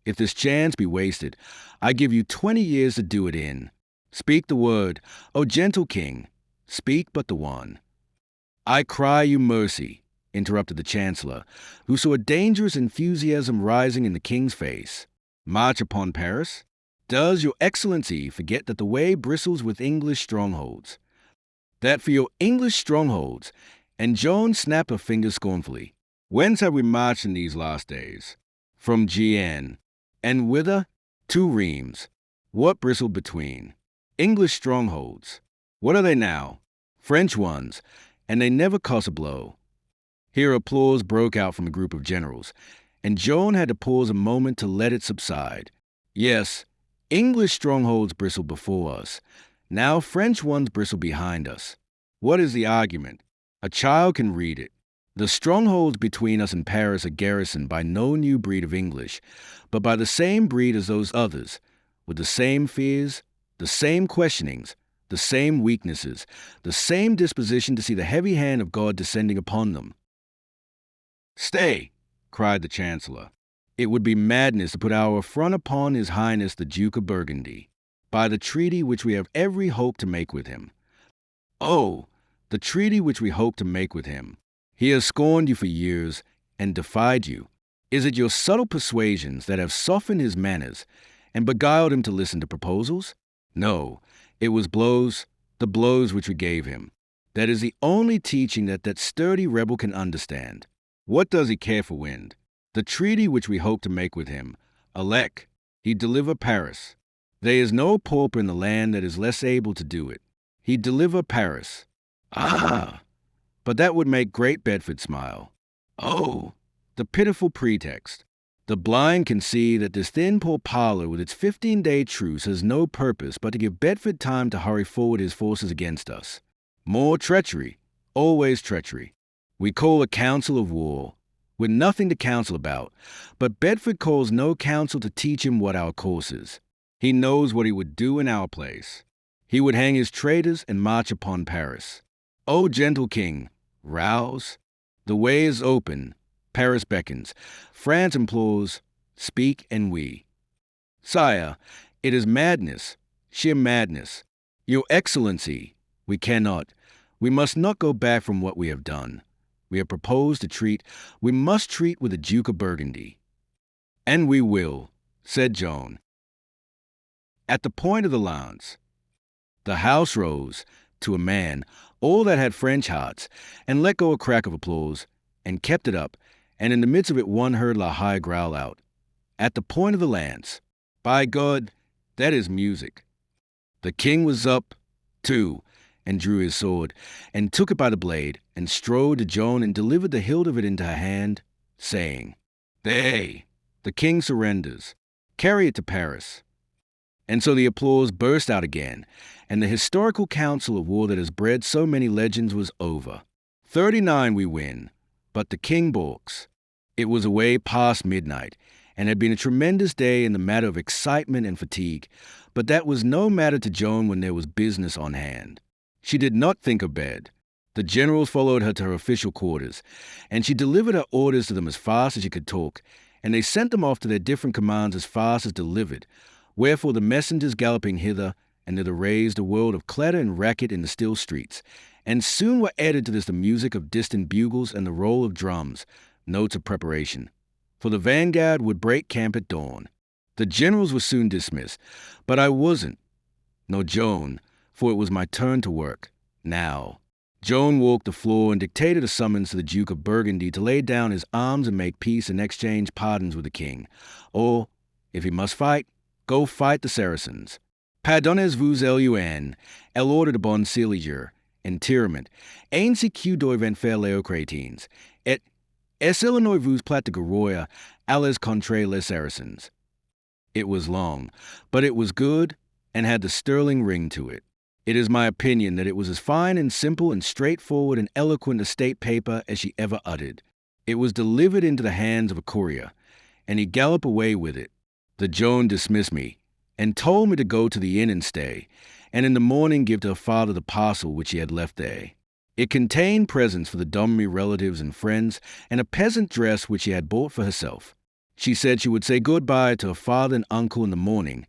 If this chance be wasted, I give you 20 years to do it in. Speak the word, O gentle king, speak but the one. I cry you mercy, interrupted the chancellor, who saw a dangerous enthusiasm rising in the king's face. March upon Paris? Does your excellency forget that the way bristles with English strongholds? That for your English strongholds, and Joan snapped her fingers scornfully. Whence have we marched in these last days? From Gien. And whither? To Rheims. What bristled between? English strongholds. What are they now? French ones, and they never cost a blow. Here applause broke out from a group of generals, and Joan had to pause a moment to let it subside. Yes, English strongholds bristle before us. Now French ones bristle behind us. What is the argument? A child can read it. The strongholds between us and Paris are garrisoned by no new breed of English, but by the same breed as those others, with the same fears, the same questionings, the same weaknesses, the same disposition to see the heavy hand of God descending upon them. Stay, cried the chancellor. It would be madness to put our affront upon His Highness the Duke of Burgundy, by the treaty which we have every hope to make with him. Oh, the treaty which we hope to make with him. He has scorned you for years and defied you. Is it your subtle persuasions that have softened his manners and beguiled him to listen to proposals? No, it was blows, the blows which we gave him. That is the only teaching that sturdy rebel can understand. What does he care for wind? The treaty which we hope to make with him. Alec, he deliver Paris. There is no pauper in the land that is less able to do it. He deliver Paris. Ah! But that would make Great Bedford smile. Oh! The pitiful pretext. The blind can see that this thin pourparlers with its 15-day truce has no purpose but to give Bedford time to hurry forward his forces against us. More treachery. Always treachery. We call a council of war, with nothing to counsel about, but Bedford calls no council to teach him what our course is. He knows what he would do in our place. He would hang his traitors and march upon Paris. O gentle king, rouse. The way is open. Paris beckons. France implores. Speak and we. Sire, it is madness, sheer madness. Your Excellency, we cannot. We must not go back from what we have done. We have proposed to treat. We must treat with the Duke of Burgundy. And we will, said Joan. At the point of the lance, the house rose, to a man, all that had French hearts, and let go a crack of applause, and kept it up, and in the midst of it one heard La Haye growl out, at the point of the lance, by God, that is music. The king was up, too, and drew his sword, and took it by the blade, and strode to Joan and delivered the hilt of it into her hand, saying, They, the king surrenders. Carry it to Paris. And so the applause burst out again, and the historical council of war that has bred so many legends was over. 39 we win, but the king balks. It was away past midnight, and had been a tremendous day in the matter of excitement and fatigue, but that was no matter to Joan when there was business on hand. She did not think of bed. The generals followed her to her official quarters, and she delivered her orders to them as fast as she could talk, and they sent them off to their different commands as fast as delivered, wherefore the messengers galloping hither and thither raised a world of clatter and racket in the still streets, and soon were added to this the music of distant bugles and the roll of drums, notes of preparation. For the vanguard would break camp at dawn. The generals were soon dismissed, but I wasn't, nor Joan, for it was my turn to work. Now. Joan walked the floor and dictated a summons to the Duke of Burgundy to lay down his arms and make peace and exchange pardons with the king. Or, if he must fight, go fight the Saracens. Pardonnez-vous Eluan, elle ordre de bon siliger, entirement, ainsi que doivent faire les chrétiens, et Illinois vous plate de Garoya, alles contre les Saracens. It was long, but it was good and had the sterling ring to it. It is my opinion that it was as fine and simple and straightforward and eloquent a state paper as she ever uttered. It was delivered into the hands of a courier, and he galloped away with it. The Joan dismissed me, and told me to go to the inn and stay, and in the morning give to her father the parcel which he had left there. It contained presents for the Domrémy relatives and friends, and a peasant dress which she had bought for herself. She said she would say good-bye to her father and uncle in the morning,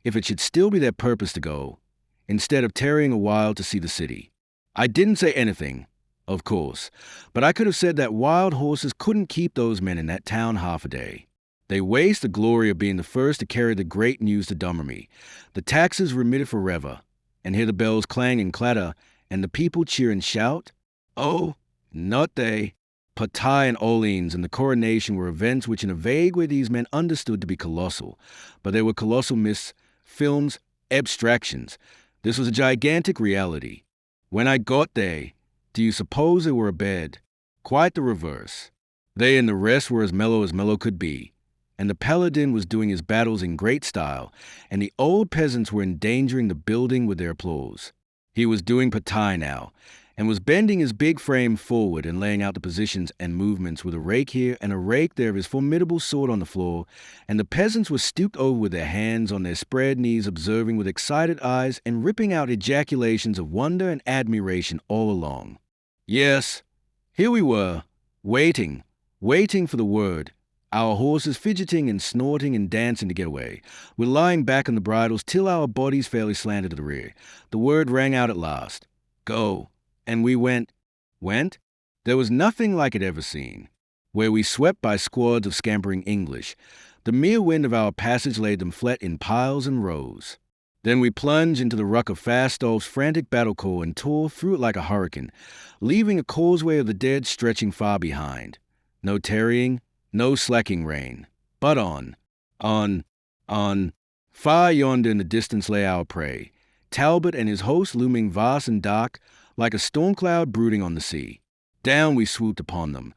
if it should still be their purpose to go, instead of tarrying a while to see the city. I didn't say anything, of course, but I could have said that wild horses couldn't keep those men in that town half a day. They waste the glory of being the first to carry the great news to Domrémy, the taxes remitted forever, and hear the bells clang and clatter, and the people cheer and shout? Oh, not they. Patay and Orleans and the coronation were events which in a vague way these men understood to be colossal, but they were colossal myths, films, abstractions. This was a gigantic reality. When I got there, do you suppose they were abed? Quite the reverse. They and the rest were as mellow could be, and the paladin was doing his battles in great style, and the old peasants were endangering the building with their applause. He was doing patay now, and was bending his big frame forward and laying out the positions and movements with a rake here and a rake there of his formidable sword on the floor, and the peasants were stooped over with their hands on their spread knees, observing with excited eyes and ripping out ejaculations of wonder and admiration all along. Yes, here we were, waiting for the word, our horses fidgeting and snorting and dancing to get away. We're lying back on the bridles till our bodies fairly slanted to the rear. The word rang out at last. Go. And we went. There was nothing like it ever seen. Where we swept by squads of scampering English, the mere wind of our passage laid them flat in piles and rows. Then we plunged into the ruck of Fastolf's frantic battle corps and tore through it like a hurricane, leaving a causeway of the dead stretching far behind. No tarrying, no slacking rein, but on. Far yonder in the distance lay our prey, Talbot and his host looming vast and dark, like a storm cloud brooding on the sea. Down we swooped upon them,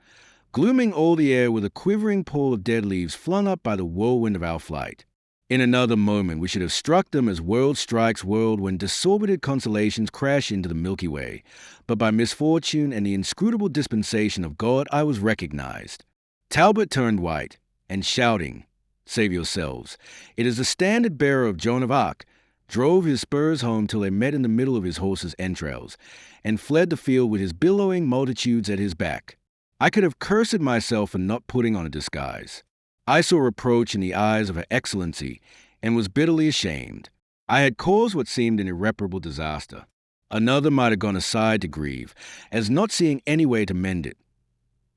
glooming all the air with a quivering pall of dead leaves flung up by the whirlwind of our flight. In another moment we should have struck them as world strikes world when disorbited constellations crash into the Milky Way, but by misfortune and the inscrutable dispensation of God I was recognized. Talbot turned white, and shouting, "Save yourselves, it is the standard-bearer of Joan of Arc," drove his spurs home till they met in the middle of his horse's entrails, and fled the field with his billowing multitudes at his back. I could have cursed myself for not putting on a disguise. I saw reproach in the eyes of Her Excellency, and was bitterly ashamed. I had caused what seemed an irreparable disaster. Another might have gone aside to grieve, as not seeing any way to mend it.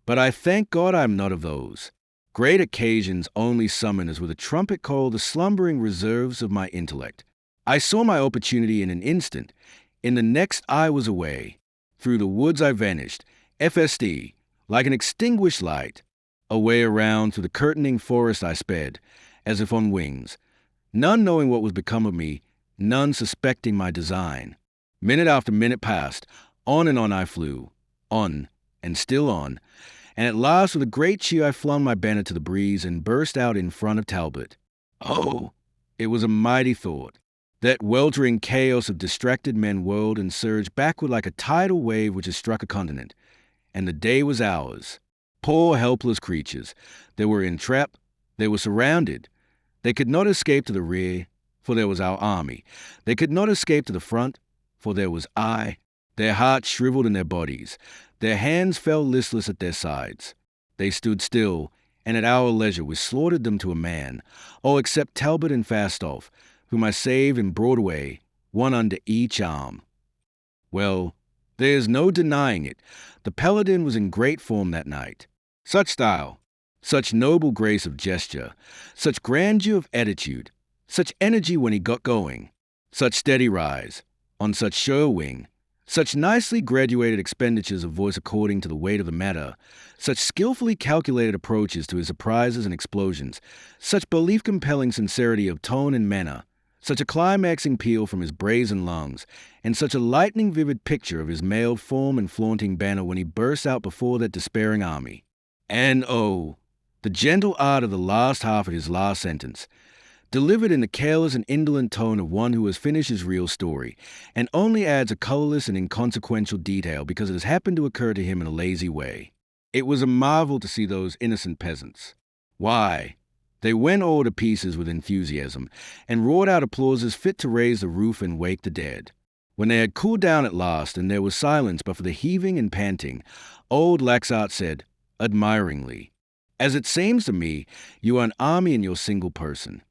But I thank God I am not of those. Great occasions only summon as with a trumpet call the slumbering reserves of my intellect. I saw my opportunity in an instant. In the next I was away. Through the woods I vanished, FSD, like an extinguished light. Away around through the curtaining forest I sped, as if on wings, none knowing what was become of me, none suspecting my design. Minute after minute passed, on and on I flew, on, and still on, and at last with a great cheer I flung my banner to the breeze and burst out in front of Talbot. Oh, it was a mighty thought. That weltering chaos of distracted men whirled and surged backward like a tidal wave which has struck a continent, and the day was ours. Poor helpless creatures, they were entrapped, They were surrounded. They could not escape to the rear, for there was our army. They could not escape to the front, for there was I. Their hearts shriveled in their bodies. Their hands fell listless at their sides. They stood still, and at our leisure we slaughtered them to a man, all except Talbot and Fastolf, whom I saved and brought away, one under each arm. Well, there is no denying it. The paladin was in great form that night. Such style, such noble grace of gesture, such grandeur of attitude, such energy when he got going, such steady rise, on such sure wing, such nicely graduated expenditures of voice according to the weight of the matter, such skillfully calculated approaches to his surprises and explosions, such belief-compelling sincerity of tone and manner, such a climaxing peal from his brazen lungs, and such a lightning-vivid picture of his mailed form and flaunting banner when he burst out before that despairing army. And oh, the gentle art of the last half of his last sentence, delivered in the careless and indolent tone of one who has finished his real story, and only adds a colorless and inconsequential detail because it has happened to occur to him in a lazy way. It was a marvel to see those innocent peasants. Why, they went all to pieces with enthusiasm, and roared out applauses fit to raise the roof and wake the dead. When they had cooled down at last, and there was silence but for the heaving and panting, old Laxart said, admiringly, "As it seems to me, you are an army in your single person."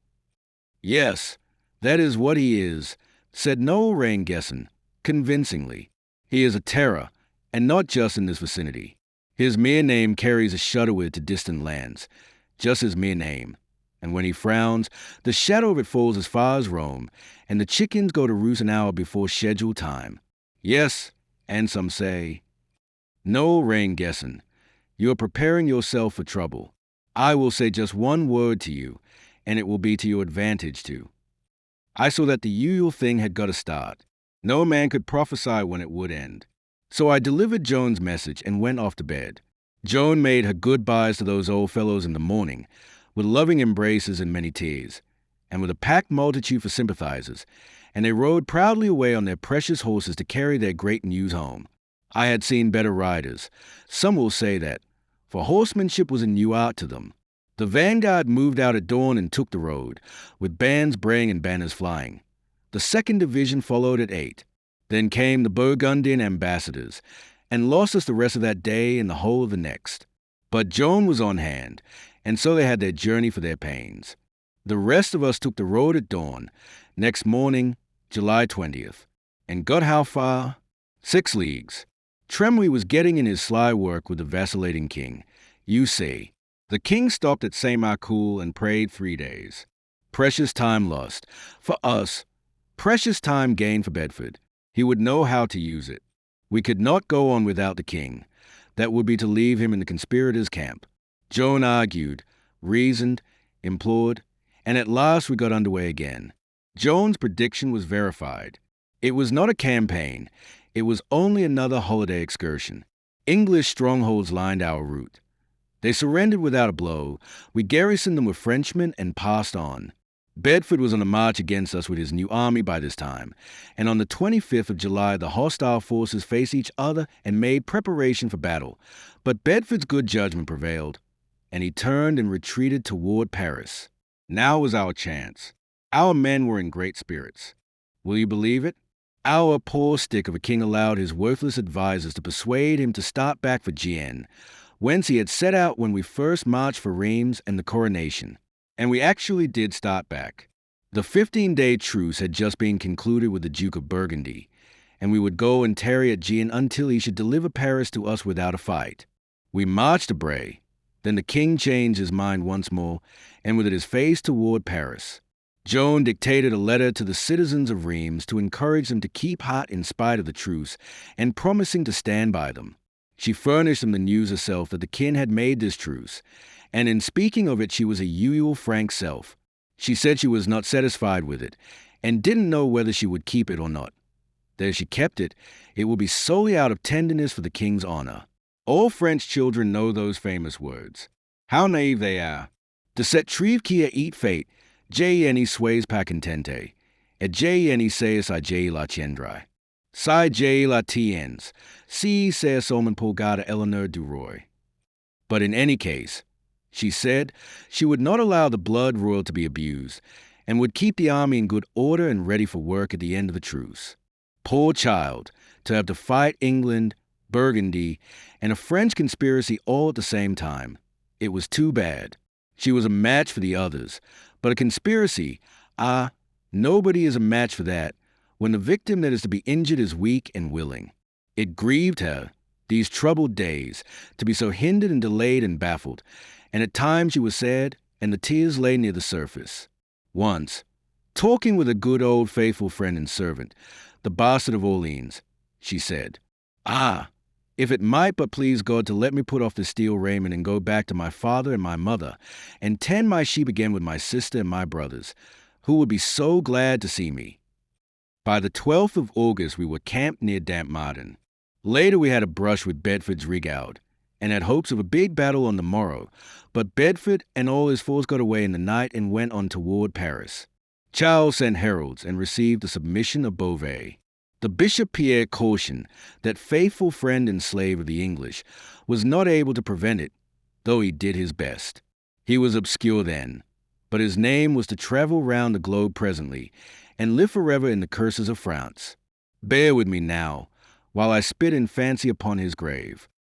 "Yes, that is what he is," said Noel Raingesson, convincingly. "He is a terror, and not just in this vicinity. His mere name carries a shudder with it to distant lands, just his mere name. And when he frowns, the shadow of it falls as far as Rome, and the chickens go to roost an hour before scheduled time. Yes, and some say, Noel Raingesson, you are preparing yourself for trouble. I will say just one word to you, and it will be to your advantage too. I saw that the usual thing had got a start. No man could prophesy when it would end. So I delivered Joan's message and went off to bed. Joan made her goodbyes to those old fellows in the morning, with loving embraces and many tears, and with a packed multitude for sympathizers, and they rode proudly away on their precious horses to carry their great news home. I had seen better riders. Some will say that, for horsemanship was a new art to them. The vanguard moved out at dawn and took the road, with bands braying and banners flying. The second division followed at 8. Then came the Burgundian ambassadors, and lost us the rest of that day and the whole of the next. But Joan was on hand, and so they had their journey for their pains. The rest of us took the road at dawn, next morning, July 20th, and got how far? 6 leagues. Tremley was getting in his sly work with the vacillating king. You see, the king stopped at Saint-Marcoul and prayed 3 days. Precious time lost. For us, precious time gained for Bedford. He would know how to use it. We could not go on without the king. That would be to leave him in the conspirators' camp. Joan argued, reasoned, implored, and at last we got underway again. Joan's prediction was verified. It was not a campaign. It was only another holiday excursion. English strongholds lined our route. They surrendered without a blow. We garrisoned them with Frenchmen and passed on. Bedford was on a march against us with his new army by this time, and on the 25th of July the hostile forces faced each other and made preparation for battle. But Bedford's good judgment prevailed, and he turned and retreated toward Paris. Now was our chance. Our men were in great spirits. Will you believe it? Our poor stick of a king allowed his worthless advisers to persuade him to start back for Gien, whence he had set out when we first marched for Reims and the coronation. And we actually did start back. The 15-day truce had just been concluded with the Duke of Burgundy, and we would go and tarry at Gien until he should deliver Paris to us without a fight. We marched to Bray. Then the king changed his mind once more, and with it his face toward Paris. Joan dictated a letter to the citizens of Reims to encourage them to keep heart in spite of the truce, and promising to stand by them. She furnished them the news herself that the king had made this truce, and in speaking of it she was a usual frank self. She said she was not satisfied with it, and didn't know whether she would keep it or not. That if she kept it, it would be solely out of tenderness for the king's honor. All French children know those famous words. How naive they are. De cette trive qui a eat fate, Jeni sways pa contente, et Jeni seis a J la tiendrai. Si J la tiens, si seis omen polgada Eleanor du Roy. But in any case, She said she would not allow the blood royal to be abused, and would keep the army in good order and ready for work at the end of the truce. Poor child, to have to fight England, Burgundy, and a French conspiracy all at the same time. It was too bad. She was a match for the others, but a conspiracy, nobody is a match for that, when the victim that is to be injured is weak and willing. It grieved her, these troubled days, to be so hindered and delayed and baffled, and at times she was sad, and the tears lay near the surface. Once, talking with a good old faithful friend and servant, the bastard of Orleans, she said, if it might but please God to let me put off the steel raiment and go back to my father and my mother, and tend my sheep again with my sister and my brothers, who would be so glad to see me. By the 12th of August we were camped near Dampmartin. Later we had a brush with Bedford's Rigaud, and had hopes of a big battle on the morrow, but Bedford and all his force got away in the night and went on toward Paris. Charles sent heralds and received the submission of Beauvais. The Bishop Pierre cautioned that faithful friend and slave of the English was not able to prevent it, though he did his best. He was obscure then, but his name was to travel round the globe presently, and live forever in the curses of France. Bear with me now, while I spit in fancy upon his grave.